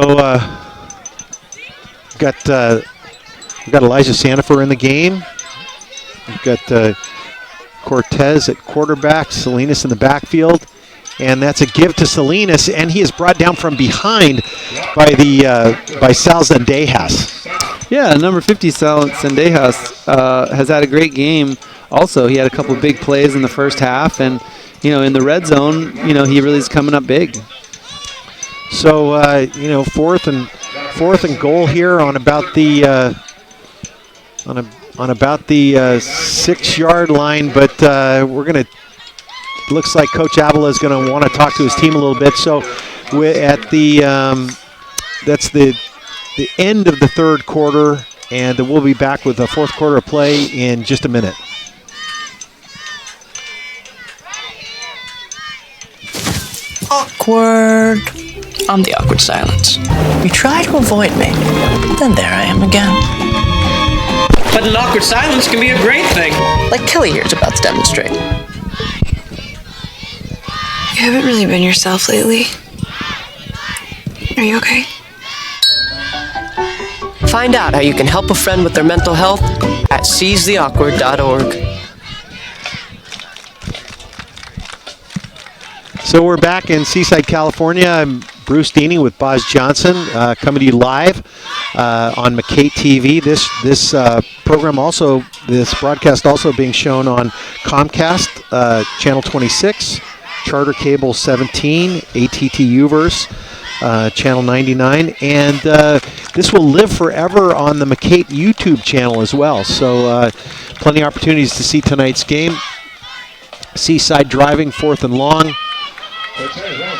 we've got Elijah Sandifer in the game. We've got Cortez at quarterback, Salinas in the backfield. And that's a give to Salinas, and he is brought down from behind by Sal Zendejas. Yeah, number 50 Sal Zendejas has had a great game. Also, he had a couple of big plays in the first half, and in the red zone, he really is coming up big. So fourth and goal here on about the on about the 6-yard line, but we're going to. Looks like Coach Avila is going to want to talk to his team a little bit. So at the that's the end of the third quarter, and we'll be back with the fourth quarter play in just a minute. Awkward. I'm the awkward silence. You try to avoid me, then there I am again. But an awkward silence can be a great thing. Like Kelly here is about to demonstrate. You haven't really been yourself lately. Are you okay? Find out how you can help a friend with their mental health at seizetheawkward.org. So we're back in Seaside, California. I'm Bruce Deeney with Boz Johnson, coming to you live on MCAETtv. This program also, this broadcast also being shown on Comcast, Channel 26, Charter Cable 17, AT&T Uverse, Channel 99, and this will live forever on the MCAET YouTube channel as well. So plenty of opportunities to see tonight's game. Seaside driving, 4th and long.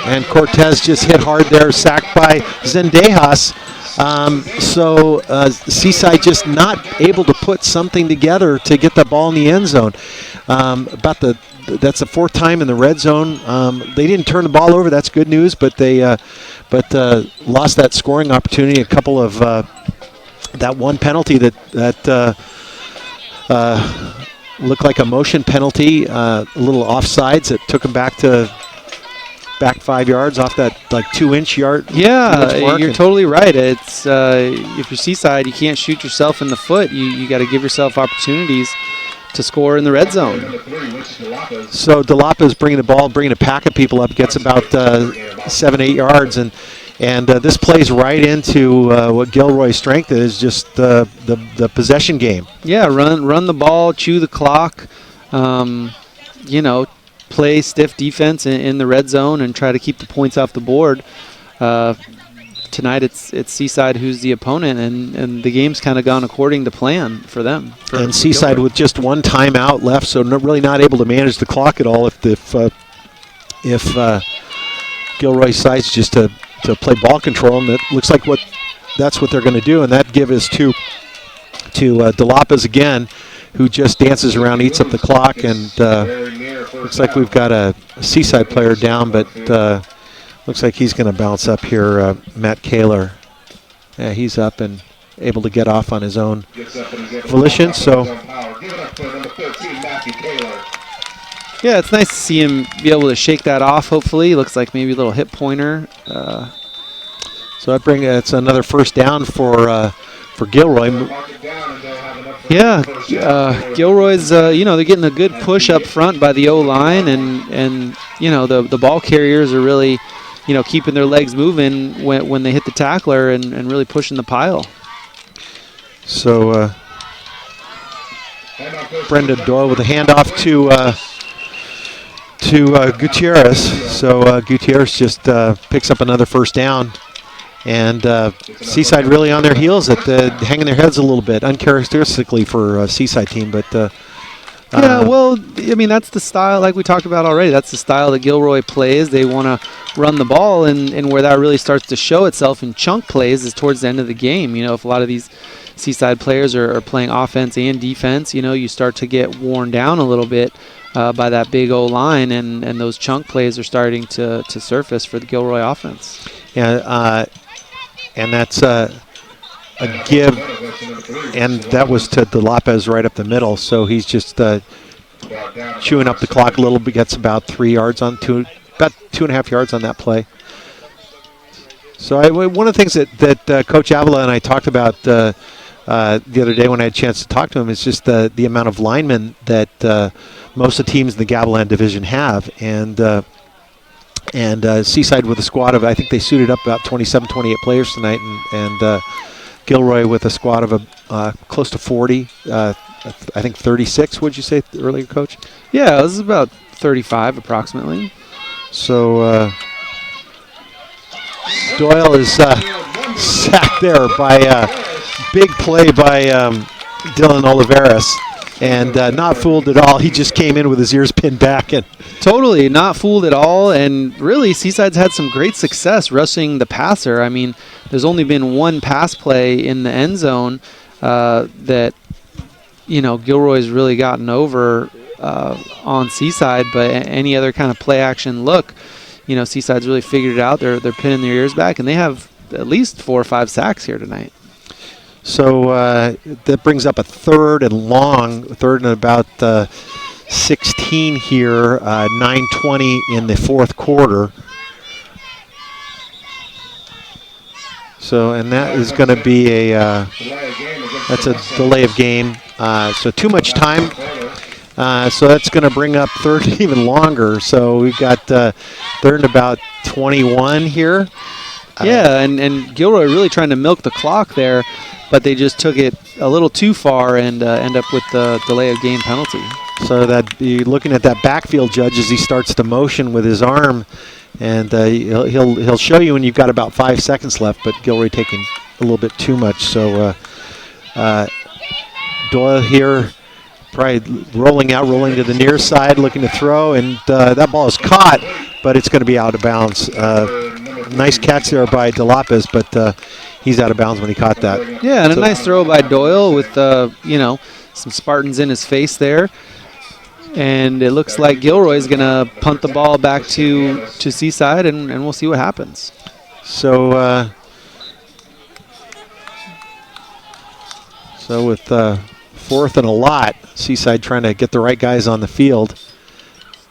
And Cortez just hit hard there, sacked by Zendejas. So Seaside just not able to put something together to get the ball in the end zone. That's the 4th time in the red zone. They didn't turn the ball over. That's good news, but they lost that scoring opportunity. A couple of that one penalty that looked like a motion penalty, a little offsides. It took them back 5 yards off that like 2-inch yard. Yeah, you're totally right. It's if you're Seaside, you can't shoot yourself in the foot. You got to give yourself opportunities to score in the red zone. So DeLapa's bringing the ball, bringing a pack of people up, gets about 7-8 yards, and this plays right into what Gilroy's strength is, just the possession game. Yeah, run the ball, chew the clock. Play stiff defense in the red zone and try to keep the points off the board. Tonight it's Seaside who's the opponent, and the game's kind of gone according to plan for them. And Seaside Gilroy. with just one timeout left, so really not able to manage the clock at all. If Gilroy decides just to play ball control, and that looks like that's what they're going to do, and that give is to DeLapas again, who just dances around, eats up the clock, and looks like we've got a Seaside player down, but looks like he's going to bounce up here, Matt Kaler. Yeah, he's up and able to get off on his own volition. So, yeah, it's nice to see him be able to shake that off, hopefully. Looks like maybe a little hip pointer. So it's another first down for Gilroy. Yeah, Gilroy's, they're getting a good push up front by the O-line, and the ball carriers are really, keeping their legs moving when they hit the tackler and really pushing the pile. So Brendan Doyle with a handoff to Gutierrez. So Gutierrez just picks up another first down. And Seaside really on their heels, hanging their heads a little bit, uncharacteristically for a Seaside team. But yeah, well, I mean, that's the style, like we talked about already. That's the style that Gilroy plays. They want to run the ball, and where that really starts to show itself in chunk plays is towards the end of the game. If a lot of these Seaside players are playing offense and defense, you start to get worn down a little bit by that big O-line, and those chunk plays are starting to surface for the Gilroy offense. Yeah, and that's a give, and that was to DeLapas right up the middle. So he's just chewing up the clock a little bit. Gets about 3 yards on about 2.5 yards on that play. So one of the things that Coach Avila and I talked about the other day when I had a chance to talk to him is just the amount of linemen that most of the teams in the Gavilan division have, and Seaside with a squad of, I think they suited up about 27, 28 players tonight, and Gilroy with a squad of close to 40, I think 36, would you say earlier, Coach? Yeah, this is about 35 approximately. So Doyle is sacked there by a big play by Dylan Oliveras. And not fooled at all. He just came in with his ears pinned back. And totally not fooled at all. And really, Seaside's had some great success rushing the passer. I mean, there's only been one pass play in the end zone that, Gilroy's really gotten over on Seaside. But any other kind of play action look, Seaside's really figured it out. They're pinning their ears back, and they have at least 4 or 5 sacks here tonight. So that brings up a third and about 16 here, 9:20 in the fourth quarter. So, and that is going to be that's a delay of game. So too much time. So that's going to bring up third even longer. So we've got third and about 21 here. Yeah, and Gilroy really trying to milk the clock there, but they just took it a little too far and end up with the delay of game penalty. So that you're looking at that backfield judge as he starts to motion with his arm, and he'll show you when you've got about 5 seconds left. But Gilroy taking a little bit too much. So Doyle here, probably rolling to the near side, looking to throw, and that ball is caught, but it's going to be out of bounds. Nice catch there by DeLopez, but he's out of bounds when he caught that. Yeah, and a nice throw by Doyle with some Spartans in his face there. And it looks like Gilroy is going to punt the ball back to Seaside, and we'll see what happens. So with fourth and a lot, Seaside trying to get the right guys on the field.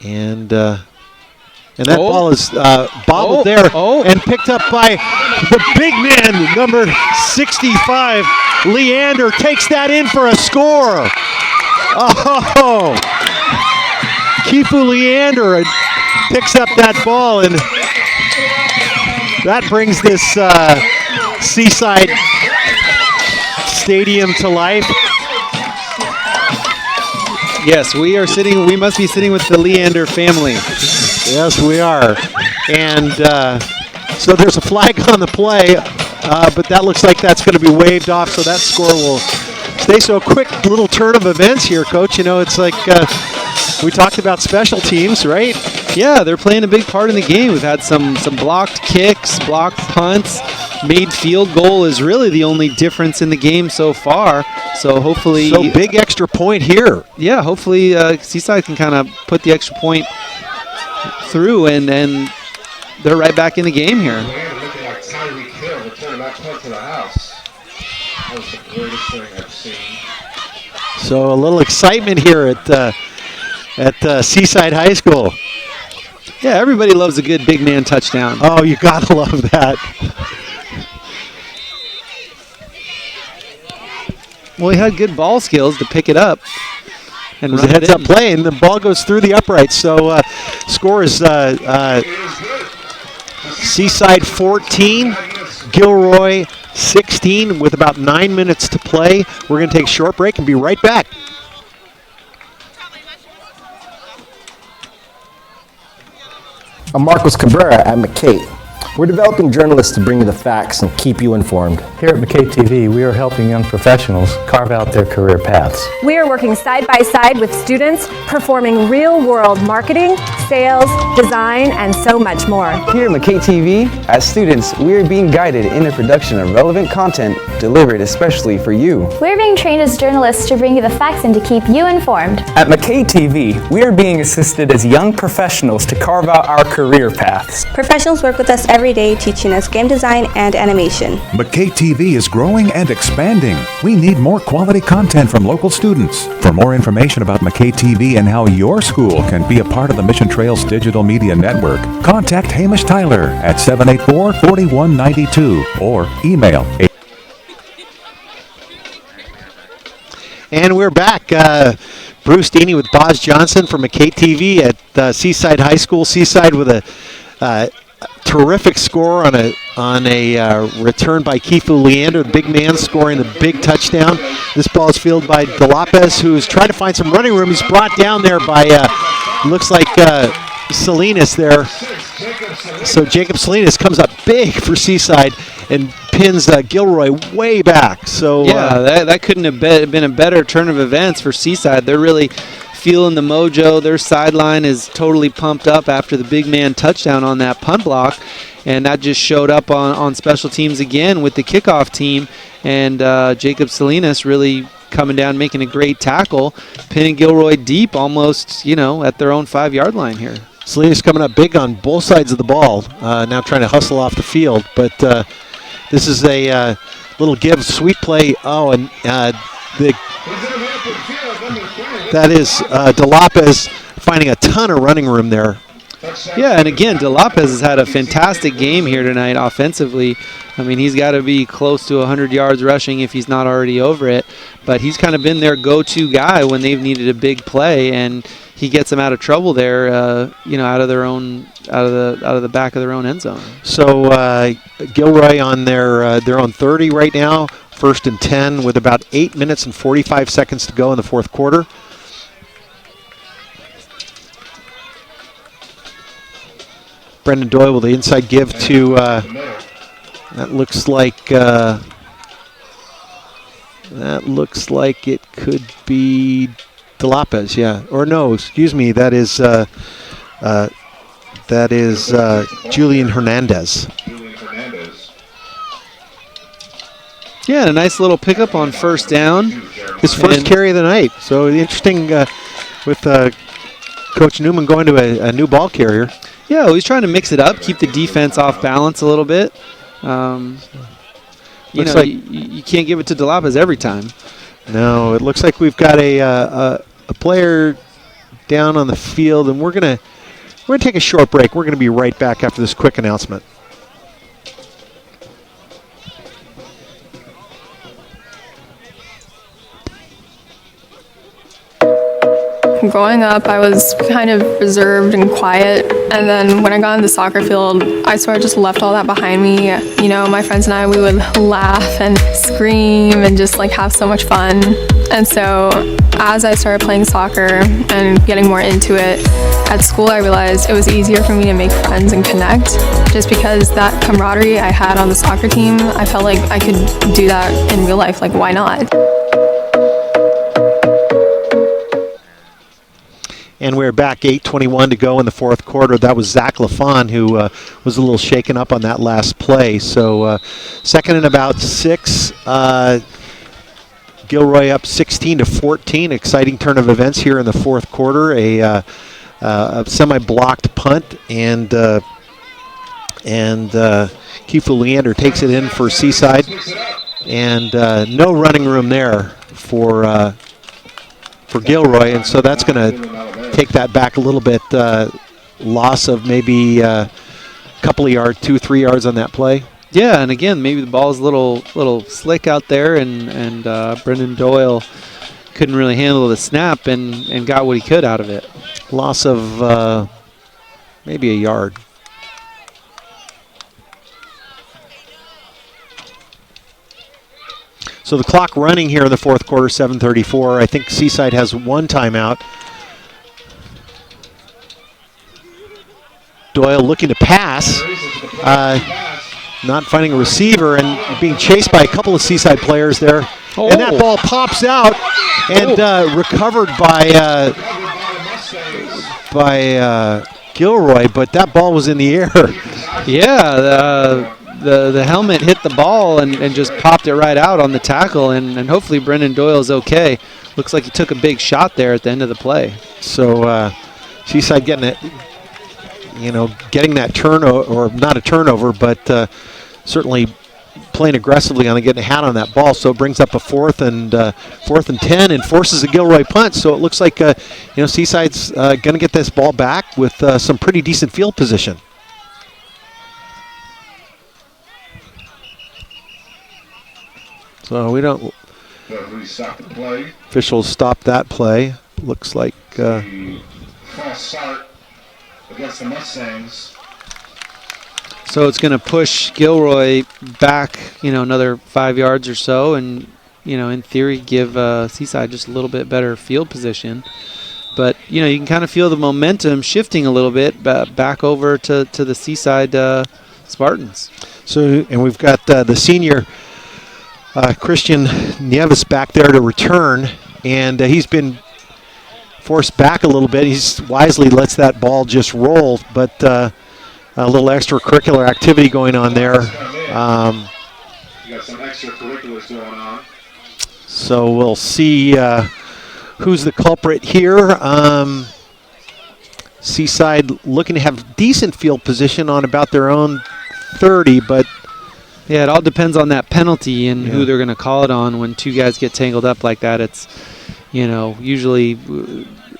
And that ball is bobbled there and picked up by the big man, number 65. Leander takes that in for a score. Oh! Kifu Leander picks up that ball, and that brings this Seaside Stadium to life. Yes, we must be sitting with the Leander family. Yes, we are. And so there's a flag on the play, but that looks like that's going to be waved off, so that score will stay. So a quick little turn of events here, Coach. You know, it's like we talked about special teams, right? Yeah, they're playing a big part in the game. We've had some blocked kicks, blocked punts. Made field goal is really the only difference in the game so far. So hopefully... So big extra point here. Yeah, hopefully Seaside can kind of put the extra point through, and they're right back in the game here. Looking like Tyreek Hill returning that punt to the house. That was the greatest thing I've seen. So a little excitement here at Seaside High School. Yeah, everybody loves a good big man touchdown. Oh, you gotta love that. Well, he had good ball skills to pick it up. And it was a heads-up play, and the ball goes through the uprights. So score is Seaside 14, Gilroy 16, with about 9 minutes to play. We're going to take a short break and be right back. I'm Marcos Cabrera at McCAET. We're developing journalists to bring you the facts and keep you informed. Here at MCAETtv, we are helping young professionals carve out their career paths. We are working side by side with students, performing real-world marketing, sales, design, and so much more. Here at MCAETtv, as students, we are being guided in the production of relevant content delivered especially for you. We're being trained as journalists to bring you the facts and to keep you informed. At MCAETtv, we are being assisted as young professionals to carve out our career paths. Professionals work with us every day teaching us game design and animation. MCAETtv is growing and expanding. We need more quality content from local students. For more information about MCAETtv and how your school can be a part of the Mission Trails Digital Media Network, contact Hamish Tyler at 784-4192 or email. And we're back. Bruce Deeney with Boz Johnson from MCAETtv at Seaside High School. Seaside with a terrific score on a return by Kifu Leander, the big man scoring the big touchdown. This ball is fielded by DeLopez, who's trying to find some running room. He's brought down there by looks like Salinas there. So Jacob Salinas comes up big for Seaside and pins Gilroy way back. So yeah, that couldn't have been a better turn of events for Seaside. They're really feeling the mojo. Their sideline is totally pumped up after the big man touchdown on that punt block, and that just showed up on special teams again with the kickoff team, and Jacob Salinas really coming down, making a great tackle, pinning Gilroy deep almost, at their own 5-yard line here. Salinas coming up big on both sides of the ball, now trying to hustle off the field, but this is a little give sweep play. Oh, and the that is De Lopez finding a ton of running room there. Yeah, and again, De Lopez has had a fantastic game here tonight offensively. I mean, he's got to be close to 100 yards rushing if he's not already over it. But he's kind of been their go-to guy when they've needed a big play, and he gets them out of trouble there, out of the back of their own end zone. So Gilroy on their own 30 right now, 1st and 10 with about 8 minutes and 45 seconds to go in the fourth quarter. Brendan Doyle with the inside give to, that looks like it could be De Lopez, yeah. Or no, excuse me, that is Julian Hernandez. Yeah, and a nice little pickup on 1st down. His first carry of the night. So interesting with Coach Newman going to a new ball carrier. Yeah, well, he's trying to mix it up, keep the defense off balance a little bit. You can't give it to De Lopez every time. No, it looks like we've got a player down on the field, and we're gonna take a short break. We're gonna be right back after this quick announcement. Growing up, I was kind of reserved and quiet, and then when I got on the soccer field, I sort of just left all that behind me. You know, my friends and I, we would laugh and scream and just like have so much fun. And so as I started playing soccer and getting more into it, at school I realized it was easier for me to make friends and connect, just because that camaraderie I had on the soccer team, I felt like I could do that in real life, like why not? And we're back, 8:21 to go in the fourth quarter. That was Zach LaFawn who was a little shaken up on that last play. So 2nd and about 6. Gilroy up 16-14. Exciting turn of events here in the fourth quarter. A semi-blocked punt, and Keefu Leander takes it in for Seaside. And no running room there for Gilroy, and so that's going to take that back a little bit. Loss of maybe a couple of yards, 2-3 yards on that play. Yeah, and again, maybe the ball's a little slick out there, and Brendan Doyle couldn't really handle the snap and got what he could out of it. Loss of maybe a yard. So the clock running here in the fourth quarter, 7:34. I think Seaside has one timeout. Doyle looking to pass, not finding a receiver and being chased by a couple of Seaside players there. Oh. And that ball pops out and recovered by Gilroy, but that ball was in the air. Yeah, the helmet hit the ball and just popped it right out on the tackle, and hopefully Brendan Doyle's okay. Looks like he took a big shot there at the end of the play. So Seaside getting it, getting that turnover, or not a turnover, but certainly playing aggressively on it, getting a hat on that ball. So it brings up a 4th and 10 and forces a Gilroy punt. So it looks like Seaside's going to get this ball back with some pretty decent field position. So we don't. Officials stopped that play. Looks like. False start against the Mustangs. So it's going to push Gilroy back, another 5 yards or so, and in theory, give Seaside just a little bit better field position. But you can kind of feel the momentum shifting a little bit back over to the Seaside Spartans. So, and we've got the senior. Christian Nieves back there to return, and he's been forced back a little bit. He's wisely lets that ball just roll, but a little extracurricular activity going on there. You got some extracurriculars going on. So we'll see who's the culprit here. Seaside looking to have decent field position on about their own 30, but yeah, it all depends on that penalty and who they're going to call it on when two guys get tangled up like that. It's usually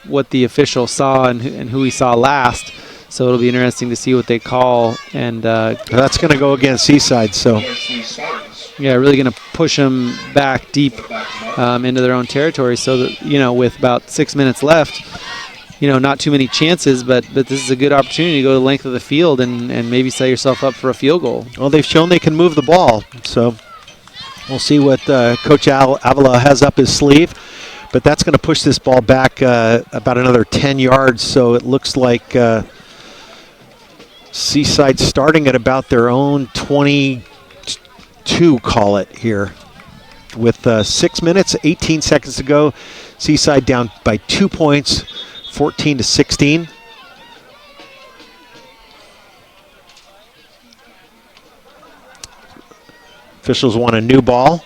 what the official saw and who he saw last. So it'll be interesting to see what they call. And that's going to go against Seaside. So yeah, really going to push them back deep into their own territory. So that with about 6 minutes left, not too many chances, but this is a good opportunity to go the length of the field and maybe set yourself up for a field goal. Well, they've shown they can move the ball, so we'll see what Coach Avila has up his sleeve. But that's going to push this ball back about another 10 yards, so it looks like Seaside starting at about their own 22, call it here. With 6 minutes, 18 seconds to go, Seaside down by 2 points, 14-16. Officials want a new ball.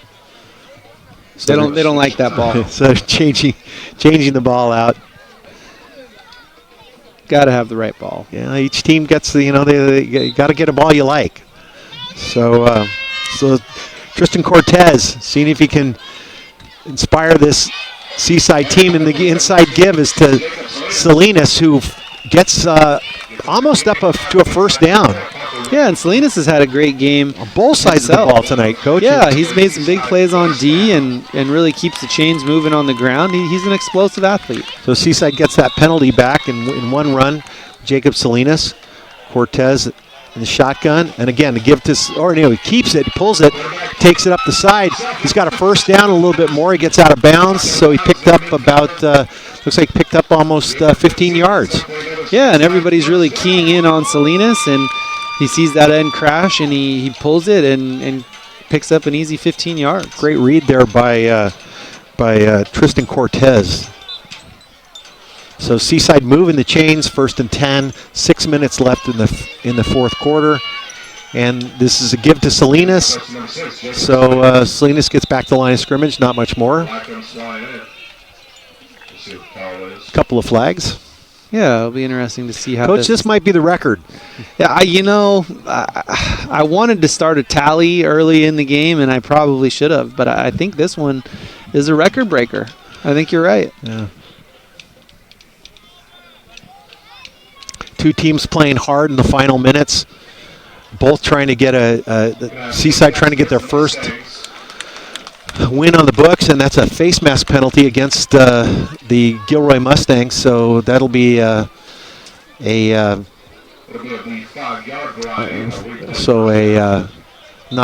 So they don't like that ball. So changing the ball out. Got to have the right ball. Yeah, each team gets they got to get a ball you like. So Tristan Cortez seeing if he can inspire this Seaside team, and the inside give is to Salinas, who gets almost up to a first down. Yeah, and Salinas has had a great game on both sides of the ball tonight, Coach. Yeah, he's made some big plays on D and really keeps the chains moving on the ground. He's an explosive athlete. So Seaside gets that penalty back in one run. Jacob Salinas, Cortez in the shotgun, and again, to give to, he keeps it, pulls it, takes it up the side. He's got a first down, a little bit more. He gets out of bounds, so he picked up about, looks like picked up almost 15 yards. Yeah, and everybody's really keying in on Salinas, and he sees that end crash, and he pulls it and picks up an easy 15 yards. Great read there by Tristan Cortez. So Seaside moving the chains, 1st and 10, 6 minutes left in the fourth quarter. And this is a give to Salinas. So Salinas gets back to the line of scrimmage, not much more. Couple of flags. Yeah, it'll be interesting to see how. Coach, this might be the record. Yeah, I wanted to start a tally early in the game, and I probably should have, but I think this one is a record breaker. I think you're right. Yeah. Two teams playing hard in the final minutes, both trying to get Seaside trying to get their first win on the books, and that's a face mask penalty against the Gilroy Mustangs. So that'll be not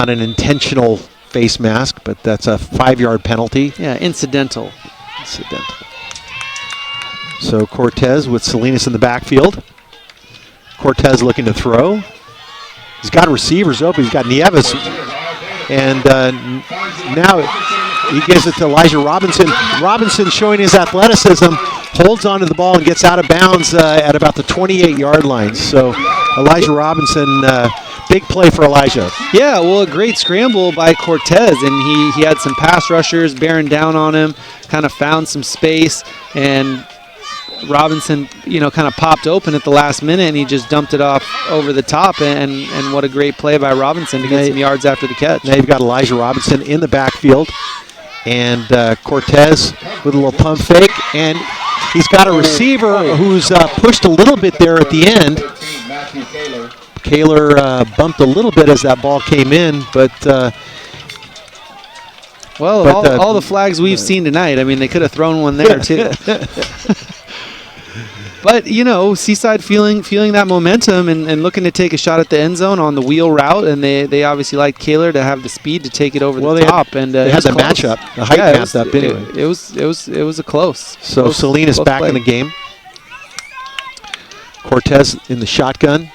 an intentional face mask, but that's a 5-yard penalty. Yeah, incidental. So Cortez with Salinas in the backfield. Cortez looking to throw. He's got receivers open. He's got Nieves. And now he gives it to Elijah Robinson. Robinson showing his athleticism, holds onto the ball and gets out of bounds at about the 28-yard line. So Elijah Robinson, big play for Elijah. Yeah, well, a great scramble by Cortez, and he had some pass rushers bearing down on him, kind of found some space, and Robinson, kind of popped open at the last minute, and he just dumped it off over the top, and what a great play by Robinson to get some yards after the catch. Now you've got Elijah Robinson in the backfield, and Cortez with a little pump fake, and he's got a receiver who's pushed a little bit there at the end. Kaler bumped a little bit as that ball came in, but... all the flags we've seen tonight, I mean, they could have thrown one there, too. But, Seaside feeling that momentum and looking to take a shot at the end zone on the wheel route, and they obviously liked Kaler to have the speed to take it over the top. They had the matchup, the height matchup anyway. It was a close. So Salinas back in the game. Cortez in the shotgun.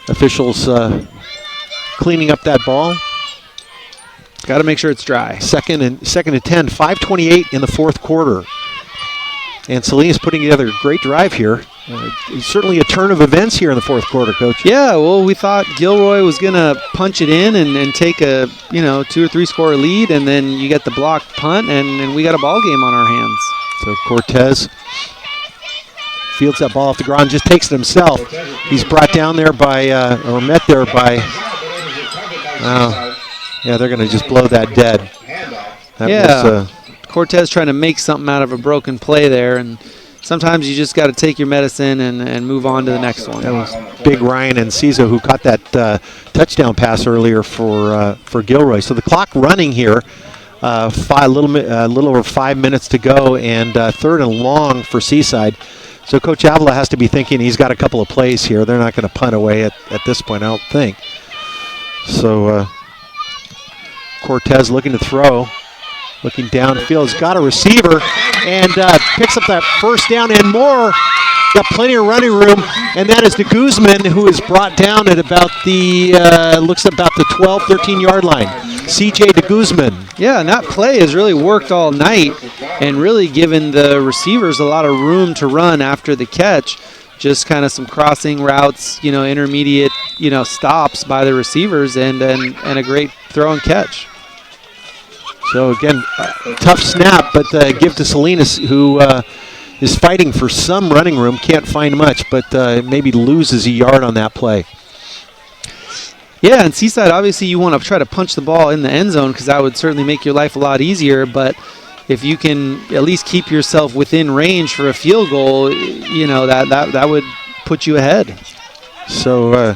Officials cleaning up that ball. Got to make sure it's dry. Second and 10, 5:28 in the fourth quarter. And Salinas putting together a great drive here. Certainly a turn of events here in the fourth quarter, Coach. Yeah, well, we thought Gilroy was going to punch it in and take a 2 or 3 score lead, and then you get the blocked punt, and we got a ball game on our hands. So Cortez fields that ball off the ground, just takes it himself. He's brought down there met there by... they're going to just blow that dead. That was Cortez trying to make something out of a broken play there, and sometimes you just got to take your medicine and move on to the next one. That was big Ryan Enciso who caught that touchdown pass earlier for Gilroy. So the clock running here, a little over 5 minutes to go, and third and long for Seaside. So Coach Avila has to be thinking he's got a couple of plays here. They're not going to punt away at this point, I don't think. So Cortez looking to throw, looking downfield. He's got a receiver and picks up that first down and more. Got plenty of running room, and that is de Guzman, who is brought down at about the, looks about the 12, 13-yard line. CJ de Guzman. Yeah, and that play has really worked all night and really given the receivers a lot of room to run after the catch. Just kind of some crossing routes, intermediate, stops by the receivers, and a great throw and catch. So again, tough snap, but give to Salinas, who is fighting for some running room. Can't find much, but maybe loses a yard on that play. Yeah, and Seaside, obviously you want to try to punch the ball in the end zone because that would certainly make your life a lot easier, but if you can at least keep yourself within range for a field goal, that would put you ahead. So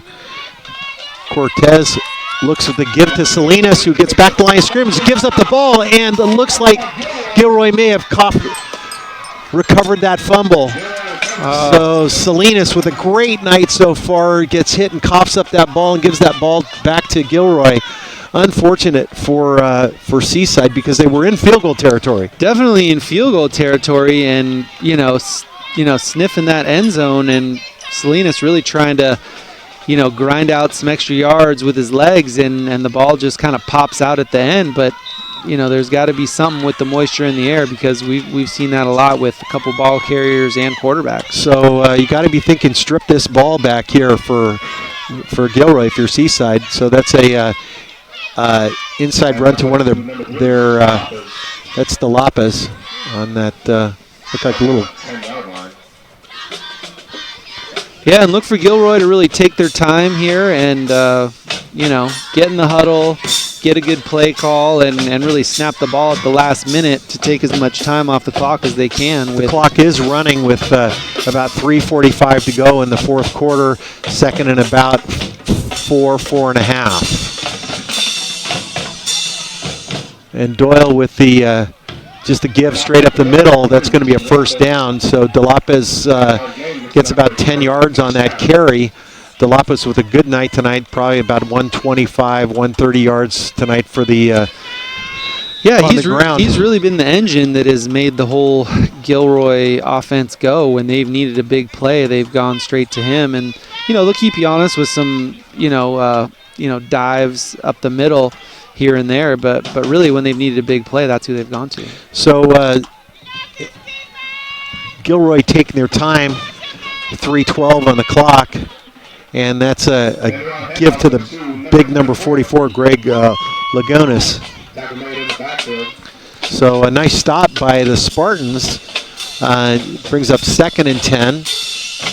Cortez looks at the give to Salinas, who gets back the line of scrimmage, gives up the ball, and it looks like Gilroy may have recovered that fumble. So Salinas, with a great night so far, gets hit and coughs up that ball and gives that ball back to Gilroy. Unfortunate for Seaside because they were in field goal territory. Definitely in field goal territory, and sniffing that end zone, and Salinas really trying to grind out some extra yards with his legs, and the ball just kind of pops out at the end. But there's got to be something with the moisture in the air because we've seen that a lot with a couple ball carriers and quarterbacks. So you got to be thinking strip this ball back here for Gilroy if you're Seaside. So that's a inside run to one of their that's the Lopez on that look like a little. Yeah, and look for Gilroy to really take their time here and get in the huddle, get a good play call, and really snap the ball at the last minute to take as much time off the clock as they can. The clock is running with about 3:45 to go in the fourth quarter, second and about 4.5. And Doyle with the just a give straight up the middle. That's going to be a first down. So DeLopez gets about 10 yards on that carry. DeLopez with a good night tonight, probably about 125, 130 yards tonight for the he's really been the engine that has made the whole Gilroy offense go. When they've needed a big play, they've gone straight to him. And, they'll keep you honest with some, dives up the middle here and there. But really, when they've needed a big play, that's who they've gone to. So Gilroy taking their time, 3:12 on the clock. And that's a give to the big number 44, Greg Lagonis. So a nice stop by the Spartans. Brings up 2nd and 10.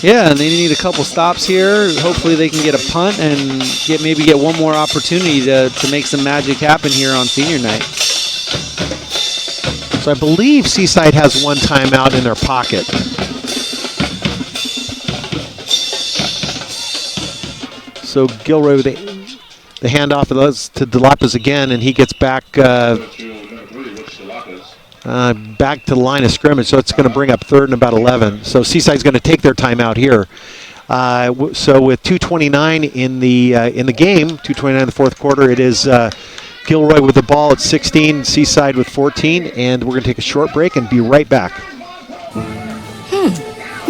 Yeah, and they need a couple stops here. Hopefully they can get a punt and maybe get one more opportunity to make some magic happen here on senior night. So I believe Seaside has one timeout in their pocket. So Gilroy with the handoff of those to DeLopez again, and he gets back back to the line of scrimmage. So it's going to bring up 3rd and about 11. So Seaside's going to take their timeout here. So with 2:29 in the game, 2:29 in the fourth quarter, it is Gilroy with the ball at 16, Seaside with 14, and we're going to take a short break and be right back.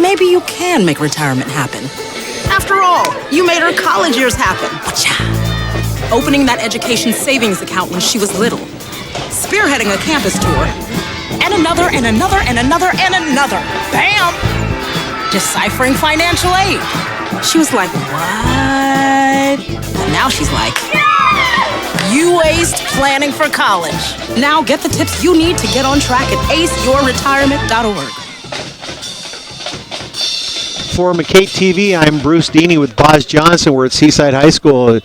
Maybe you can make retirement happen. After all, you made her college years happen. Opening that education savings account when she was little. Spearheading a campus tour. And another, and another, and another, and another. Bam! Deciphering financial aid. She was like, what? And now she's like, you aced planning for college. Now get the tips you need to get on track at aceyourretirement.org. For MCAETtv, I'm Bruce Deeney with Boz Johnson. We're at Seaside High School.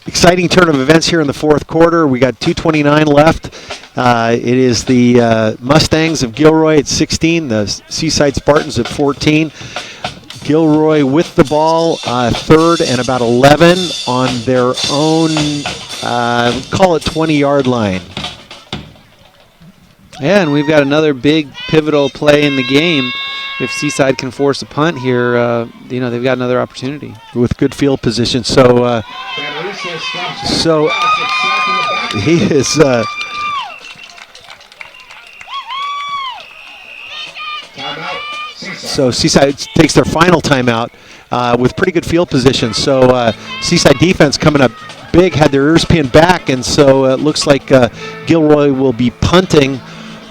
exciting turn of events here in the fourth quarter. We got 2:29 left. It is the Mustangs of Gilroy at 16, the Seaside Spartans at 14. Gilroy with the ball, third and about 11 on their own, call it 20-yard line. Yeah, and we've got another big pivotal play in the game. If Seaside can force a punt here, they've got another opportunity. With good field position. So he is... So Seaside takes their final timeout with pretty good field position. So Seaside defense coming up big, had their ears pinned back, and so it looks like Gilroy will be punting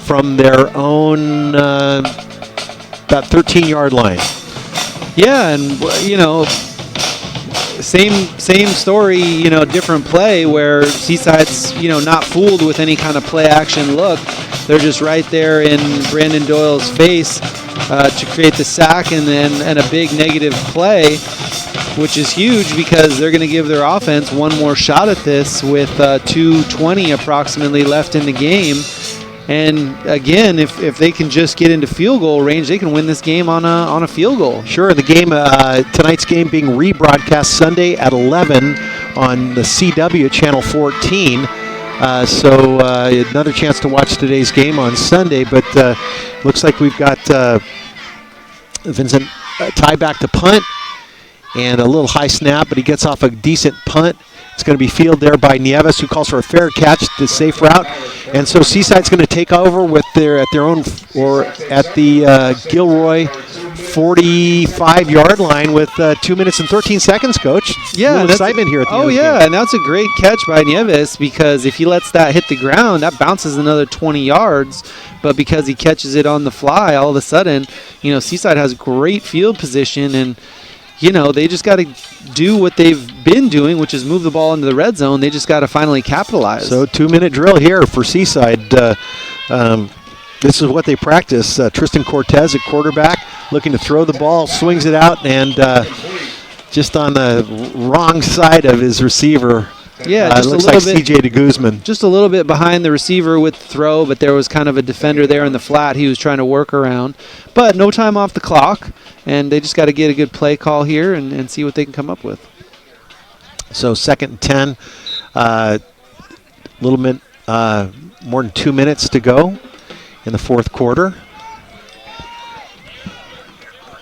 from their own about 13-yard line. Yeah, and same story, different play where Seaside's, not fooled with any kind of play action look. They're just right there in Brandon Doyle's face to create the sack and a big negative play, which is huge because they're going to give their offense one more shot at this with 2:20 approximately left in the game. And again, if they can just get into field goal range, they can win this game on a field goal. Sure, the game tonight's game being rebroadcast Sunday at 11 on the CW channel 14. So another chance to watch today's game on Sunday. But looks like we've got Vincent tie back to punt and a little high snap, but he gets off a decent punt. It's going to be fielded there by Nieves, who calls for a fair catch, the safe route. And so Seaside's going to take over with at the Gilroy 45-yard line with 2 minutes and 13 seconds, Coach. Yeah, that's excitement here at the end of the game. And that's a great catch by Nieves because if he lets that hit the ground, that bounces another 20 yards. But because he catches it on the fly, all of a sudden, Seaside has great field position, and they just got to do what they've been doing, which is move the ball into the red zone. They just got to finally capitalize. So 2-minute drill here for Seaside. This is what they practice. Tristan Cortez at quarterback, looking to throw the ball, swings it out, and just on the wrong side of his receiver. Yeah, just looks a little like bit, CJ de Guzman. Just a little bit behind the receiver with the throw, but there was kind of a defender there in the flat he was trying to work around. But no time off the clock, and they just got to get a good play call here and see what they can come up with. So 2nd and 10, little bit more than 2 minutes to go in the fourth quarter.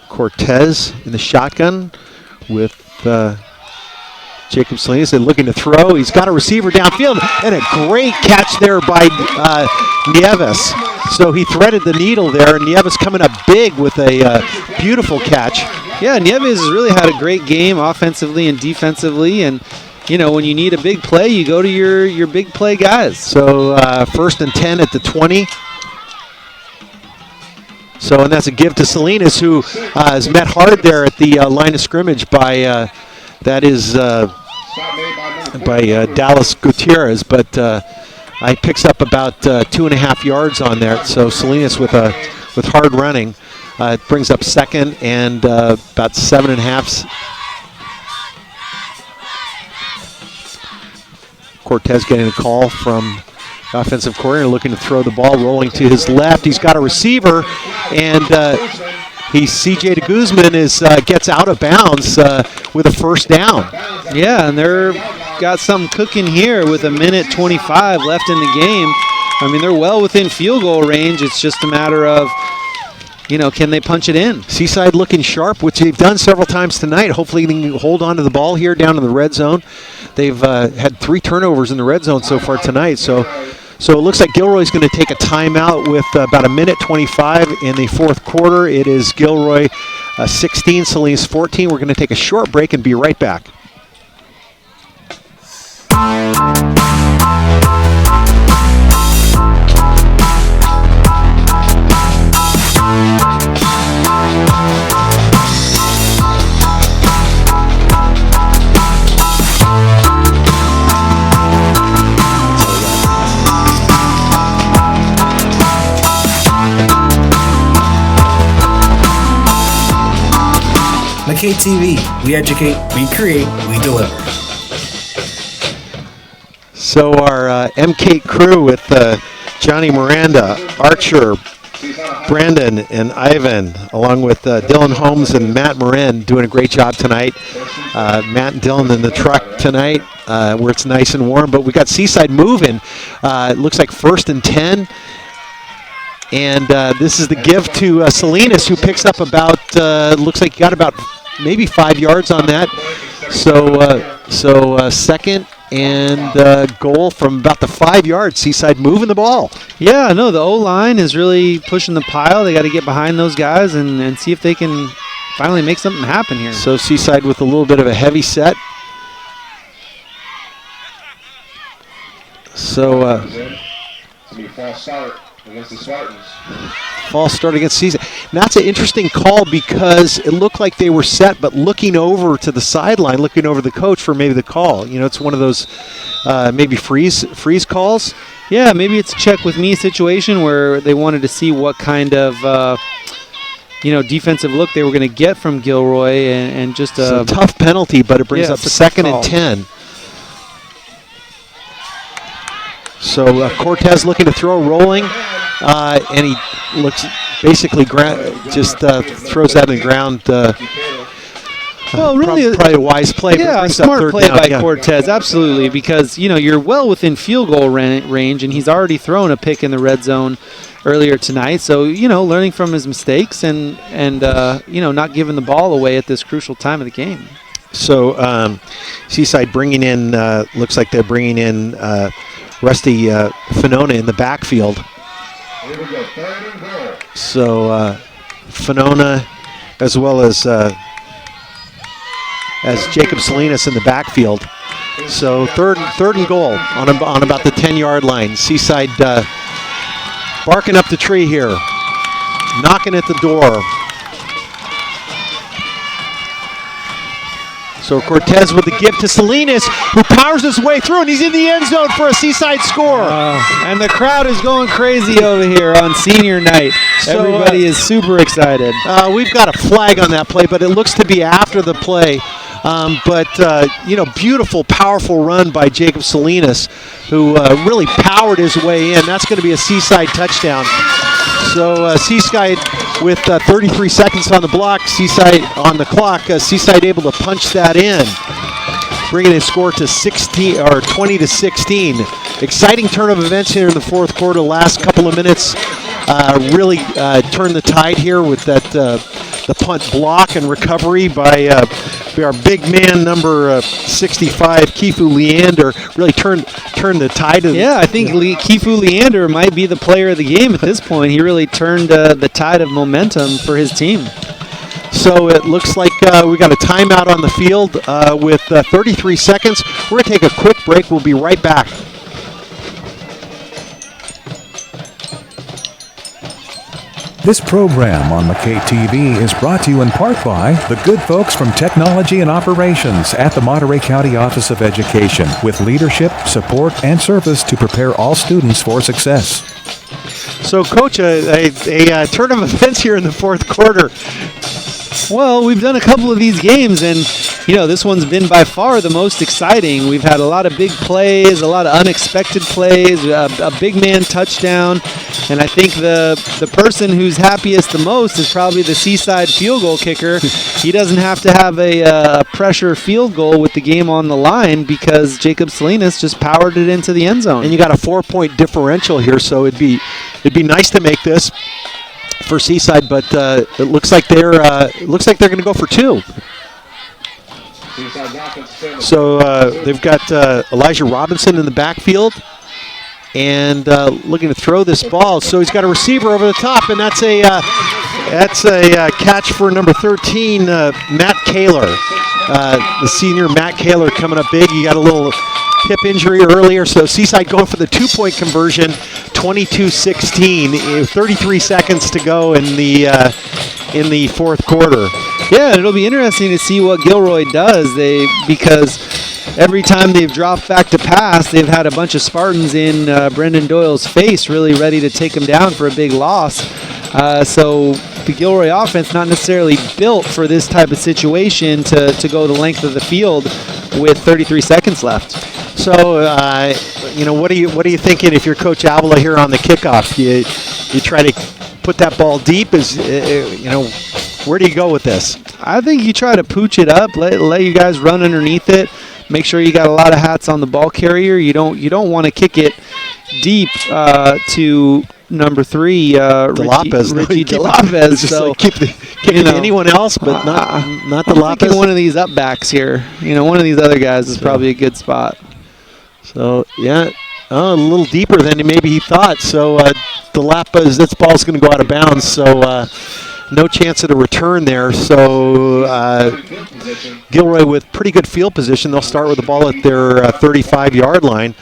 Cortez in the shotgun with Jacob Salinas looking to throw. He's got a receiver downfield and a great catch there by Nieves. So he threaded the needle there, and Nieves coming up big with a beautiful catch. Yeah, Nieves has really had a great game offensively and defensively, and when you need a big play, you go to your big play guys. So 1st and 10 at the 20. So, and that's a give to Salinas, who has met hard there at the line of scrimmage by Dallas Gutierrez, but he picks up about 2.5 yards on there. So Salinas with hard running, it brings up 2nd and about 7.5. Cortez getting a call from the offensive coordinator, looking to throw the ball, rolling to his left. He's got a receiver, and CJ de Guzman gets out of bounds with a first down. Yeah, and they're got something cooking here with 1:25 left in the game. I mean, they're well within field goal range. It's just a matter of, can they punch it in? Seaside looking sharp, which they've done several times tonight. Hopefully they can hold on to the ball here down in the red zone. They've had 3 turnovers in the red zone so far tonight. So it looks like Gilroy's going to take a timeout with about 1:25 in the fourth quarter. It is Gilroy 16, Salinas 14. We're going to take a short break and be right back. MCAETtv, we educate, we create, we deliver. So our MCAET crew with Johnny Miranda, Archer, Brandon, and Ivan, along with Dylan Holmes and Matt Moran, doing a great job tonight. Matt and Dylan in the truck tonight, where it's nice and warm. But we got Seaside moving. It looks like 1st and 10. And this is the give to Salinas, who picks up about, looks like he got about maybe 5 yards on that. So second and goal from about the 5 yards. Seaside moving the ball. Yeah, no, the O-line is really pushing the pile. They got to get behind those guys and see if they can finally make something happen here. So Seaside with a little bit of a heavy set. So false start against the Spartans. False start against Seaside. And that's an interesting call because it looked like they were set, but looking over to the sideline, looking over the coach for maybe the call. You know, it's one of those maybe freeze calls. Yeah, maybe it's a check with me situation where they wanted to see what kind of defensive look they were going to get from Gilroy, and just a tough penalty, but it brings up 2nd and 10. So Cortez looking to throw, rolling, and he looks basically just throws that in the ground. Well, really, probably a wise play. Yeah, a smart play by Cortez, absolutely, because you're well within field goal range, and he's already thrown a pick in the red zone earlier tonight. So learning from his mistakes and not giving the ball away at this crucial time of the game. So Seaside bringing in, looks like they're bringing in Rusty Finona in the backfield. So Finona, as well as Jacob Salinas in the backfield. So third and goal on about the 10-yard line. Seaside barking up the tree here, knocking at the door. So Cortez with the give to Salinas, who powers his way through, and he's in the end zone for a Seaside score. And the crowd is going crazy over here on senior night. So, everybody is super excited. We've got a flag on that play, but it looks to be after the play. Beautiful, powerful run by Jacob Salinas, who really powered his way in. That's going to be a Seaside touchdown. So Seaside with 33 seconds on the clock, Seaside able to punch that in, bringing his score to 20 to 16. Exciting turn of events here in the fourth quarter. Last couple of minutes really turned the tide here with that the punt block and recovery by our big man, number 65, Kifu Leander, really turned the tide. I think Kifu Leander might be the player of the game at this point. He really turned the tide of momentum for his team. So it looks like we got a timeout on the field with 33 seconds. We're going to take a quick break. We'll be right back. This program on MCAETtv is brought to you in part by the good folks from Technology and Operations at the Monterey County Office of Education, with leadership, support, and service to prepare all students for success. So, Coach, a turn of events here in the fourth quarter. Well, we've done a couple of these games, and this one's been by far the most exciting. We've had a lot of big plays, a lot of unexpected plays, a big man touchdown, and I think the person who's happiest the most is probably the Seaside field goal kicker. He doesn't have to have a pressure field goal with the game on the line because Jacob Salinas just powered it into the end zone. And you got a 4-point differential here, so it'd be nice to make this for Seaside, but it looks like they're going to go for 2. So they've got Elijah Robinson in the backfield and looking to throw this ball. So he's got a receiver over the top, and that's a catch for number 13, Matt Kaler. The senior Matt Kaler coming up big. He got a little hip injury earlier, so Seaside going for the 2-point conversion, 22-16. 33 seconds to go in the fourth quarter. Yeah, it'll be interesting to see what Gilroy does. Because every time they've dropped back to pass, they've had a bunch of Spartans in Brendan Doyle's face, really ready to take him down for a big loss. So the Gilroy offense not necessarily built for this type of situation to go the length of the field with 33 seconds left. So, what are you thinking if you're Coach Avila here on the kickoff? You try to put that ball deep? Where do you go with this? I think you try to pooch it up, let you guys run underneath it. Make sure you got a lot of hats on the ball carrier. You don't want to kick it deep to number 3, Richie DeLopez. So keep anyone else, but not DeLopez. Thinking one of these up backs here. One of these other guys is probably a good spot. So yeah, a little deeper than maybe he thought. So DeLopez, this ball's going to go out of bounds. So. No chance at a return there, so Gilroy with pretty good field position. They'll start with the ball at their 35-yard line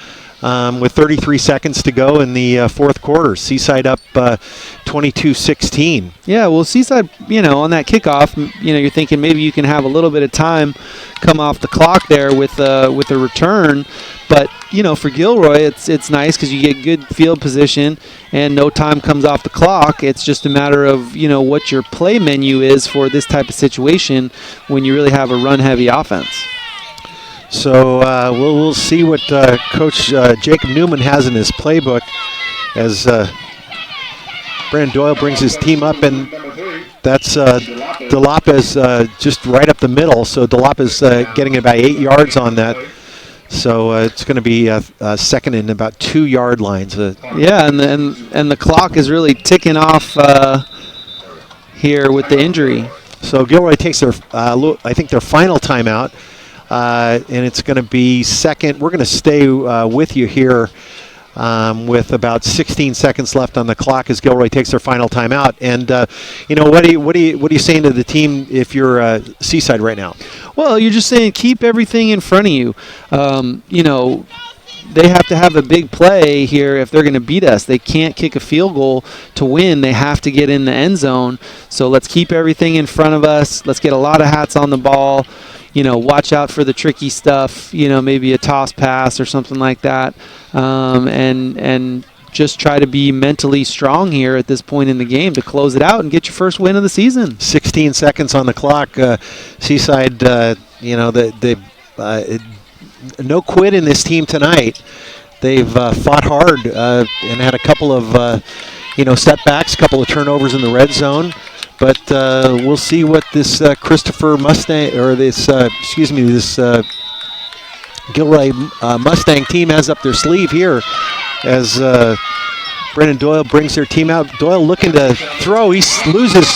with 33 seconds to go in the fourth quarter. Seaside up 22-16. Yeah, well, Seaside, on that kickoff, you're thinking maybe you can have a little bit of time come off the clock there with a return. But, for Gilroy, it's nice because you get good field position and no time comes off the clock. It's just a matter of, what your play menu is for this type of situation when you really have a run-heavy offense. So we'll see what Coach Jacob Newman has in his playbook as Brandon Doyle brings his team up, and that's DeLopez just right up the middle. So DeLopez getting about 8 yards on that. So it's going to be second and about 2 yard lines. Yeah, and the clock is really ticking off here with the injury. So Gilroy takes their final timeout, and it's going to be second. We're going to stay with you here with about 16 seconds left on the clock as Gilroy takes their final timeout. And what are you saying to the team if you're Seaside right now? Well, you're just saying keep everything in front of you. They have to have a big play here if they're going to beat us. They can't kick a field goal to win. They have to get in the end zone. So let's keep everything in front of us. Let's get a lot of hats on the ball. Watch out for the tricky stuff, maybe a toss pass or something like that. And just try to be mentally strong here at this point in the game to close it out and get your first win of the season. 16 seconds on the clock. Seaside, no quit in this team tonight. They've fought hard and had a couple of, setbacks, a couple of turnovers in the red zone. But we'll see what this Christopher Mustang, or this Gilroy Mustang team has up their sleeve here as Brennan Doyle brings their team out. Doyle looking to throw. He loses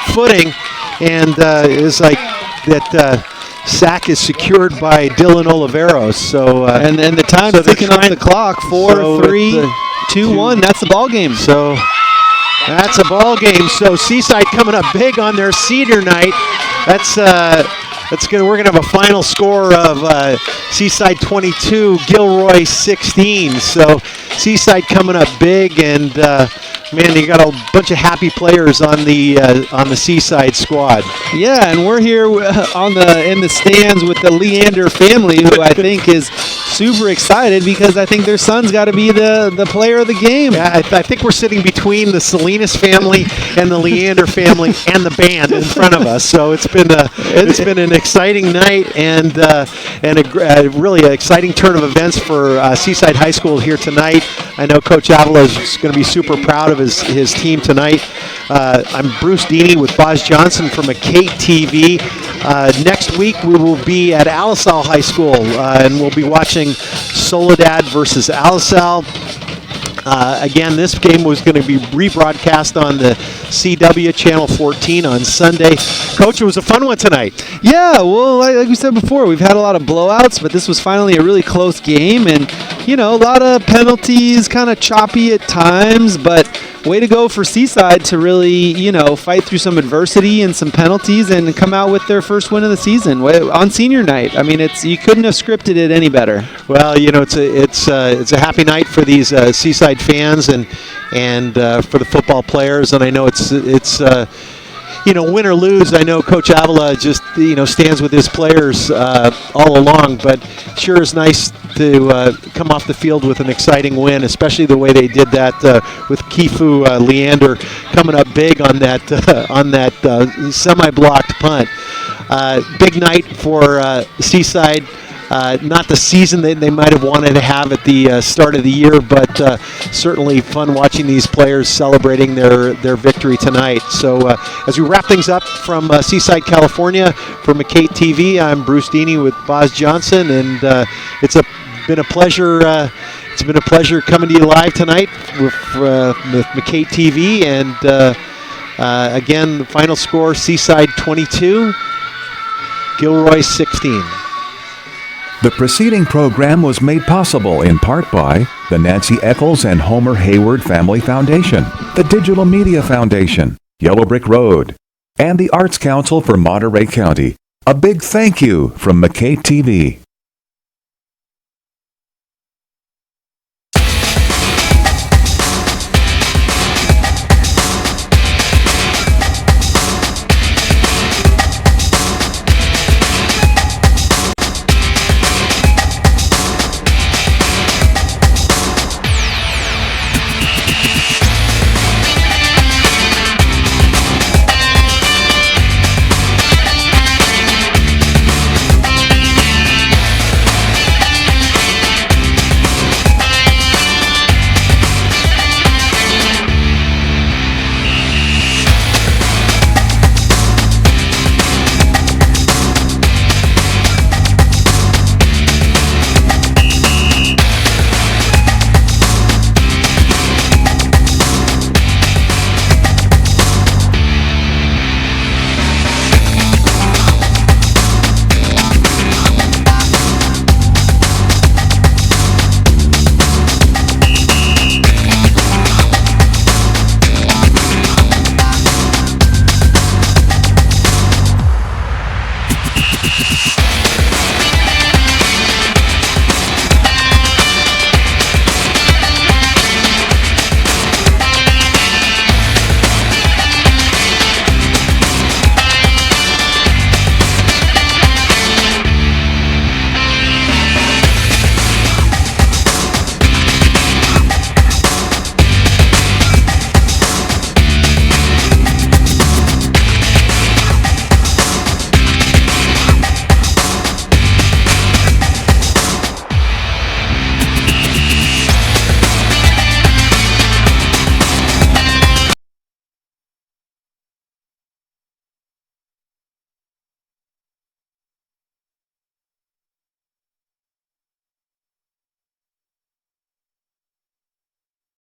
footing and is like that sack is secured by Dylan Oliveros. So and the time's ticking off the clock. 4, 3, 2, 1. That's the ball game. So that's a ball game. So Seaside coming up big on their senior night. We're gonna have a final score of Seaside 22, Gilroy 16. So Seaside coming up big, and you got a bunch of happy players on the Seaside squad. Yeah, and we're here in the stands with the Leander family, who I think is super excited because I think their son's got to be the player of the game. Yeah, I think we're sitting between the Salinas family and the Leander family and the band in front of us. So it's been an exciting night and a really exciting turn of events for Seaside High School here tonight. I know Coach Avila is going to be super proud of his team tonight. I'm Bruce Deeney with Boz Johnson from MCAETtv. Next week we will be at Alisal High School and we'll be watching Soledad versus Alisal. Again, this game was going to be rebroadcast on the CW Channel 14 on Sunday. Coach, it was a fun one tonight. Yeah, well, like we said before, we've had a lot of blowouts, but this was finally a really close game, and, a lot of penalties, kind of choppy at times, but way to go for Seaside to really, fight through some adversity and some penalties and come out with their first win of the season on senior night. I mean, you couldn't have scripted it any better. Well, it's a happy night for these Seaside fans and for the football players, and I know it's win or lose. I know Coach Avila just stands with his players all along, but sure is nice to come off the field with an exciting win, especially the way they did that with Kifu Leander coming up big on that semi-blocked punt. Big night for Seaside. not the season that they might have wanted to have at the start of the year, but certainly fun watching these players celebrating their victory tonight. So as we wrap things up from Seaside, California, for MCAETtv, I'm Bruce Deeney with Boz Johnson, and it's been a pleasure. It's been a pleasure coming to you live tonight with MCAETtv, and again, the final score: Seaside 22, Gilroy 16. The preceding program was made possible in part by the Nancy Eccles and Homer Hayward Family Foundation, the Digital Media Foundation, Yellow Brick Road, and the Arts Council for Monterey County. A big thank you from MCAETtv.